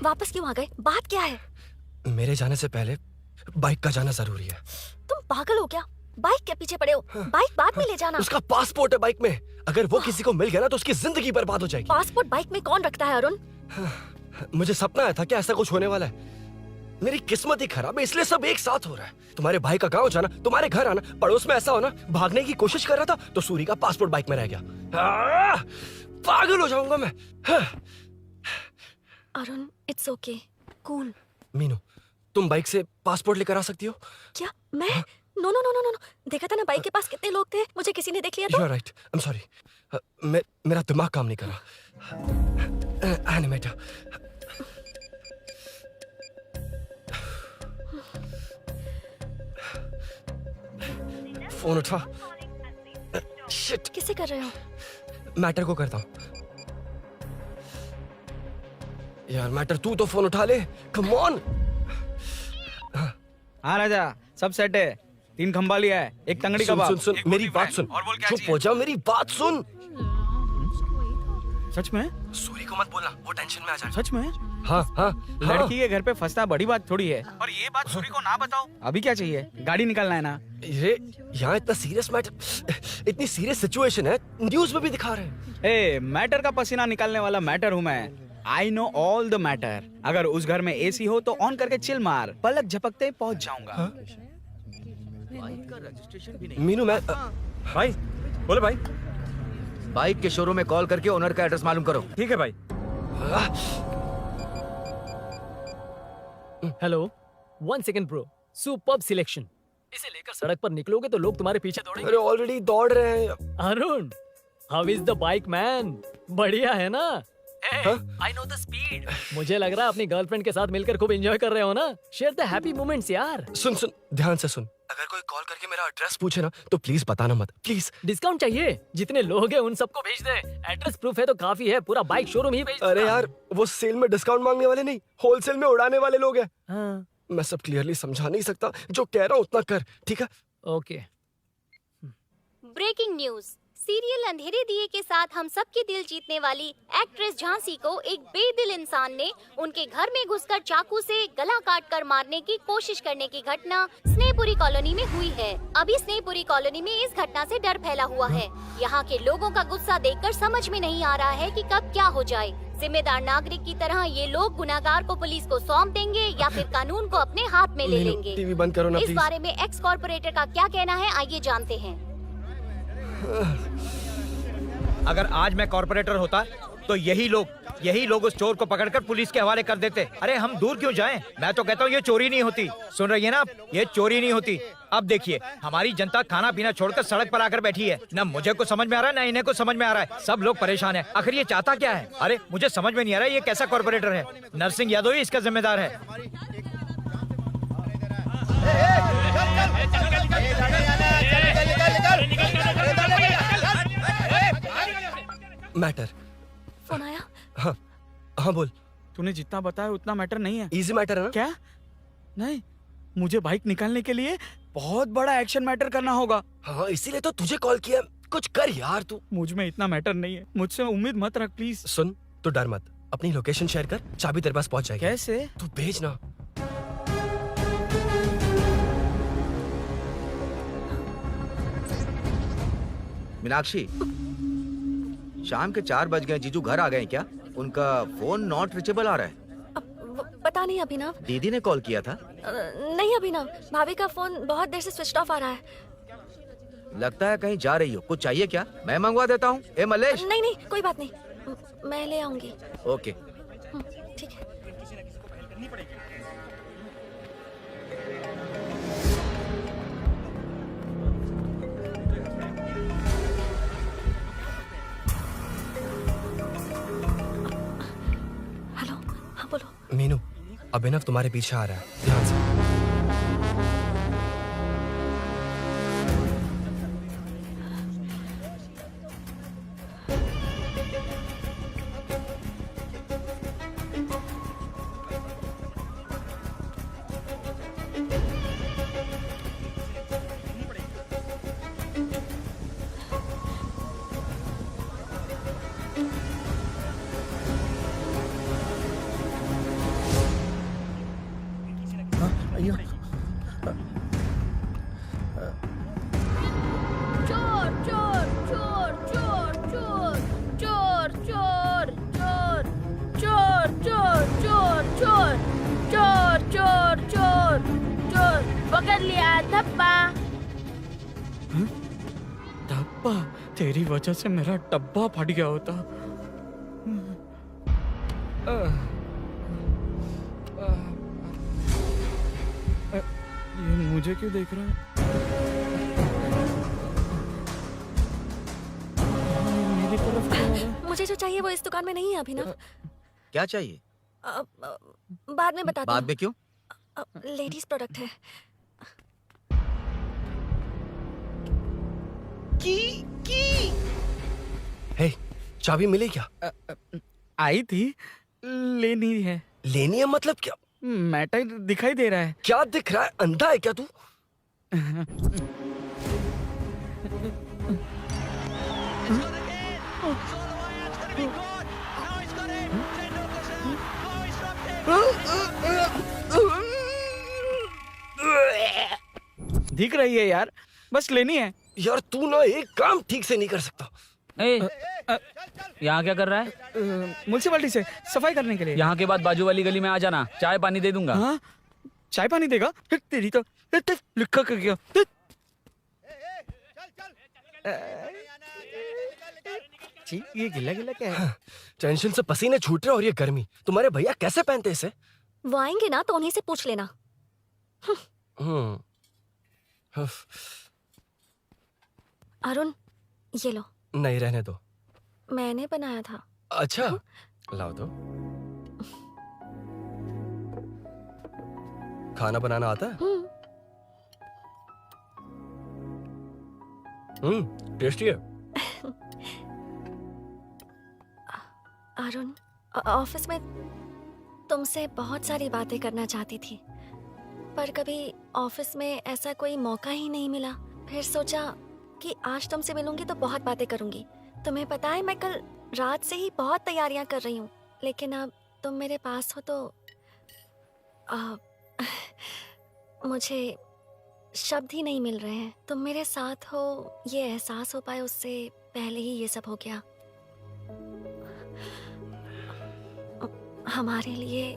वापस क्यों आ गए? बात क्या है? मेरे जाने से पहले बाइक का जाना जरूरी है। तुम पागल हो क्या? बाइक के पीछे पड़े हो? बाइक बाद में ले जाना। उसका पासपोर्ट है बाइक में, अगर वो किसी को मिल गया ना तो उसकी जिंदगी बर्बाद हो जाएगी। पासपोर्ट बाइक में कौन रखता है अरुण? मुझे सपना आया था कि ऐसा कुछ होने वाला है। मेरी किस्मत ही खराब है, इसलिए सब एक साथ हो रहा है। तुम्हारे भाई का गांव जाना, तुम्हारे घर आना, पड़ोस में ऐसा होना। भागने की कोशिश कर रहा था तो सूरी का पासपोर्ट बाइक में रह गया। पागल हो जाऊंगा मैं। Arun, it's okay, cool. Meenu, तुम बाइक से पासपोर्ट लेकर आ सकती हो? क्या मैं? No no no no no, देखा था ना बाइक के पास कितने लोग थे, मुझे किसी ने देख लिया तो। You're right. I'm sorry. मेरा दिमाग काम नहीं कर रहा। एनिमेटर। फोन उठा। शिट। किसे कर रहे हो? मैटर को करता हूँ। यार मैटर, तू तो फोन उठा ले। Come on. हाँ राजा, सब सेट है। 3 खंबा लिया है, एक तंगड़ी सुन, कबाब। सुन सुन मेरी बात सुन। चुप हो जा, मेरी बात सुन। सच में? सूरी को मत बोलना, वो टेंशन में आ जाएगा। सच में? हाँ हाँ। लड़की के घर पे फंसना बड़ी बात थोड़ी है। और ये बात सूरी को ना बताओ। अभी क्या चाहिए? गाड़ी निकालना है ना? ये यहाँ इतना सीरियस मैटर, इतनी सीरियस सिचुएशन है, न्यूज में भी दिखा रहे हैं। ए, मैटर का पसीना निकालने वाला मैटर हूँ मैं। I know all the matter. अगर उस घर में एसी हो तो ऑन करके चिल मार, पलक झपकते पहुंच जाऊंगा। मीनू, मैं भाई बोले भाई। बाइक के शोरूम में कॉल करके ओनर का एड्रेस मालूम करो। ठीक है भाई। Hello, 1 second bro. Superb selection. इसे लेकर सड़क पर निकलोगे तो लोग तुम्हारे पीछे दौड़ेंगे। अरे ऑलरेडी दौड़ रहे हैं। Arun, how is the bike man? बढ़िया है ना? I know the speed. मुझे लग रहा है अपनी गर्लफ्रेंड के साथ मिलकर खूब एंजॉय कर रहे हो ना? शेयर द हैप्पी मोमेंट्स यार। सुन सुन, ध्यान से सुन। अगर कोई कॉल करके मेरा एड्रेस पूछे ना तो प्लीज बताना मत, प्लीज। डिस्काउंट चाहिए? जितने लोग हैं उन सबको भेज दे। एड्रेस प्रूफ है तो काफी है, पूरा बाइक शोरूम ही भेज। अरे यार, वो सेल में डिस्काउंट मांगने वाले नहीं, होलसेल में उड़ाने वाले लोग हैं। हाँ। मैं सब क्लियरली समझा नहीं सकता, जो कह रहा हूँ उतना कर, ठीक है? ओके। Breaking news. सीरियल अंधेरे दिए के साथ हम सबके दिल जीतने वाली एक्ट्रेस झांसी को एक बेदिल इंसान ने उनके घर में घुसकर चाकू से गला काटकर मारने की कोशिश करने की घटना स्नेहपुरी कॉलोनी में हुई है। अभी स्नेहपुरी कॉलोनी में इस घटना से डर फैला हुआ है। यहाँ के लोगों का गुस्सा देखकर समझ में नहीं आ रहा है कि कब क्या हो जाए। जिम्मेदार नागरिक की तरह ये लोग गुनाहगार को पुलिस को सौंप देंगे या फिर कानून को अपने हाथ में ले लेंगे। टीवी बंद करो ना इस प्लीज। बारे में एक्स कॉर्पोरेटर का क्या कहना है, आइए जानते हैं। अगर आज मैं कॉर्पोरेटर होता तो यही लोग उस चोर को पकड़कर पुलिस के हवाले कर देते। अरे हम दूर क्यों जाएं? मैं तो कहता हूँ ये चोरी नहीं होती। सुन रही है ना आप? ये चोरी नहीं होती। अब देखिए, हमारी जनता खाना पीना छोड़कर सड़क पर आकर बैठी है। ना मुझे को समझ में आ रहा है, ना इन्हें को समझ में आ रहा है। सब लोग परेशान हैं। आखिर ये चाहता क्या है? अरे मुझे समझ में नहीं आ रहा है, ये कैसा कॉर्पोरेटर है? नरसिंह यादव ही इसका जिम्मेदार है। मैटर। फोन आया? हाँ हाँ बोल। तूने जितना बताया उतना मैटर नहीं है। इजी मैटर है ना? क्या? नहीं, मुझे बाइक निकालने के लिए बहुत बड़ा एक्शन मैटर करना होगा। हाँ, इसीलिए तो तुझे कॉल किया। कुछ कर यार तू। मुझ में इतना मैटर नहीं है, मुझसे उम्मीद मत रख प्लीज। सुन, तू डर मत, अपनी लोकेशन शेयर कर, चाबी तेरे पास पहुंच जाएगी। कैसे? तू भेज ना। मीनाक्षी, शाम के 4 बज गए, जीजू घर आ गए क्या? उनका फोन नॉट रीचेबल आ रहा है। पता नहीं अभिनव। दीदी ने कॉल किया था? नहीं अभिनव, भाभी का फोन बहुत देर से स्विच ऑफ आ रहा है। लगता है कहीं जा रही हो, कुछ चाहिए क्या? मैं मंगवा देता हूँ। ए मलेश। नहीं नहीं कोई बात नहीं, मैं ले आऊंगी। ओके ठीक है। हेलो, हाँ बोलो। मीनू, अभिनव तुम्हारे पीछे आ रहा है, ध्यान से। चोर चोर चोर चोर चोर चोर चोर चोर चोर चोर चोर चोर चोर चोर चोर पकड़ लिया धप्पा। डब्बा, तेरी वजह से मेरा डब्बा फट गया होता। ये मुझे क्यों देख रहा है? मेरी तरफ क्यों आ रहा है? मुझे जो चाहिए वो इस दुकान में नहीं है अभिनव। क्या चाहिए? बाद में बताती बाद में क्यों? लेडीज प्रोडक्ट है। हे, चाबी मिली क्या? आई थी, लेनी है। लेनी है मतलब क्या? मैटर दिखाई दे रहा है। क्या दिख रहा है? अंधा है क्या तू? दिख रही है यार, बस लेनी है। यार तू ना एक काम ठीक से नहीं कर सकता। यहाँ क्या कर रहा है? म्युनिसिपैलिटी से सफाई करने के लिए। यहाँ के बाद बाजू वाली गली में आ जाना, चाय पानी दे दूंगा। हाँ? चाय पानी देगा? तेरी तो लिखा कर गया। ये गिला गिला क्या है? टेंशन से पसीने छूट रहे और ये गर्मी, तुम्हारे भैया कैसे पहनते इसे? वो आएंगे ना तो उन्हीं से पूछ लेना। अरुण, ये लो। नहीं, रहने दो। मैंने बनाया था। अच्छा, लाओ तो। खाना बनाना आता है? टेस्टी है। अरुण, ऑफिस में तुमसे बहुत सारी बातें करना चाहती थी, पर कभी ऑफिस में ऐसा कोई मौका ही नहीं मिला। फिर सोचा कि आज तुमसे मिलूंगी तो बहुत बातें करूंगी। तुम्हें पता है मैं कल रात से ही बहुत तैयारियां कर रही हूँ, लेकिन अब तुम मेरे पास हो तो मुझे शब्द ही नहीं मिल रहे हैं। तुम मेरे साथ हो ये एहसास हो पाए उससे पहले ही ये सब हो गया। हमारे लिए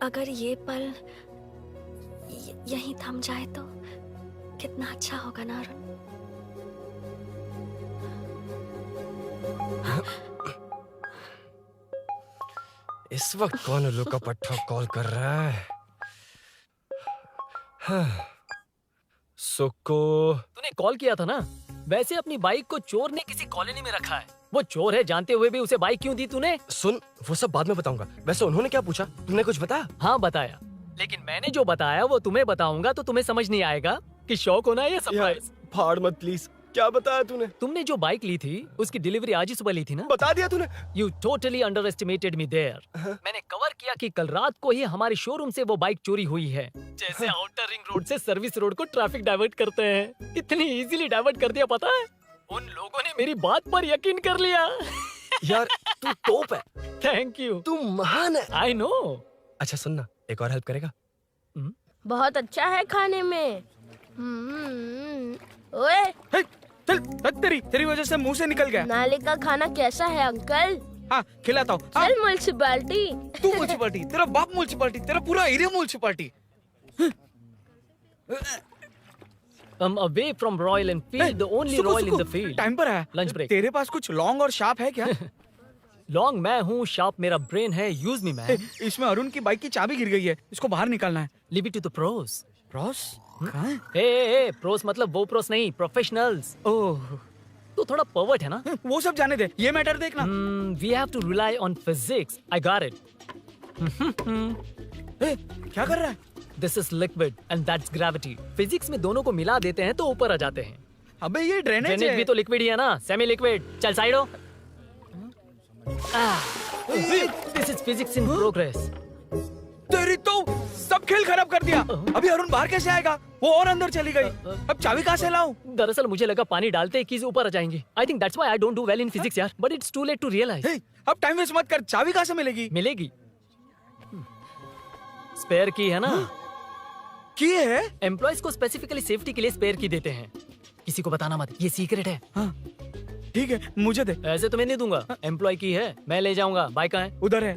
अगर ये पल यहीं थम जाए तो कितना अच्छा होगा ना अरुण। इस वक्त कौन उल्लू का पट्टा कॉल कर रहा है? सुक्को, तूने कॉल किया था ना? वैसे अपनी बाइक को चोर ने किसी कॉलोनी में रखा है। वो चोर है जानते हुए भी उसे बाइक क्यों दी तूने? सुन, वो सब बाद में बताऊंगा। वैसे उन्होंने क्या पूछा? तुमने कुछ बताया? हाँ बताया, लेकिन मैंने जो बताया वो तुम्हें बताऊंगा तो तुम्हें समझ नहीं आएगा कि शौक होना है या सरप्राइज। फाड़ मत प्लीज। क्या बताया तूने? तुमने जो बाइक ली थी उसकी डिलीवरी आज ही सुबह ली थी ना? बता दिया तूने। You totally underestimated me there. मैंने कवर किया कि कल रात को ही हमारे शोरूम से वो बाइक चोरी हुई है। जैसे आउटर रिंग रोड से सर्विस रोड को ट्रैफिक डाइवर्ट करते हैं, इतनी इजीली डाइवर्ट कर दिया। पता है, उन लोगों ने मेरी बात पर यकीन कर लिया। यार तू टॉप है। Thank you. तू महान है। I know. अच्छा सुनना, एक और हेल्प करेगा? बहुत अच्छा है खाने में। ओए, चल, तेरी वजह से मुंह से निकल गया। नाले का खाना कैसा है अंकल? हाँ, खिलाता हूँ। चल म्युनिसिपैलिटी। तू म्युनिसिपैलिटी, तेरा बाप म्युनिसिपैलिटी, तेरा पूरा area municipality. away from Royal Enfield, the only Royal in the field. Time पर है। Lunch break. तेरे पास कुछ लॉन्ग और शार्प है क्या? लॉन्ग मैं हूँ, शार्प मेरा ब्रेन है, यूज मी मैन। इसमें अरुण की बाइक की चाबी गिर गई है, इसको बाहर निकालना है। Leave it to the pros. Pros? कहाँ है? ए प्रोस मतलब वो प्रोस नहीं, प्रोफेशनल्स। ओह, तो थोड़ा पर्वर्ट है ना? वो सब जाने दे, ये मैटर देखना। We have to rely on physics. I got it. क्या कर रहा है? This is liquid and that's gravity. Physics में दोनों को मिला देते हैं तो ऊपर आ जाते हैं। अबे ये ड्रेनेज है। भी तो लिक्विड ही है ना, सेमी लिक्विड। चल साइड हो। This is physics in progress. तेरी तो सब खेल खराब कर दिया। अभी अरुण बाहर कैसे आएगा? वो और अंदर चली गई। अब चाबी कहाँ से लाऊं? दरअसल मुझे लगा पानी डालते ही कीज ऊपर आ जाएंगी। I think that's why I don't do well in physics यार। But it's too late to realize. अब टाइम वेस्ट मत कर, चाबी कहाँ से मिलेगी? मिलेगी। स्पेयर की है ना? की है? एम्प्लॉयज को स्पेसिफिकली सेफ्टी के लिए स्पेयर की देते हैं। किसी को बताना मत, ये सीक्रेट है। हाँ, ठीक है, मुझे दे। ऐसे तो मैं नहीं दूंगा। एम्प्लॉय की है, मैं ले जाऊंगा। बाइक कहाँ है? उधर है।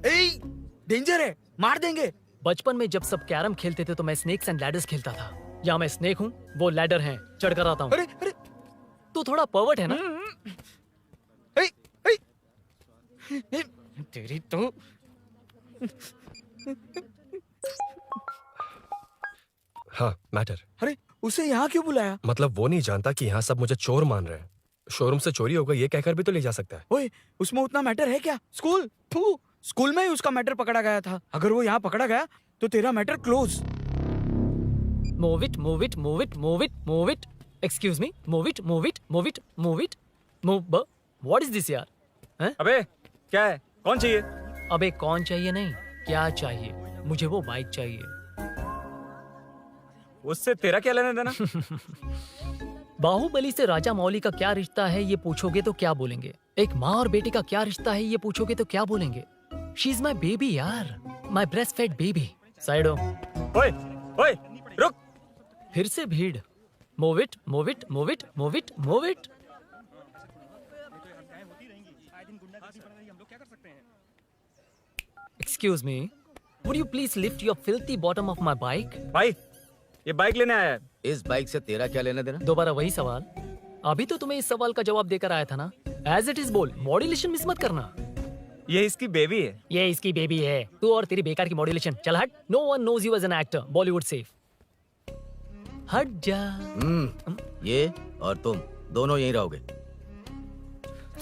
ए, डेंजर है, मार देंगे। बचपन में जब सब कैरम खेलते थे तो मैं स्नेक्स एंड लैडर्स खेलता था। यहाँ मैं स्नेक हूँ, वो लैडर हैं, चढ़ कर आता हूँ। अरे अरे, तू थोड़ा पर्वर्ट है ना? तेरी तो हाँ, मैटर। अरे उसे यहाँ क्यों बुलाया? मतलब वो नहीं जानता कि यहाँ सब मुझे चोर मान रहे हैं। शोरूम से चोरी होगा ये कहकर भी तो ले जा सकता है। ओए, उसमें उतना मैटर है क्या? स्कूल में ही उसका मैटर पकड़ा गया था। अगर वो यहाँ पकड़ा गया तो तेरा matter close. Move it, move it, move it, move it, move it. Excuse me, move it, move it, move it, move it, move. What is this यार? हैं? अबे क्या है? कौन चाहिए? अबे कौन चाहिए नहीं, क्या चाहिए? मुझे वो बाइक चाहिए। उससे तेरा क्या लेना देना? बाहुबली से राजा मौली का क्या रिश्ता है ये पूछोगे तो क्या बोलेंगे? एक माँ और बेटी का क्या रिश्ता है ये पूछोगे तो क्या बोलेंगे? शी इज माई बेबी यार, my breastfed baby. Side हो। ओए, ओए, रुक। फिर से भीड़। Move it, move it, move it, move it, move it. Excuse me, would you please lift your filthy bottom of my bike? भाई, ये बाइक लेने आया है। इस बाइक से तेरा क्या लेना देना? दोबारा वही सवाल। अभी तो तुम्हें इस सवाल का जवाब देकर आया था ना। As it is बोल, मॉड्यूलेशन मिस मत करना। ये इसकी बेबी है। ये इसकी बेबी है। तू और तेरी बेकार की मॉड्यूलेशन। चल हट। No one knows you as an actor. Bollywood safe. हट जा। ये और तुम दोनों यहीं रहोगे।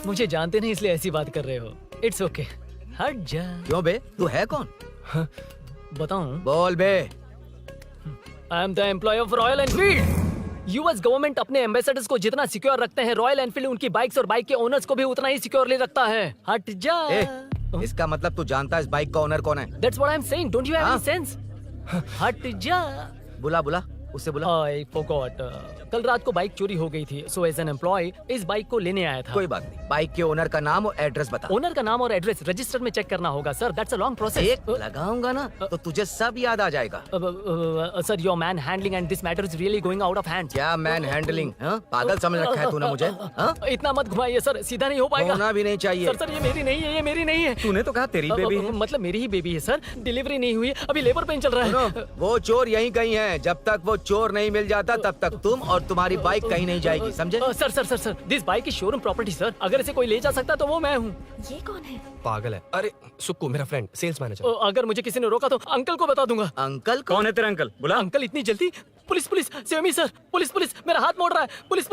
मुझे जानते नहीं इसलिए ऐसी बात कर रहे हो। It's okay. हट जा। क्यों बे? तू है कौन? बताऊं? बोल बे। I am the employee of Royal Enfield. US government अपने एम्बेसडर्स को जितना सिक्योर रखते हैं, रॉयल एनफील्ड उनकी बाइक्स और बाइक के ओनर्स को भी उतना ही सिक्योरली रखता है। हट जा। इसका मतलब तू जानता है इस बाइक का ओनर कौन है? That's what I'm saying. Don't you have any sense? हट जा। बुला उससे बुला। I forgot. कल रात को बाइक चोरी हो गई थी, so as an employee इस बाइक को लेने आया था। कोई बात नहीं, बाइक के ओनर का नाम और एड्रेस बता। ओनर का नाम और एड्रेस रजिस्टर में चेक करना होगा sir. That's a long process. एक लगाऊंगा ना तो तुझे सब याद आ जाएगा। Sir your man handling and this matter is really going out of hand. क्या मैन हैंडलिंग? पागल समझ रखा है तूने मुझे? इतना मत घुमाइए सर, सीधा नहीं हो पाएगा। होना भी नहीं चाहिए। सर ये मेरी नहीं है, ये मेरी नहीं है। तूने तो कहा तेरी बेबी है। मतलब मेरी ही बेबी है सर। डिलीवरी नहीं हुई, अभी लेबर पेन चल रहा है। वो चोर यहीं कहीं है। जब तक वो चोर नहीं मिल जाता तब तक तुम और तुम्हारी बाइक कहीं नहीं जाएगी, समझे? Sir this bike is showroom property sir. अगर इसे कोई ले जा सकता तो वो मैं हूँ। ये कौन है? पागल है। अरे सुक्कू, मेरा फ्रेंड, सेल्स मैनेजर। अगर मुझे किसी ने रोका तो अंकल को बता दूंगा। अंकल? कौन है तेरा अंकल? बुला। अंकल इतनी जल्दी? Police save me sir. Police मेरा हाथ मोड़ रहा है। पुलिस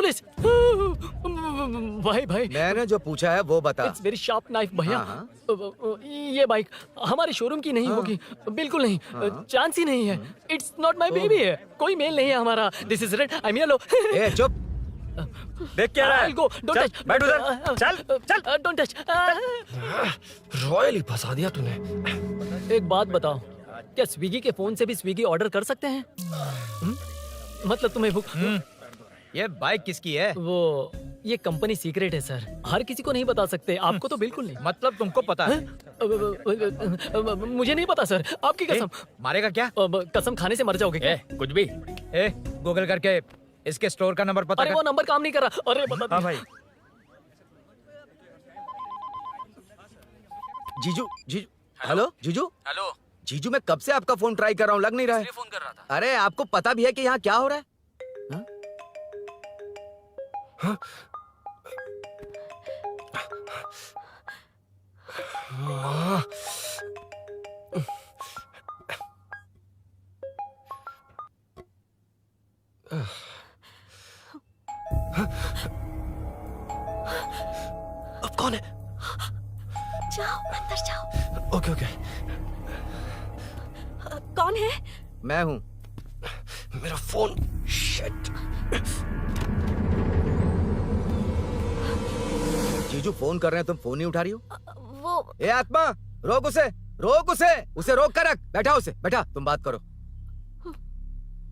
भाई मैंने जो पूछा है वो बता। इट्स वेरी शार्प नाइफ भैया। ये बाइक हमारे शोरूम की नहीं होगी, बिल्कुल नहीं, चांस ही नहीं है। इट्स नॉट माय बेबी है, कोई मेल नहीं है हमारा। This is red, I am yellow. ए चुप। देख क्या रहा है? I'll go. Don't touch. बैठ उधर। चल। Don't touch. रॉयल ही फंसा दिया तूने। एक बात बताओ, क्या स्विगी के फोन से भी स्विगी ऑर्डर कर सकते हैं? मतलब तुम्हें भूख? ये बाइक किसकी है? वो ये कंपनी सीक्रेट है सर, हर किसी को नहीं बता सकते। आपको तो बिल्कुल नहीं। मतलब तुमको पता है? मुझे नहीं पता सर, आपकी कसम। मारेगा क्या? कसम खाने से मर जाओगे क्या? कुछ भी। गूगल करके इसके स्टोर का नंबर पता अरे कर। वो नंबर काम नहीं कर रहा। अरे बता। हाँ भाई। जीजू हेलो जीजू। हेलो जीजू, मैं कब से आपका फोन ट्राई कर रहा हूँ, लग नहीं रहा है। फोन कर रहा था। अरे आपको पता भी है कि यहाँ क्या हो रहा है? अब कौन है? जाओ अंदर जाओ। Okay okay. कौन है? मैं हूँ। मेरा फोन। शिट। जीजू फोन कर रहे हैं, तुम फोन नहीं उठा रही हो? वो ए आत्मा, रोक उसे, उसे रोक कर रख। बैठा उसे, बैठा, तुम बात करो।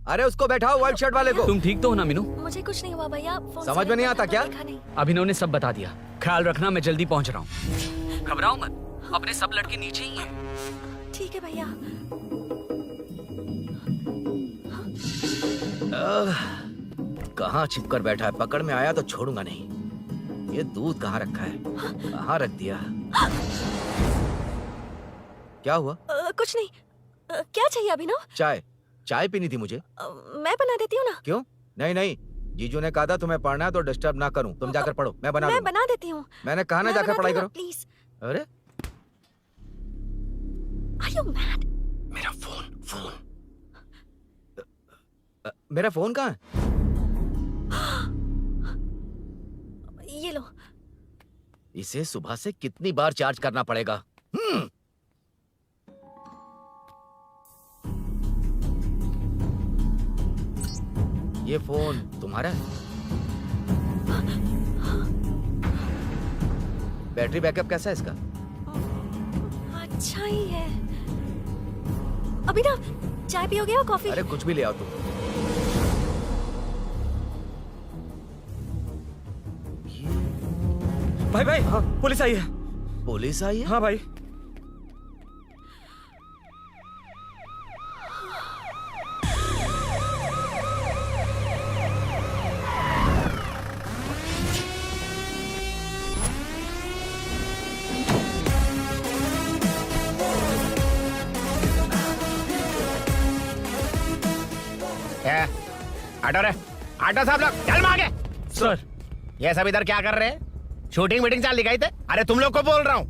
अरे उसको बैठाओ, व्हाइट शर्ट वाले को। तुम ठीक तो हो ना मीनू? मुझे कुछ नहीं हुआ भैया। फोन समझ में नहीं आता क्या? अभिनव ने सब बता दिया। ख्याल रखना, मैं जल्दी पहुंच रहा हूँ। घबराओ मत, अपने सब लड़के नीचे ही हैं। ठीक है भैया। कहाँ छिप कर बैठा है? पकड़ में आया तो छोड़ूंगा नहीं। ये दूध कहाँ रखा है? कहाँ रख दिया? क्या हुआ? कुछ नहीं। क्या चाहिए अभिनव? चाय पीनी थी मुझे। मैं बना देती हूँ ना। क्यों? नहीं, जीजू ने कहा था तुम्हें पढ़ना है तो डिस्टर्ब ना करूं। तुम जाकर पढ़ो, मैं बना देती हूँ। मैंने कहा ना जाकर पढ़ाई करो प्लीज। अरे Are you mad? मेरा फोन। मेरा फोन कहाँ है? ये लो। इसे सुबह से कितनी बार चार्ज करना पड़ेगा? ये फोन तुम्हारा है? बैटरी बैकअप कैसा है इसका? अच्छा ही है। अभिनव, चाय पियोगे या कॉफी? अरे कुछ भी ले आओ तुम। भाई हाँ, पुलिस आई है। पुलिस आई है? हाँ भाई। ऑटो रे, ऑटो साहब लोग चल मांगे। सर, ये सब इधर क्या कर रहे हैं? शूटिंग मीटिंग चाल दिखाई थे? अरे तुम लोग को बोल रहा हूँ।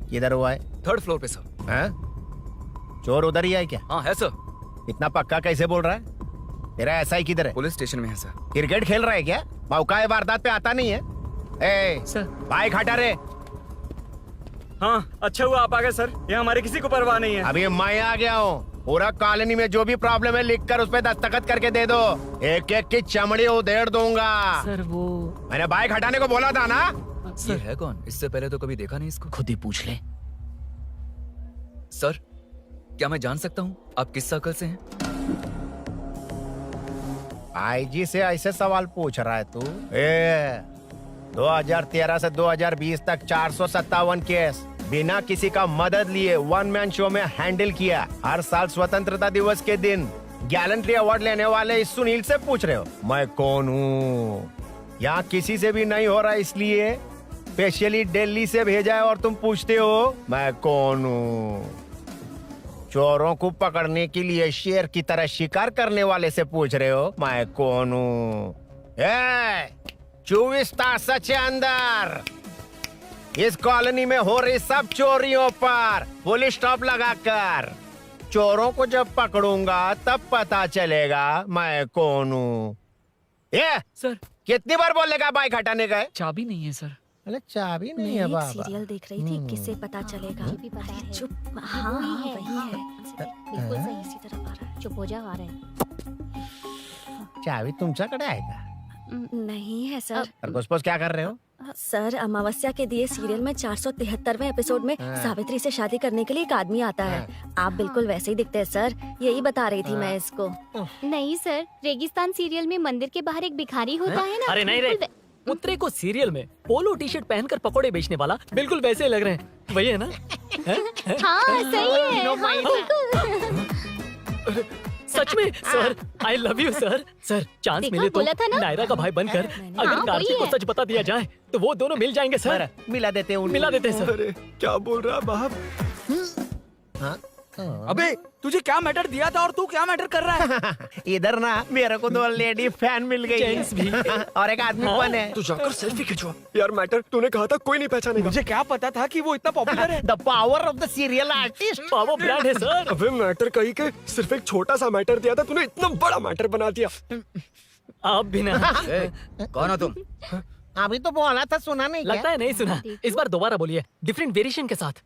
किधर हुआ है? 3rd फ्लोर पे सर। हैं? चोर उधर ही है क्या? हाँ है सर। इतना पक्का कैसे बोल रहा है? तेरा एसआई किधर है? पुलिस स्टेशन में है सर। क्रिकेट खेल रहा है क्या? मौका वारदात पे आता नहीं है? ए सर, बाइक हटा रे। हाँ, अच्छा हुआ आप आ गए सर। ये हमारे किसी को परवाह नहीं है। अभी मैं आ गया हूँ। पूरा कॉलोनी में जो भी प्रॉब्लम है लिख कर उस पे दस्तखत करके दे दो। एक एक की चमड़ी उधेड़ दूंगा। सर वो मैंने बाइक हटाने को बोला था ना? ये है कौन? इससे पहले तो कभी देखा नहीं इसको। खुद ही पूछ ले। सर, क्या मैं जान सकता हूँ आप किस सर्कल से हैं? आईजी से ऐसे सवाल पूछ रहा है तू? 2013 से 2020 तक 457 केस बिना किसी का मदद लिए 1 मैन शो में हैंडल किया। हर साल स्वतंत्रता दिवस के दिन गैलेंट्री अवार्ड लेने वाले इस सुनील से पूछ रहे हो मैं कौन हूँ? यहाँ किसी से भी नहीं हो रहा, इसलिए स्पेशली दिल्ली से भेजा है और तुम पूछते हो मैं कौन हूँ? चोरों को पकड़ने के लिए शेर की तरह शिकार करने वाले से पूछ रहे हो मैं कौन हूँ? 24 तास से अंदर इस कॉलोनी में हो रही सब चोरियों पर पुलिस स्टॉप लगाकर चोरों को जब पकड़ूंगा तब पता चलेगा मैं कौन हूँ। ये सर, कितनी बार बोलेगा बाइक हटाने का? चाबी नहीं है सर। अरे चाबी नहीं मैं है एक बाबा। सीरियल देख रही थी, किससे पता चलेगा? अरे चुप। हाँ वही है। बिल्कुल सही। इसी तरफ आ रहा है। चुप हो जा, आ रहा है। चाबी तुमच्याकडे आहे का? नहीं है सर। खरगोश क्या कर रहे हो? सर, अमावस्या के दिए सीरियल में 473वें एपिसोड में सावित्री से शादी करने के लिए एक आदमी आता है। आप बिल्कुल वैसे ही दिखते हैं सर। यही बता रही थी मैं इसको। नहीं सर, रेगिस्तान सीरियल में मंदिर के बाहर एक भिखारी होता है ना। अरे नहीं रे, पुत्रे को सीरियल में पोलो टी शर्ट पहनकर पकोड़े बेचने वाला बिल्कुल वैसे लग रहे हैं। वही है ना? हाँ सही है। हाँ, बिल्कुल। सच में sir, I love you sir. Sir, chance देखा, मिले तो बोला था ना? नायरा का भाई बनकर अगर हाँ, कार्तिक वही को है। सच बता दिया जाए तो वो दोनों मिल जाएंगे सर। मिला देते हैं मिला देते हैं सर। क्या बोल रहा बाप? अबे तुझे क्या मैटर दिया था और तू क्या मैटर कर रहा है? इधर ना मेरे को 2 लेडी फैन मिल गई जेंट्स भी। और एक आदमी फन है। तू जाकर सेल्फी खिंचवा। यार मैटर तूने कहा था कोई नहीं पहचानेगा। मुझे क्या पता था कि वो इतना पॉपुलर है। The power of the serial artist. Power brand है सर। अबे मैटर कही के सिर्फ एक छोटा सा मैटर दिया था, तूने इतना बड़ा मैटर बना दिया। आप भी ना। कौन हो तुम? अभी तो बोला था, सुना नहीं लगता है नहीं सुना। इस बार दोबारा बोलिए डिफरेंट वेरिएशन के साथ।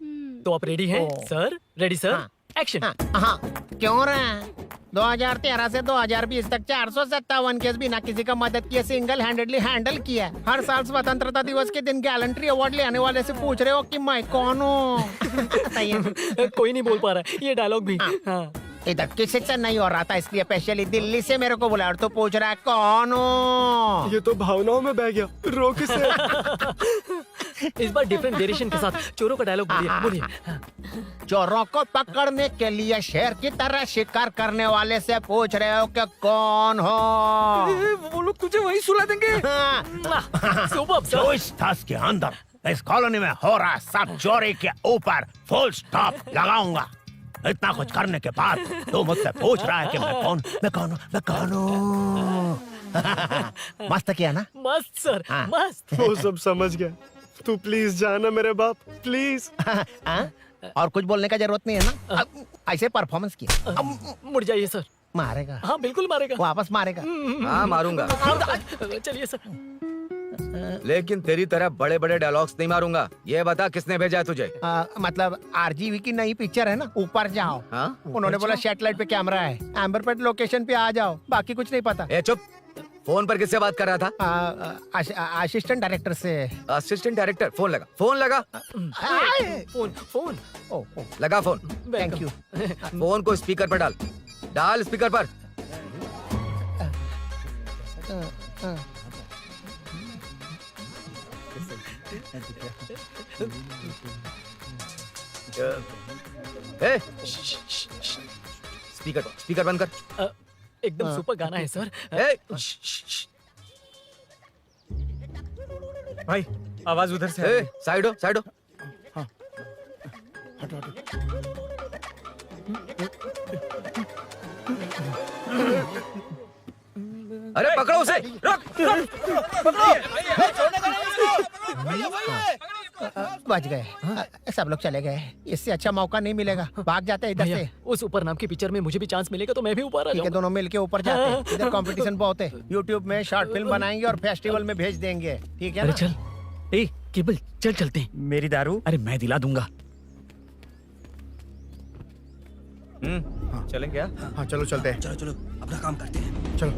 तो आप रेडी हैं सर? Ready sir? एक्शन। हाँ, क्यों रहा? 2013 से 2020 तक 457 केस बिना किसी का मदद किए सिंगल हैंडेडली हैंडल किया। हर साल स्वतंत्रता दिवस के दिन गैलेंट्री अवार्ड लेने वाले से पूछ रहे हो कि मैं कौन हूँ? कोई नहीं बोल पा रहा है ये डायलॉग भी। हाँ। इधर किसी से नहीं हो रहा था, इसलिए स्पेशली दिल्ली से मेरे को बुलाया और तू पूछ रहा है कौन हूँ? ये तो भावनाओं में बह गया। रोक इसे। इस बार डिफरेंट वेरिएशन के साथ चोरों का डायलॉग बोलिए बोलिए। चोरों को पकड़ने के लिए शेर की तरह शिकार करने वाले से पूछ रहे हो कि कौन हो? वो लोग तुझे वही सुला देंगे। सुबह जो इस दस के अंदर इस कॉलोनी में हो रहा सब चोरी के ऊपर फुल स्टॉप लगाऊंगा। इतना कुछ करने के बाद तू मुझसे पूछ रहा है कि मैं कौन हूँ? मस्त किया ना? मस्त सर मस्त। वो सब समझ गया। तू प्लीज जाना मेरे बाप, प्लीज। और कुछ बोलने का जरूरत नहीं है ना? ऐसे परफॉर्मेंस किया। मुड़ जाइए सर। मारेगा? हाँ बिल्कुल मारेगा। वापस मारेगा? हाँ मारूंगा। चलिए सर। लेकिन तेरी तरह बड़े बड़े डायलॉग्स नहीं मारूंगा। ये बता किसने भेजा है तुझे? मतलब आरजीवी की नई पिक्चर है ना, ऊपर जाओ। हाँ? उन्होंने बोला सैटेलाइट पे कैमरा है, एम्बरपेट लोकेशन पे आ जाओ, बाकी कुछ नहीं पता। ए चुप। फोन पर किससे बात कर रहा था? असिस्टेंट डायरेक्टर से। Assistant director? फोन लगा, फोन लगा। फोन लगा फोन। Thank you. फोन को स्पीकर पर डाल, डाल स्पीकर पर। ए, स्पीकर बंद कर। एकदम सुपर गाना है सर। भाई आवाज उधर से आ रही है। साइड हो, साइड हो। अरे पकड़ो उसे। रुक, बच गए। सब लोग चले गए। इससे अच्छा मौका नहीं मिलेगा, भाग जाते हैं इधर से। उस ऊपर नाम की पिक्चर में मुझे भी चांस मिलेगा तो मैं भी ऊपर आ ठीक है, जाऊंगा। दोनों मिलके ऊपर जाते हैं। इधर कंपटीशन बहुत है। यूट्यूब में शॉर्ट फिल्म बनाएंगे और फेस्टिवल में भेज देंगे। ठीक है अरे ना? चल, ए केबल चल चलते हैं। मेरी दारू? अरे मैं दिला दूंगा। चलें क्या? हाँ चलो चलते हैं। चलो चलो अपना काम करते हैं। चलो।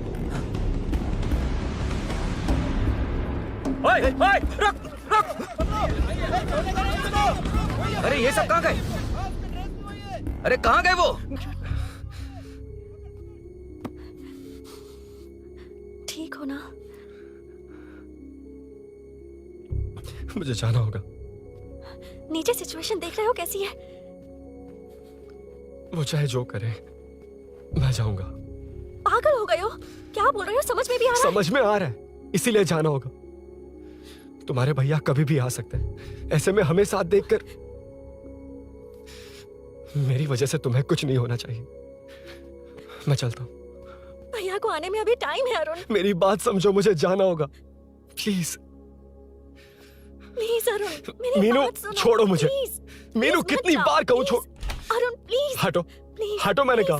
ओए, ओए, रुक, रुक। अरे ये सब कहाँ गए? अरे कहाँ गए वो? ठीक हो ना? मुझे जाना होगा। नीचे सिचुएशन देख रहे हो कैसी है? वो चाहे जो करे मैं जाऊंगा। पागल हो गए हो? क्या बोल रहे हो? समझ में भी आ रहा है? समझ में आ रहा है, इसीलिए जाना होगा। तुम्हारे भैया कभी भी आ सकते हैं, ऐसे में हमें साथ देखकर मेरी वजह से तुम्हें कुछ नहीं होना चाहिए। मैं चलता हूँ। भैया को आने में अभी टाइम है अरुण। मेरी बात समझो, मुझे जाना होगा प्लीज। प्लीज अरुण, मेरी मीनू बात सुनो। छोड़ो मुझे। प्लीज, मीनू प्लीज कितनी मत बार जाओ, कहूँ छोड़। अरुण प्लीज। हटो, प्लीज, हटो मैंने कहा।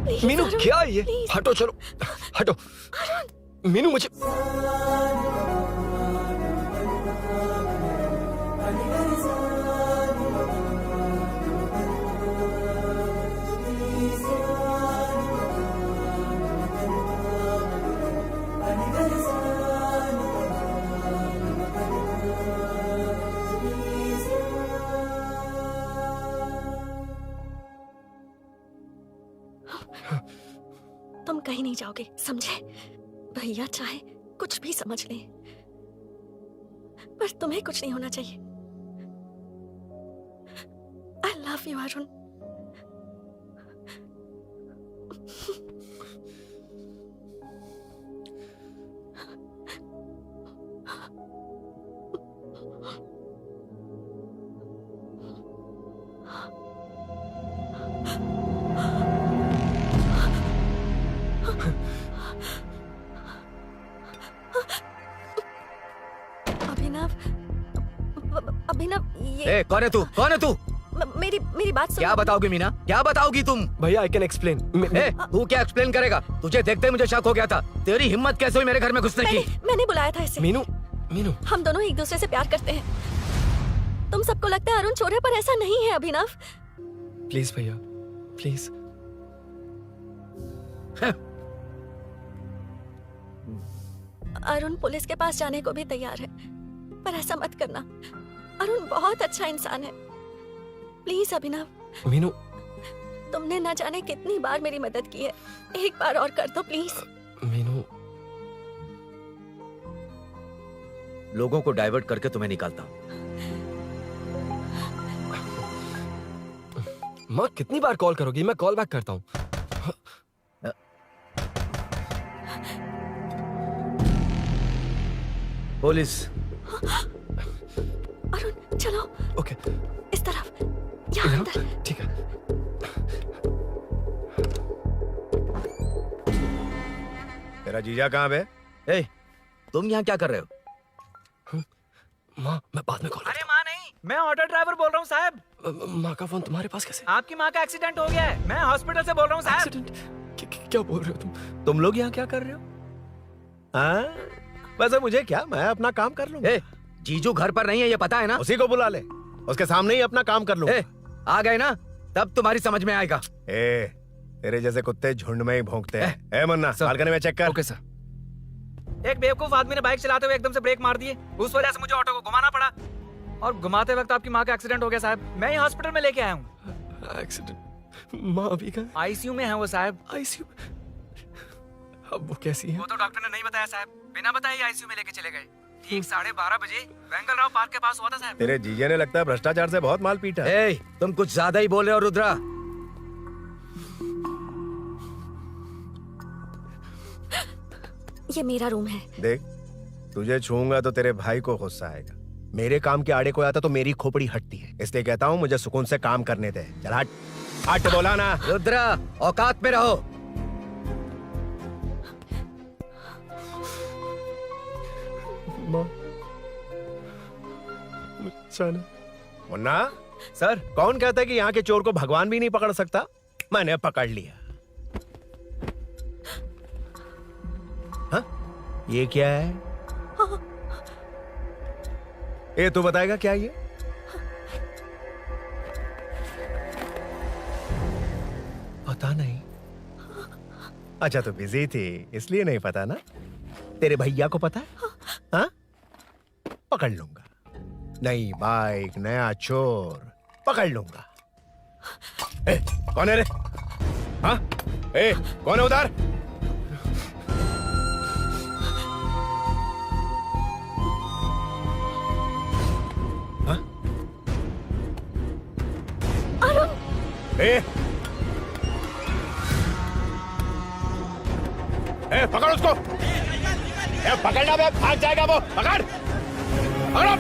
प्लीज, मीनू अरुण, क्या ये? प्लीज। हटो, चलो हटो। मीनू मुझे तुम कहीं नहीं जाओगे, समझे? भैया चाहे कुछ भी समझ लें, पर तुम्हें कुछ नहीं होना चाहिए। I love you Arun. ए, कौन है तू? कौन है तू? मेरी बात सुनो। क्या बताओगी मीना? क्या बताओगी तुम? भैया आई कैन एक्सप्लेन। तू क्या एक्सप्लेन करेगा? तुझे देखते ही मुझे शक हो गया था। तेरी हिम्मत कैसे हुई मेरे घर में घुसने की? मैंने बुलाया था इसे। मीनू, मीनू, हम दोनों एक दूसरे से प्यार करते हैं। तुम सबको लगता है अरुण चोर है, पर ऐसा नहीं है अभिनव। प्लीज भैया, प्लीज। अरुण पुलिस के पास जाने को भी तैयार है, पर ऐसा मत करना। अरुण बहुत अच्छा इंसान है। प्लीज अभिनव। मीनू, तुमने न जाने कितनी बार मेरी मदद की है, एक बार और कर दो प्लीज। मीनू, लोगों को डाइवर्ट करके तुम्हें निकालता हूँ। माँ कितनी बार कॉल करोगी? मैं कॉल बैक करता हूँ। पुलिस। अरुण चलो। ओके। इस तरफ, यहाँ अंदर। ठीक है। तेरा जीजा कहाँ पे? ए, तुम यहाँ क्या कर रहे हो? माँ मैं बाद में कॉल। अरे माँ नहीं, मैं ऑटो ड्राइवर बोल रहा हूँ साहब। माँ का फोन तुम्हारे पास कैसे? आपकी माँ का एक्सीडेंट हो गया है, मैं हॉस्पिटल से बोल रहा हूँ साहब। क्या बोल रहे हो तुम? तुम लोग यहाँ क्या कर रहे हो? हाँ, वैसे मुझे क्या, मैं अपना काम कर लूँ। जीजू घर पर नहीं है, ये पता है ना? उसी को बुला ले, उसके सामने ही अपना काम कर लूँ। आ गए ना, तब तुम्हारी समझ में आएगा। तेरे जैसे कुत्ते झुंड में ही भौंकते हैं। मन्ना, बालकनी में चेक कर। Okay sir. एक बेवकूफ आदमी ने बाइक चलाते हुए एकदम से ब्रेक मार दिए, उस वजह से मुझे ऑटो को घुमाना पड़ा, और घुमाते वक्त आपकी माँ का एक्सीडेंट हो गया साहब। मैं ही हॉस्पिटल में लेके आया हूँ। एक्सीडेंट? माँ अभी कहाँ? आईसीयू में है वो साहब। आईसीयू? अब वो कैसी है? वो तो डॉक्टर ने नहीं बताया साहब, बिना बताए आईसीयू में लेके चले गए। ठीक 12:30 बजे वेंगल राव पार्क के पास हुआ था साहब। तेरे जीजे ने लगता है भ्रष्टाचार से बहुत माल पीटा। तुम कुछ ज्यादा ही बोल रहे हो रुद्रा। ये मेरा रूम है। देख, तुझे छूऊंगा तो तेरे भाई को गुस्सा आएगा। मेरे काम के आड़े को आता तो मेरी खोपड़ी हटती है, इसलिए कहता हूँ मुझे सुकून से काम करने दे। चल हट, हट बोला ना। रुद्रा, औकात में रहो। मुन्ना सर, कौन कहता है कि यहाँ के चोर को भगवान भी नहीं पकड़ सकता? मैंने पकड़ लिया। हाँ? ये क्या है? ये तू बताएगा क्या ये? पता नहीं। अच्छा, तो बिजी थी इसलिए नहीं पता ना? तेरे भैया को पता है? हाँ? पकड़ लूंगा। नई बाइक, नया चोर, पकड़ लूंगा। कौन है रे? हाँ? कौन है उधर? हाँ? पकड़ उसको। पकड़ना बे, भाग जाएगा वो। पकड़, पकड़ो।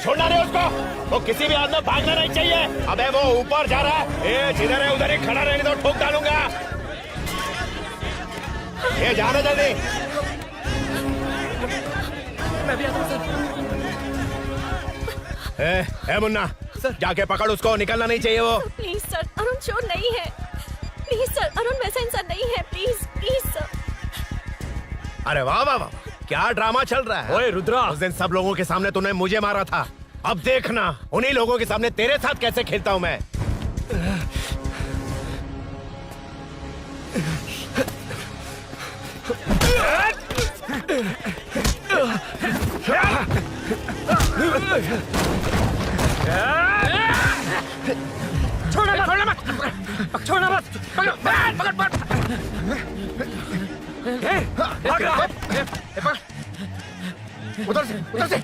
छोड़ना नहीं उसको, वो किसी भी हाथ में भागना नहीं चाहिए। अबे वो ऊपर जा रहा है, जिधर है उधर ही खड़ा रहने दो, ठोक डालूंगा। जाना जल्दी। मैं भी आता हूं सर। मुन्ना सर, जाके पकड़ उसको, निकलना नहीं चाहिए वो। प्लीज सर, अरुण चोर नहीं है। प्लीज सर, अरुण वैसा इंसान नहीं है। Please please sir. अरे वाह वाह वाह, क्या ड्रामा चल रहा है। ओए रुद्रा, उस दिन सब लोगों के सामने तूने मुझे मारा था, अब देखना उन्हीं लोगों के सामने तेरे साथ कैसे खेलता हूं मैं। छोड़ना मत, छोड़ना मत, पकड़, पकड़, पकड़। उधर से, उधर से।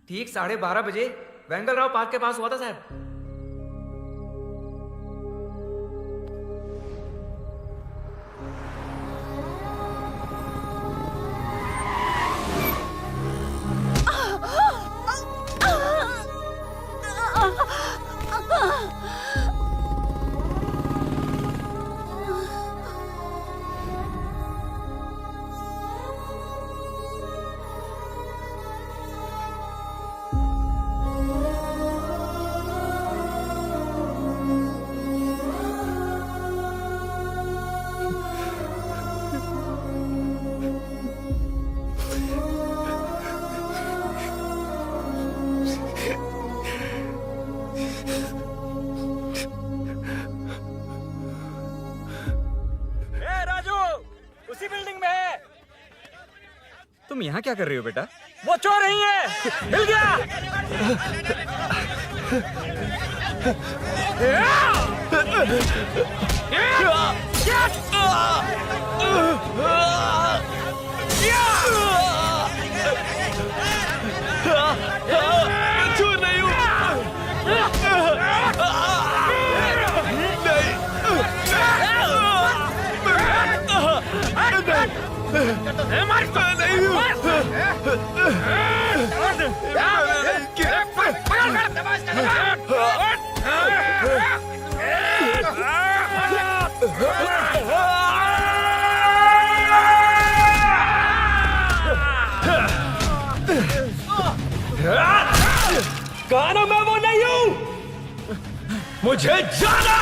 ठीक 12:30 बजे वेंगलराव पार्क के पास हुआ था साहब। तुम यहाँ क्या कर रही हो बेटा? वो चोर नहीं है, मिल गया। चोर नहीं हूँ। कहा ना मैं वो नहीं हूं, मुझे जाना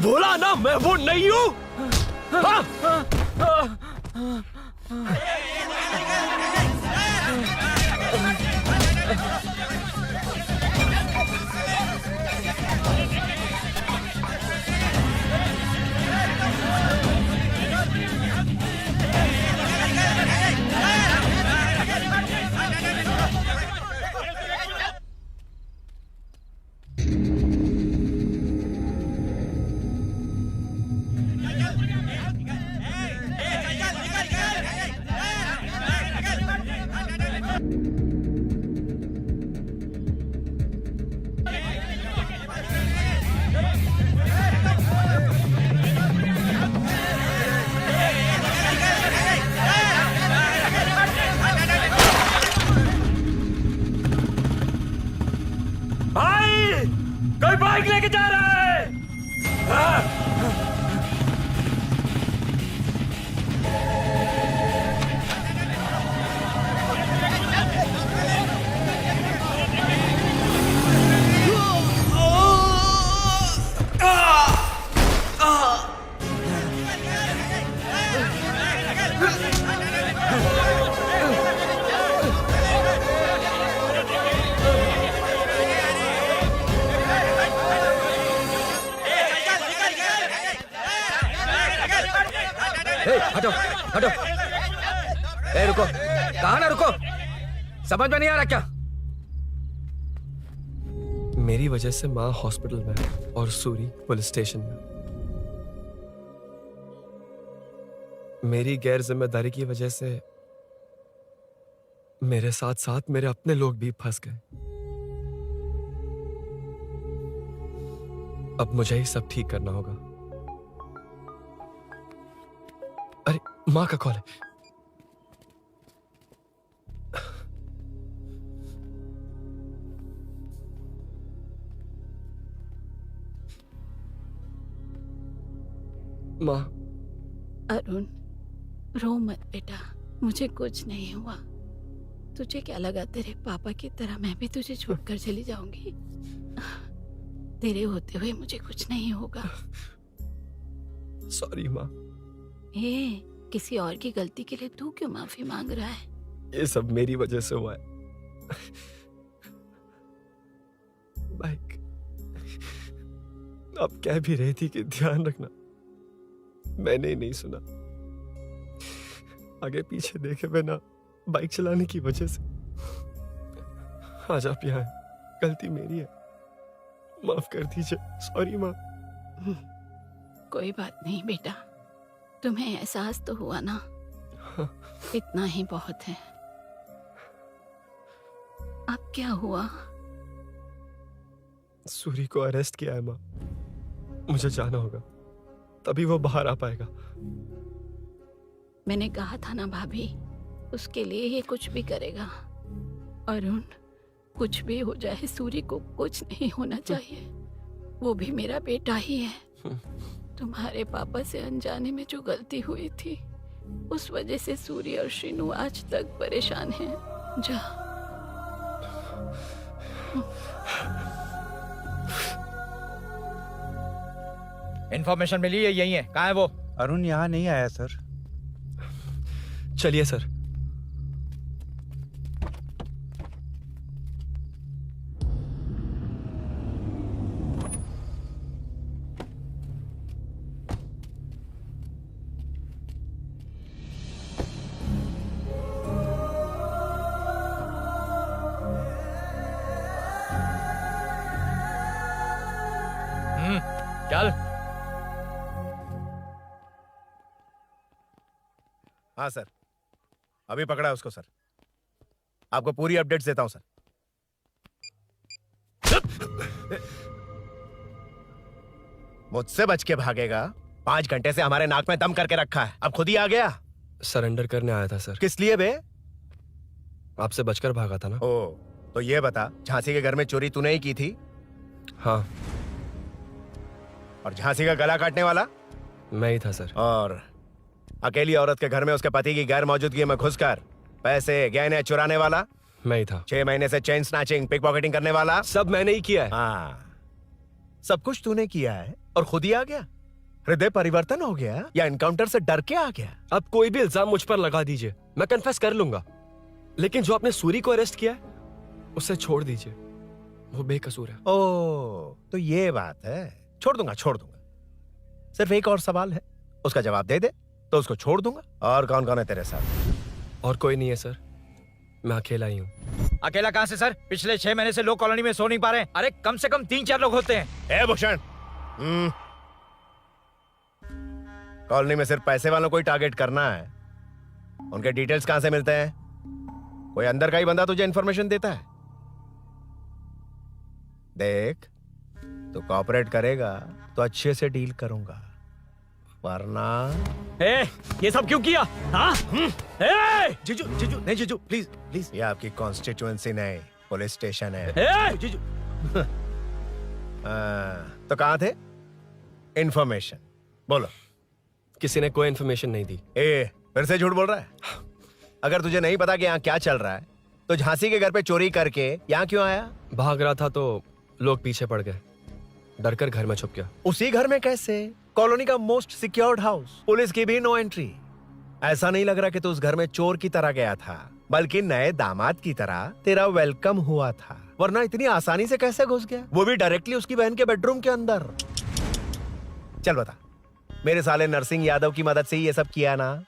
बोला ना मैं वो नहीं हूं। कोई बाइक लेके जा रहा है। हटो हटो। ए रुको, कहाँ ना रुको, समझ में नहीं आ रहा क्या? मेरी वजह से माँ हॉस्पिटल में और सूरी पुलिस स्टेशन में। मेरी गैर जिम्मेदारी की वजह से मेरे साथ साथ मेरे अपने लोग भी फंस गए। अब मुझे ही सब ठीक करना होगा। अरे माँ का कॉल है। माँ। अरुण, रो मत बेटा, मुझे कुछ नहीं हुआ। तुझे क्या लगा तेरे पापा की तरह मैं भी तुझे छोड़कर चली जाऊंगी? तेरे होते हुए मुझे कुछ नहीं होगा। सॉरी माँ। ए, किसी और की गलती के लिए तू क्यों माफी मांग रहा है? ये सब मेरी वजह से हुआ है। बाइक आप कह भी रही थी कि ध्यान रखना, मैंने ही नहीं सुना। आगे पीछे देखे बिना बाइक चलाने की वजह से आज आप यहाँ हैं। गलती मेरी है, माफ कर दीजिए। सॉरी माँ। कोई बात नहीं बेटा, तुम्हें एहसास तो हुआ ना, इतना ही बहुत है। अब क्या हुआ? सूरी को अरेस्ट किया है माँ, मुझे जाना होगा, तभी वो बाहर आ पाएगा। मैंने कहा था ना भाभी, उसके लिए ये कुछ भी करेगा। अरुण, कुछ भी हो जाए सूरी को कुछ नहीं होना चाहिए, वो भी मेरा बेटा ही है। तुम्हारे पापा से अनजाने में जो गलती हुई थी, उस वजह से सूरी और श्रीनू आज तक परेशान हैं। जा। इन्फॉर्मेशन मिली है, यही है। कहाँ है वो? अरुण यहाँ नहीं आया सर। चलिए सर। चल। हाँ सर, अभी पकड़ा है उसको सर। आपको पूरी अपडेट्स देता हूं सर। मुझसे बच के भागेगा? 5 घंटे से हमारे नाक में दम करके रखा है, अब खुद ही आ गया। सरेंडर करने आया था सर। किस लिए बे? आपसे बचकर भागा था ना। ओ, तो ये बता, झांसी के घर में चोरी तूने ही की थी? हाँ। और झांसी का गला काटने वाला? मैं ही था सर। और अकेली औरत के घर में उसके पति की गैर मौजूदगी में घुसकर पैसे गहने चुराने वाला? मैं ही था। 6 महीने से चेन स्नैचिंग, पिक पॉकेटिंग करने वाला? सब मैंने ही किया है। हाँ, सब कुछ तूने किया है और खुद ही आ गया? हृदय परिवर्तन हो गया या एनकाउंटर से डर के आ गया? अब कोई भी इल्जाम मुझ पर लगा दीजिए, मैं कन्फेस कर लूंगा, लेकिन जो आपने सूरी को अरेस्ट किया है उसे छोड़ दीजिए, वो बेकसूर है। ओ, तो ये बात है। छोड़ दूंगा, छोड़ दूंगा। सिर्फ एक और सवाल है, उसका जवाब दे दे तो उसको छोड़ दूंगा। और कौन कौन है तेरे साथ? और कोई नहीं है सर, मैं अकेला ही हूँ। अकेला कहाँ से सर? पिछले 6 महीने से लोग कॉलोनी में सो नहीं पा रहे हैं। अरे कम से कम 3-4 लोग होते हैं। ए भूषण, कॉलोनी में सिर्फ पैसे वालों को ही टारगेट करना है? उनके डिटेल्स कहां से मिलते हैं? कोई अंदर का ही बंदा तुझे इंफॉर्मेशन देता है? देख, तू कॉपरेट करेगा तो अच्छे से डील करूंगा, वरना ये सब क्यों किया? हाँ? जीजू, जीजू, नहीं जीजू, प्लीज प्लीज। ये आपकी कॉन्स्टिट्यूएंसी नहीं, पुलिस स्टेशन है। जीजू। तो कहाँ थे? इंफॉर्मेशन बोलो। किसी ने कोई इंफॉर्मेशन नहीं दी। फिर से झूठ बोल रहा है? अगर तुझे नहीं पता कि यहाँ क्या चल रहा है तो झांसी के घर पे चोरी करके यहाँ क्यों आया? भाग रहा था तो लोग पीछे पड़ गए, डरकर घर में छुप गया। उसी घर में कैसे? कॉलोनी का मोस्ट सिक्योर्ड हाउस, पुलिस की भी नो एंट्री। ऐसा नहीं लग रहा कि तू उस घर में चोर की तरह गया था, बल्कि नए दामाद की तरह तेरा वेलकम हुआ था। वरना इतनी आसानी से कैसे घुस गया, वो भी डायरेक्टली उसकी बहन के बेडरूम के अंदर? चल बता, मेरे साले नरसिंह यादव की मदद से ही ये सब किया ना?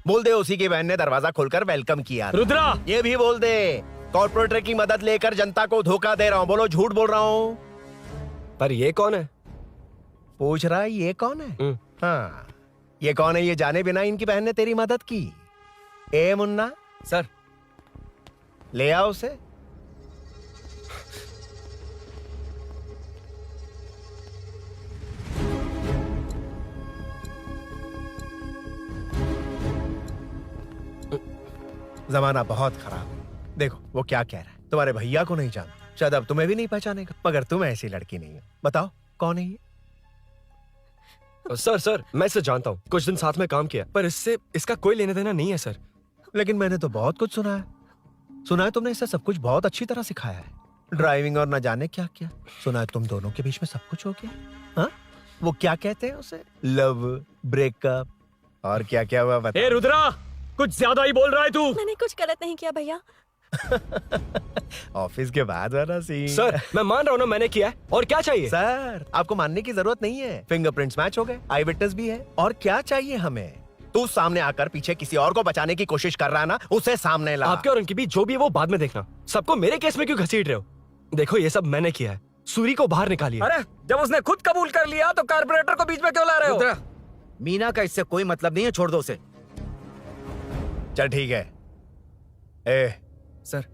बोल दे उसी की बहन ने दरवाजा खोलकर वेलकम किया। रुद्रा, ये भी बोल दे कॉर्पोरेटर की मदद लेकर जनता को धोखा दे रहा हूँ। बोलो झूठ बोल रहा हूँ? पर ये कौन है? पूछ रहा है ये कौन है? हाँ, ये कौन है ये जाने बिना इनकी बहन ने तेरी मदद की। ए मुन्ना सर, ले आओ उसे। जमाना बहुत खराब है। देखो वो क्या कह रहा है, तुम्हारे भैया को नहीं जानता, शायद अब तुम्हें भी नहीं पहचानेगा, मगर तुम ऐसी लड़की नहीं हो। बताओ कौन है ये? सर, मैं इसे जानता हूँ, कुछ दिन साथ में काम किया, पर इससे इसका कोई लेना देना नहीं है सर। लेकिन मैंने तो बहुत कुछ सुना है। सुना है तुमने इसे सब कुछ बहुत अच्छी तरह सिखाया है, ड्राइविंग और न जाने क्या क्या। सुना है तुम दोनों के बीच में सब कुछ हो गया। हाँ, वो क्या कहते हैं उसे, लव, ब्रेकअप और क्या क्या हुआ बता। ए रुद्रा, कुछ ज्यादा ही बोल रहा है तू। मैंने कुछ गलत नहीं किया भैया। ऑफिस के बाद वाला सीन। सर मैं मान रहा हूँ ना मैंने किया है, और क्या चाहिए? सर आपको मानने की जरूरत नहीं है, फिंगरप्रिंट्स मैच हो गए, आई विटनेस भी है, और क्या चाहिए हमें? तू सामने आकर पीछे किसी और को बचाने की कोशिश कर रहा है ना, उसे सामने ला। आपके और उनके बीच जो भी है वो बाद में देखना। सबको मेरे केस में क्यों घसीट रहे हो? देखो ये सब मैंने किया है, सूरी को बाहर निकालिए। अरे जब उसने खुद कबूल कर लिया तो कारपोरेटर को बीच में क्यों ला रहे हो? रुद्रा, मीना का इससे कोई मतलब नहीं है, छोड़ दो उसे। चल ठीक है। ए सर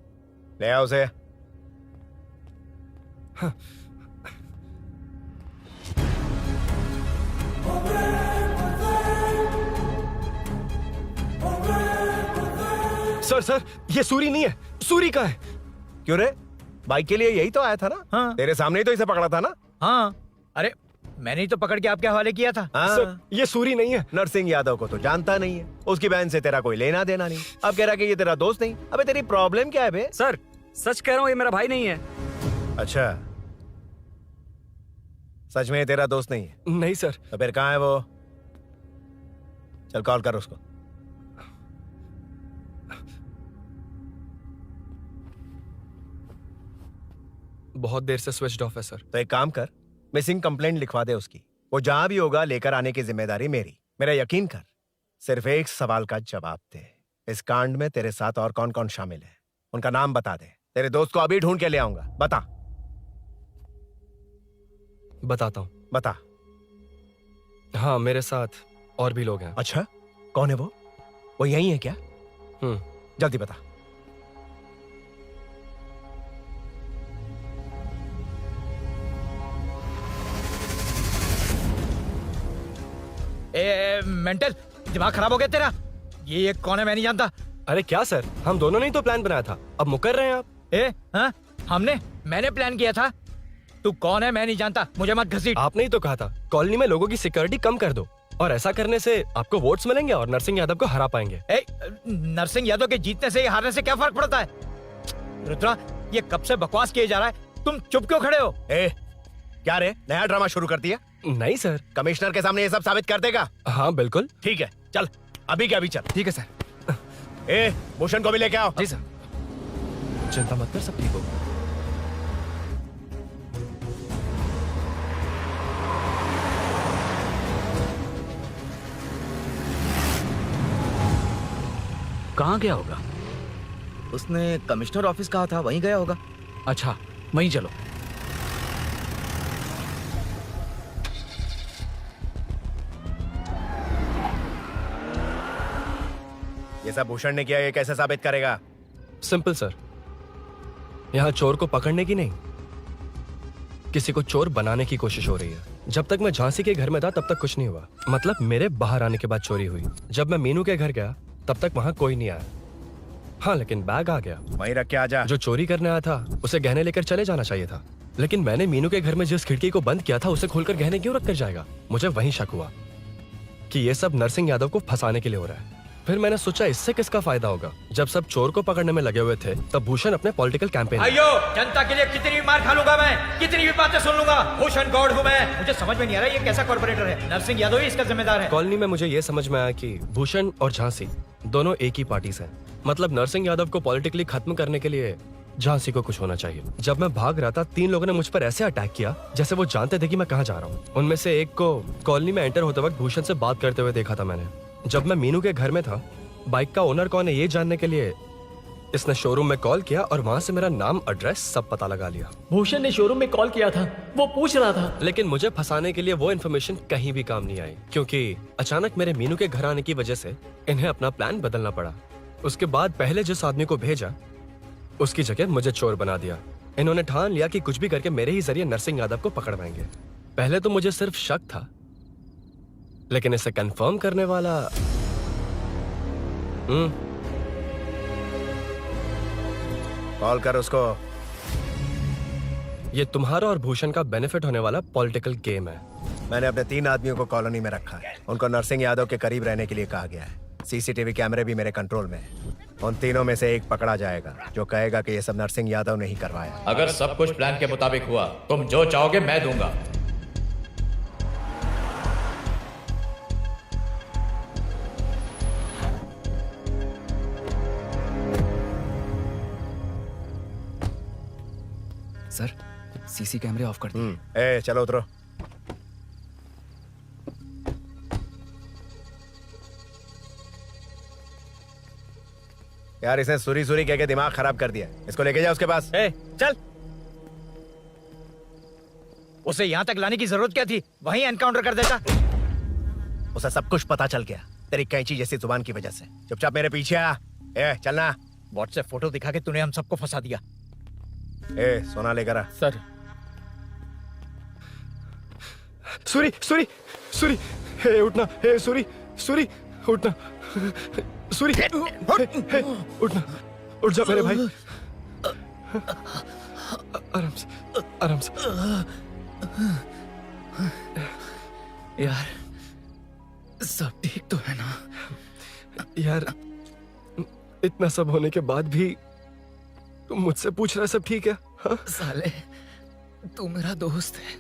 ले आओ उसे। सर ये सूरी नहीं है, सूरी का है। क्यों रे, बाइक के लिए यही तो आया था ना? हाँ। तेरे सामने ही तो इसे पकड़ा था ना? हाँ, अरे मैंने ही तो पकड़ के आपके हवाले किया था। हाँ। सर ये सूरी नहीं है। नरसिंह यादव को तो जानता नहीं है, उसकी बहन से तेरा कोई लेना देना नहीं, अब कह रहा कि ये तेरा दोस्त नहीं। अबे तेरी प्रॉब्लम क्या है बे? सर सच कह रहा हूँ, ये मेरा भाई नहीं है। अच्छा, सच में ये तेरा दोस्त नहीं है? नहीं सर। तो फिर कहाँ है वो? चल कॉल कर उसको। बहुत देर से स्विच ऑफ है सर। तो एक काम कर, मिसिंग कंप्लेंट लिखवा दे उसकी। वो जहां भी होगा लेकर आने की जिम्मेदारी मेरी। मेरा यकीन कर, सिर्फ एक सवाल का जवाब दे, इस कांड में तेरे साथ और कौन कौन शामिल है, उनका नाम बता दे। तेरे दोस्त को अभी ढूंढ के ले आऊंगा। बता। बताता हूँ। बता। हाँ मेरे साथ और भी लोग हैं। अच्छा, कौन है वो? वो यही है क्या? जल्दी बता। मेंटल दिमाग खराब हो गया तेरा? ये कौन है, मैं नहीं जानता। अरे क्या सर, हम दोनों ने ही तो प्लान बनाया था, अब मुकर रहे हैं आप? हाँ मैंने प्लान किया था। तू कौन है मैं नहीं जानता, मुझे मत घसीट। आपने ही तो कहा था कॉलोनी में लोगों की सिक्योरिटी कम कर दो, और ऐसा करने से आपको वोट्स मिलेंगे और नरसिंह यादव को हरा पाएंगे। नरसिंह यादव के जीतने से या हारने से क्या फर्क पड़ता है? रुद्रा, ये कब से बकवास किए जा रहा है, तुम चुप क्यों खड़े हो? क्या रे, नया ड्रामा शुरू कर दिया? नहीं सर। कमिश्नर के सामने ये सब साबित कर देगा? हाँ बिल्कुल। ठीक है, चल अभी के अभी चल। ठीक है सर। भूषण को भी लेके आओ। जी सर। चिंता मत कर, सब ठीक होगा। कहाँ गया होगा? उसने कमिश्नर ऑफिस कहा था, वहीं गया होगा। अच्छा वहीं चलो। ये सब भूषण ने किया, ये कैसे साबित करेगा? सिंपल सर, यहाँ चोर को पकड़ने की नहीं, किसी को चोर बनाने की कोशिश हो रही है। जब तक मैं झांसी के घर में था तब तक कुछ नहीं हुआ, मतलब मेरे बाहर आने के बाद चोरी हुई। जब मैं मीनू के घर गया तब तक वहां कोई नहीं आया। हाँ लेकिन बैग आ गया। वहीं रख के आ जा। जो चोरी करने आया था उसे गहने लेकर चले जाना चाहिए था, लेकिन मैंने मीनू के घर में जिस खिड़की को बंद किया था उसे खोलकर गहने क्यों रख कर जाएगा? मुझे वहीं शक हुआ कि ये सब नरसिंह यादव को फंसाने के लिए हो रहा है। फिर मैंने सोचा इससे किसका फायदा होगा। जब सब चोर को पकड़ने में लगे हुए थे तब भूषण अपने पॉलिटिकल कैंपेन। अयो, जनता के लिए कितनी भी मार खा लूंगा मैं, कितनी भी बातें सुन लूंगा, भूषण गॉड हूं मैं। मुझे समझ में नहीं आ रहा ये कैसा कॉर्पोरेटर है। नरसिंह यादव ही इसका जिम्मेदार है। कॉलोनी में मुझे ये समझ में आया कि भूषण और झांसी दोनों एक ही पार्टी से, मतलब नरसिंह यादव को पॉलिटिकली खत्म करने के लिए झांसी को कुछ होना चाहिए। जब मैं भाग रहा था 3 लोगों ने मुझ पर ऐसे अटैक किया जैसे वो जानते थे कि मैं कहाँ जा रहा हूँ। उनमें से एक को कॉलोनी में एंटर होते वक्त भूषण से बात करते हुए देखा था मैंने। जब मैं मीनू के घर में था, बाइक का ओनर कौन है ये जानने के लिए इसने शोरूम में कॉल किया और वहां से मेरा नाम, एड्रेस सब पता लगा लिया। भूषण ने शोरूम में कॉल किया था, वो पूछ रहा था। लेकिन मुझे फंसाने के लिए वो इन्फॉर्मेशन कहीं भी काम नहीं आई, क्योंकि अचानक मेरे मीनू के घर आने की वजह से इन्हें अपना प्लान बदलना पड़ा। उसके बाद पहले जिस आदमी को भेजा उसकी जगह मुझे चोर बना दिया। इन्होंने ठान लिया कि कुछ भी करके मेरे ही जरिए नरसिंह यादव को पकड़वाएंगे। पहले तो मुझे सिर्फ शक था, लेकिन इसे कंफर्म करने वाला कॉल कर उसको। ये तुम्हारा और भूषण का बेनिफिट होने वाला पॉलिटिकल गेम है। मैंने अपने 3 आदमियों को कॉलोनी में रखा है, उनको नरसिंह यादव के करीब रहने के लिए कहा गया है। सीसीटीवी कैमरे भी मेरे कंट्रोल में है। उन तीनों में से एक पकड़ा जाएगा जो कहेगा कि ये सब नरसिंह यादव ने ही करवाया। अगर सब कुछ प्लान के मुताबिक हुआ, तुम जो चाहोगे मैं दूंगा। सर सीसी कैमरे ऑफ कर दिए। ए चलो उतरो। यार इसे सुरी सुरी कह के दिमाग खराब कर दिया। इसको लेके जाओ उसके पास। चल। उसे यहाँ तक लाने की जरूरत क्या थी? वहीं एनकाउंटर कर देता। उसे सब कुछ पता चल गया तेरी कैंची जैसी जुबान की वजह से। चुपचाप मेरे पीछे आ। चलना। व्हाट्सएप फोटो दिखा के तूने हम सबको फंसा दिया। सोना लेकर आ। सर। सूरी सूरी सूरी, उठना। सूरी सूरी उठना। सूरी उठना, उठ जा मेरे भाई। आराम से आराम से। यार सब ठीक तो है ना? यार इतना सब होने के बाद भी तुम मुझसे पूछ रहा है सब ठीक है? हाँ? साले तू मेरा दोस्त है,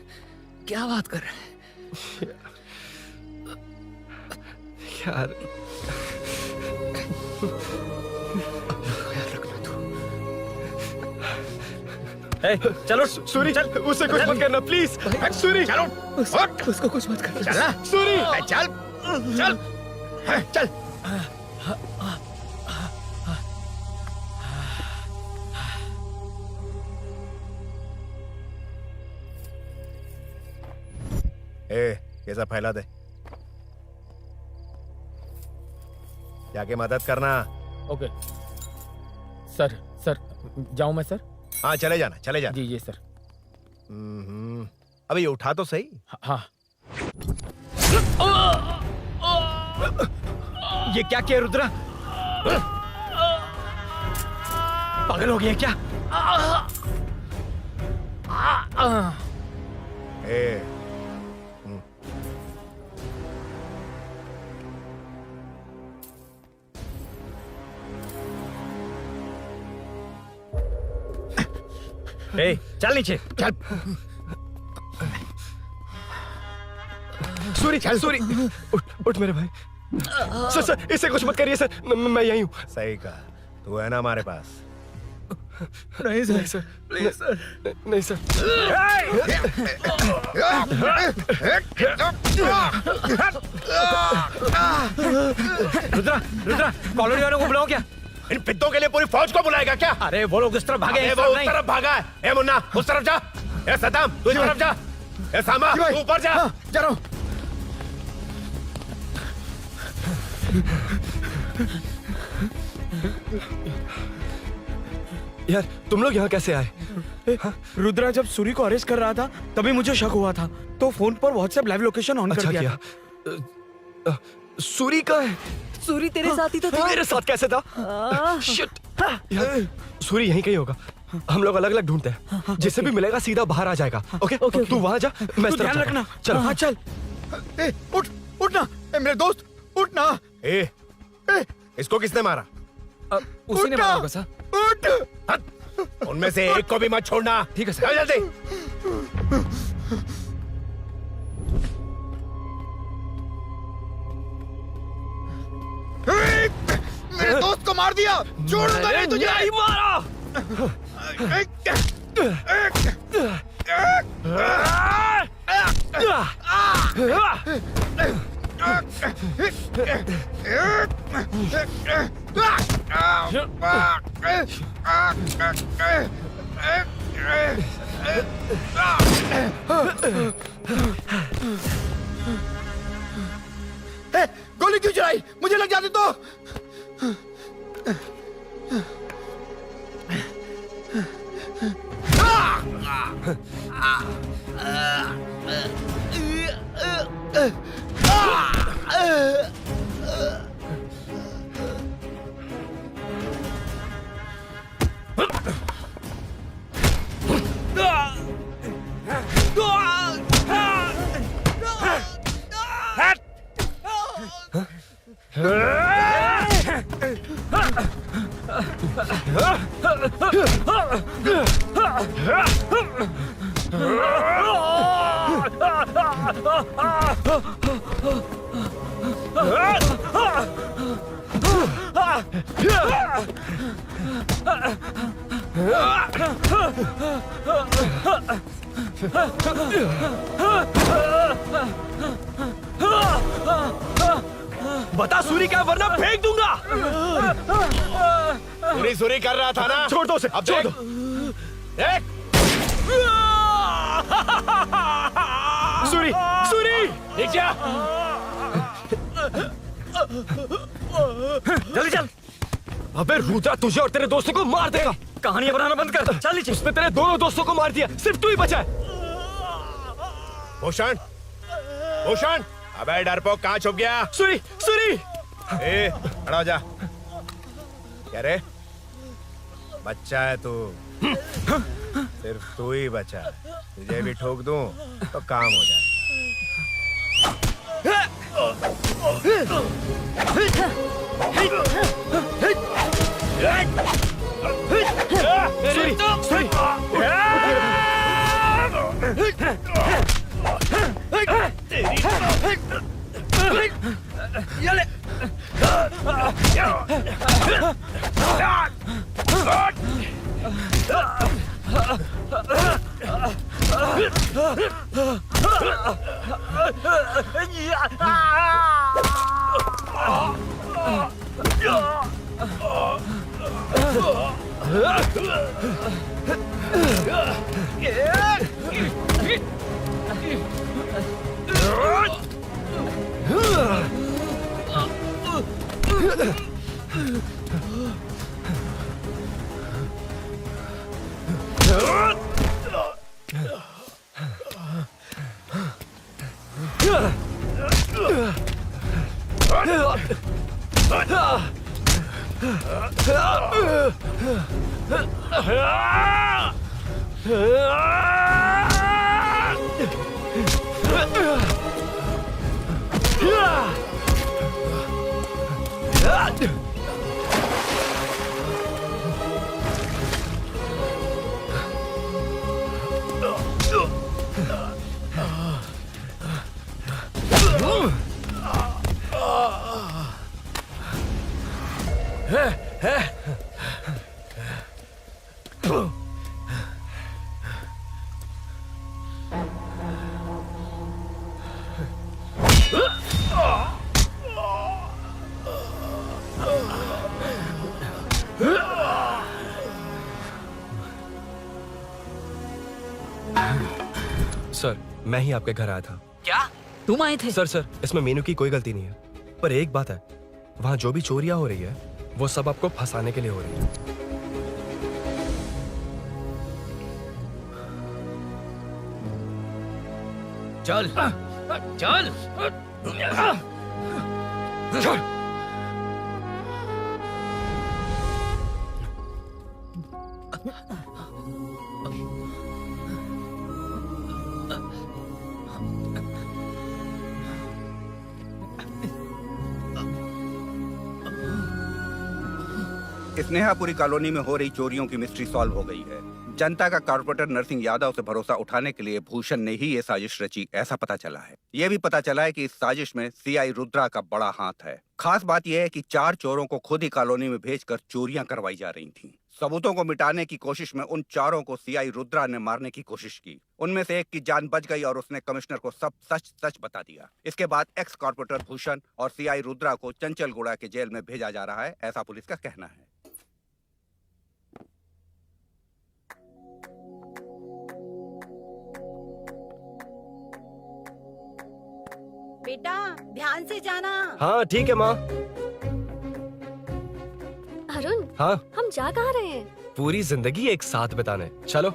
क्या बात कर रहा है? यार चलो सूरी, चल उसे कुछ मत करना प्लीज। सूरी चलो उसको कुछ मत करना। चलना सूरी। चल चल चल। ये सब फैला दे। जाके मदद करना। Okay sir. सर जाऊं मैं सर? हाँ चले जाना, चले जाना। जी सर। अबे ये उठा तो सही। हाँ। ये क्या किया रुद्रा? पागल हो गया क्या? चल नीचे चल। सूरी सूरी उठ मेरे भाई। सर सर इसे कुछ मत करिए सर, मैं यहीं हूँ। सही कहा, तू है ना हमारे पास। नहीं सर प्लीज सर। नहीं सर। रुद्रा रुद्रा कॉलोनी वालों को बुलाओ क्या? इन पिद्दों के लिए पूरी फौज को बुलाएगा क्या? अरे वो लोग उस तरफ भागे। वो उस तरफ भागा है। ए मुन्ना उस तरफ जा। ए सदाम तू इस तरफ जा। ए सामा तू ऊपर जा। जा रहा हूँ। यार तुम लोग यहाँ कैसे आए? रुद्रा जब सूरी को अरेस्ट कर रहा था तभी मुझे शक हुआ था, तो फोन पर व्हाट्सएप लाइव लोकेशन ऑन कर दिया। सूरी का है? सूरी तेरे साथ ही तो था। मेरे साथ कैसे था? शिट। यार सूरी यहीं कहीं होगा, हम लोग अलग अलग ढूंढते हैं। जिसे भी मिलेगा सीधा बाहर आ जाएगा। ओके तू वहां जा, मैं इस तरफ ध्यान रखना। चल। हाँ चल। उठ उठना मेरे दोस्त, उठना। इसको किसने मारा? उसी ने मारा होगा सर। उठ। उनमें से एक को भी मत छोड़ना। ठीक है सर। जल्दी। मेरे दोस्त को मार दिया। छोड़ूंगा नहीं तुझे। नहीं मारा। गोली क्यों चलाई? मुझे लग जाती तो। बता सूरी क्या, वरना फेंक दूंगा। सूरी सूरी कर रहा था ना। छोड़ दो उसे, अब छोड़ देख। दो। देख। सूरी, सूरी, देख जा। जल्दी चल। अबे रुद्रा तुझे और तेरे दोस्तों को मार देगा। कहानियां बनाना बंद कर। चल नीचे। उसने तेरे दोनों दोस्तों को मार दिया, सिर्फ तू ही बचा है। भूषण, भूषण, अबे डरपोक कहाँ छुप गया? सूरी, सूरी। ए, खड़ा हो जा। क्या रे? बच्चा है तू। सिर्फ तू ही बचा है। तुझे भी ठोक दूं तो काम हो जाए। सूरी, सूरी। सर, मैं ही आपके घर आया था। क्या तुम आए थे? सर, इसमें मीनू की कोई गलती नहीं है, पर एक बात है, वहाँ जो भी चोरियां हो रही है वो सब आपको फंसाने के लिए हो रही है। चल चल चल। स्नेहापुरी कॉलोनी में हो रही चोरियों की मिस्ट्री सॉल्व हो गई है। जनता का कॉर्पोरेटर नरसिंह यादव से भरोसा उठाने के लिए भूषण ने ही ये साजिश रची, ऐसा पता चला है। ये भी पता चला है कि इस साजिश में सीआई रुद्रा का बड़ा हाथ है। खास बात यह है कि 4 चोरों को खुद ही कॉलोनी में भेजकर चोरियां करवाई जा रही थीं। सबूतों को मिटाने की कोशिश में उन 4 को सीआई रुद्रा ने मारने की कोशिश की। उनमें से एक की जान बच गई और उसने कमिश्नर को सब सच सच बता दिया। इसके बाद एक्स कॉर्पोरेटर भूषण और सीआई रुद्रा को चंचलगुड़ा के जेल में भेजा जा रहा है, ऐसा पुलिस का कहना है। बेटा ध्यान से जाना। हाँ ठीक है माँ। अरुण, हाँ, हम जा कहाँ रहे हैं? पूरी जिंदगी एक साथ बिताने। चलो।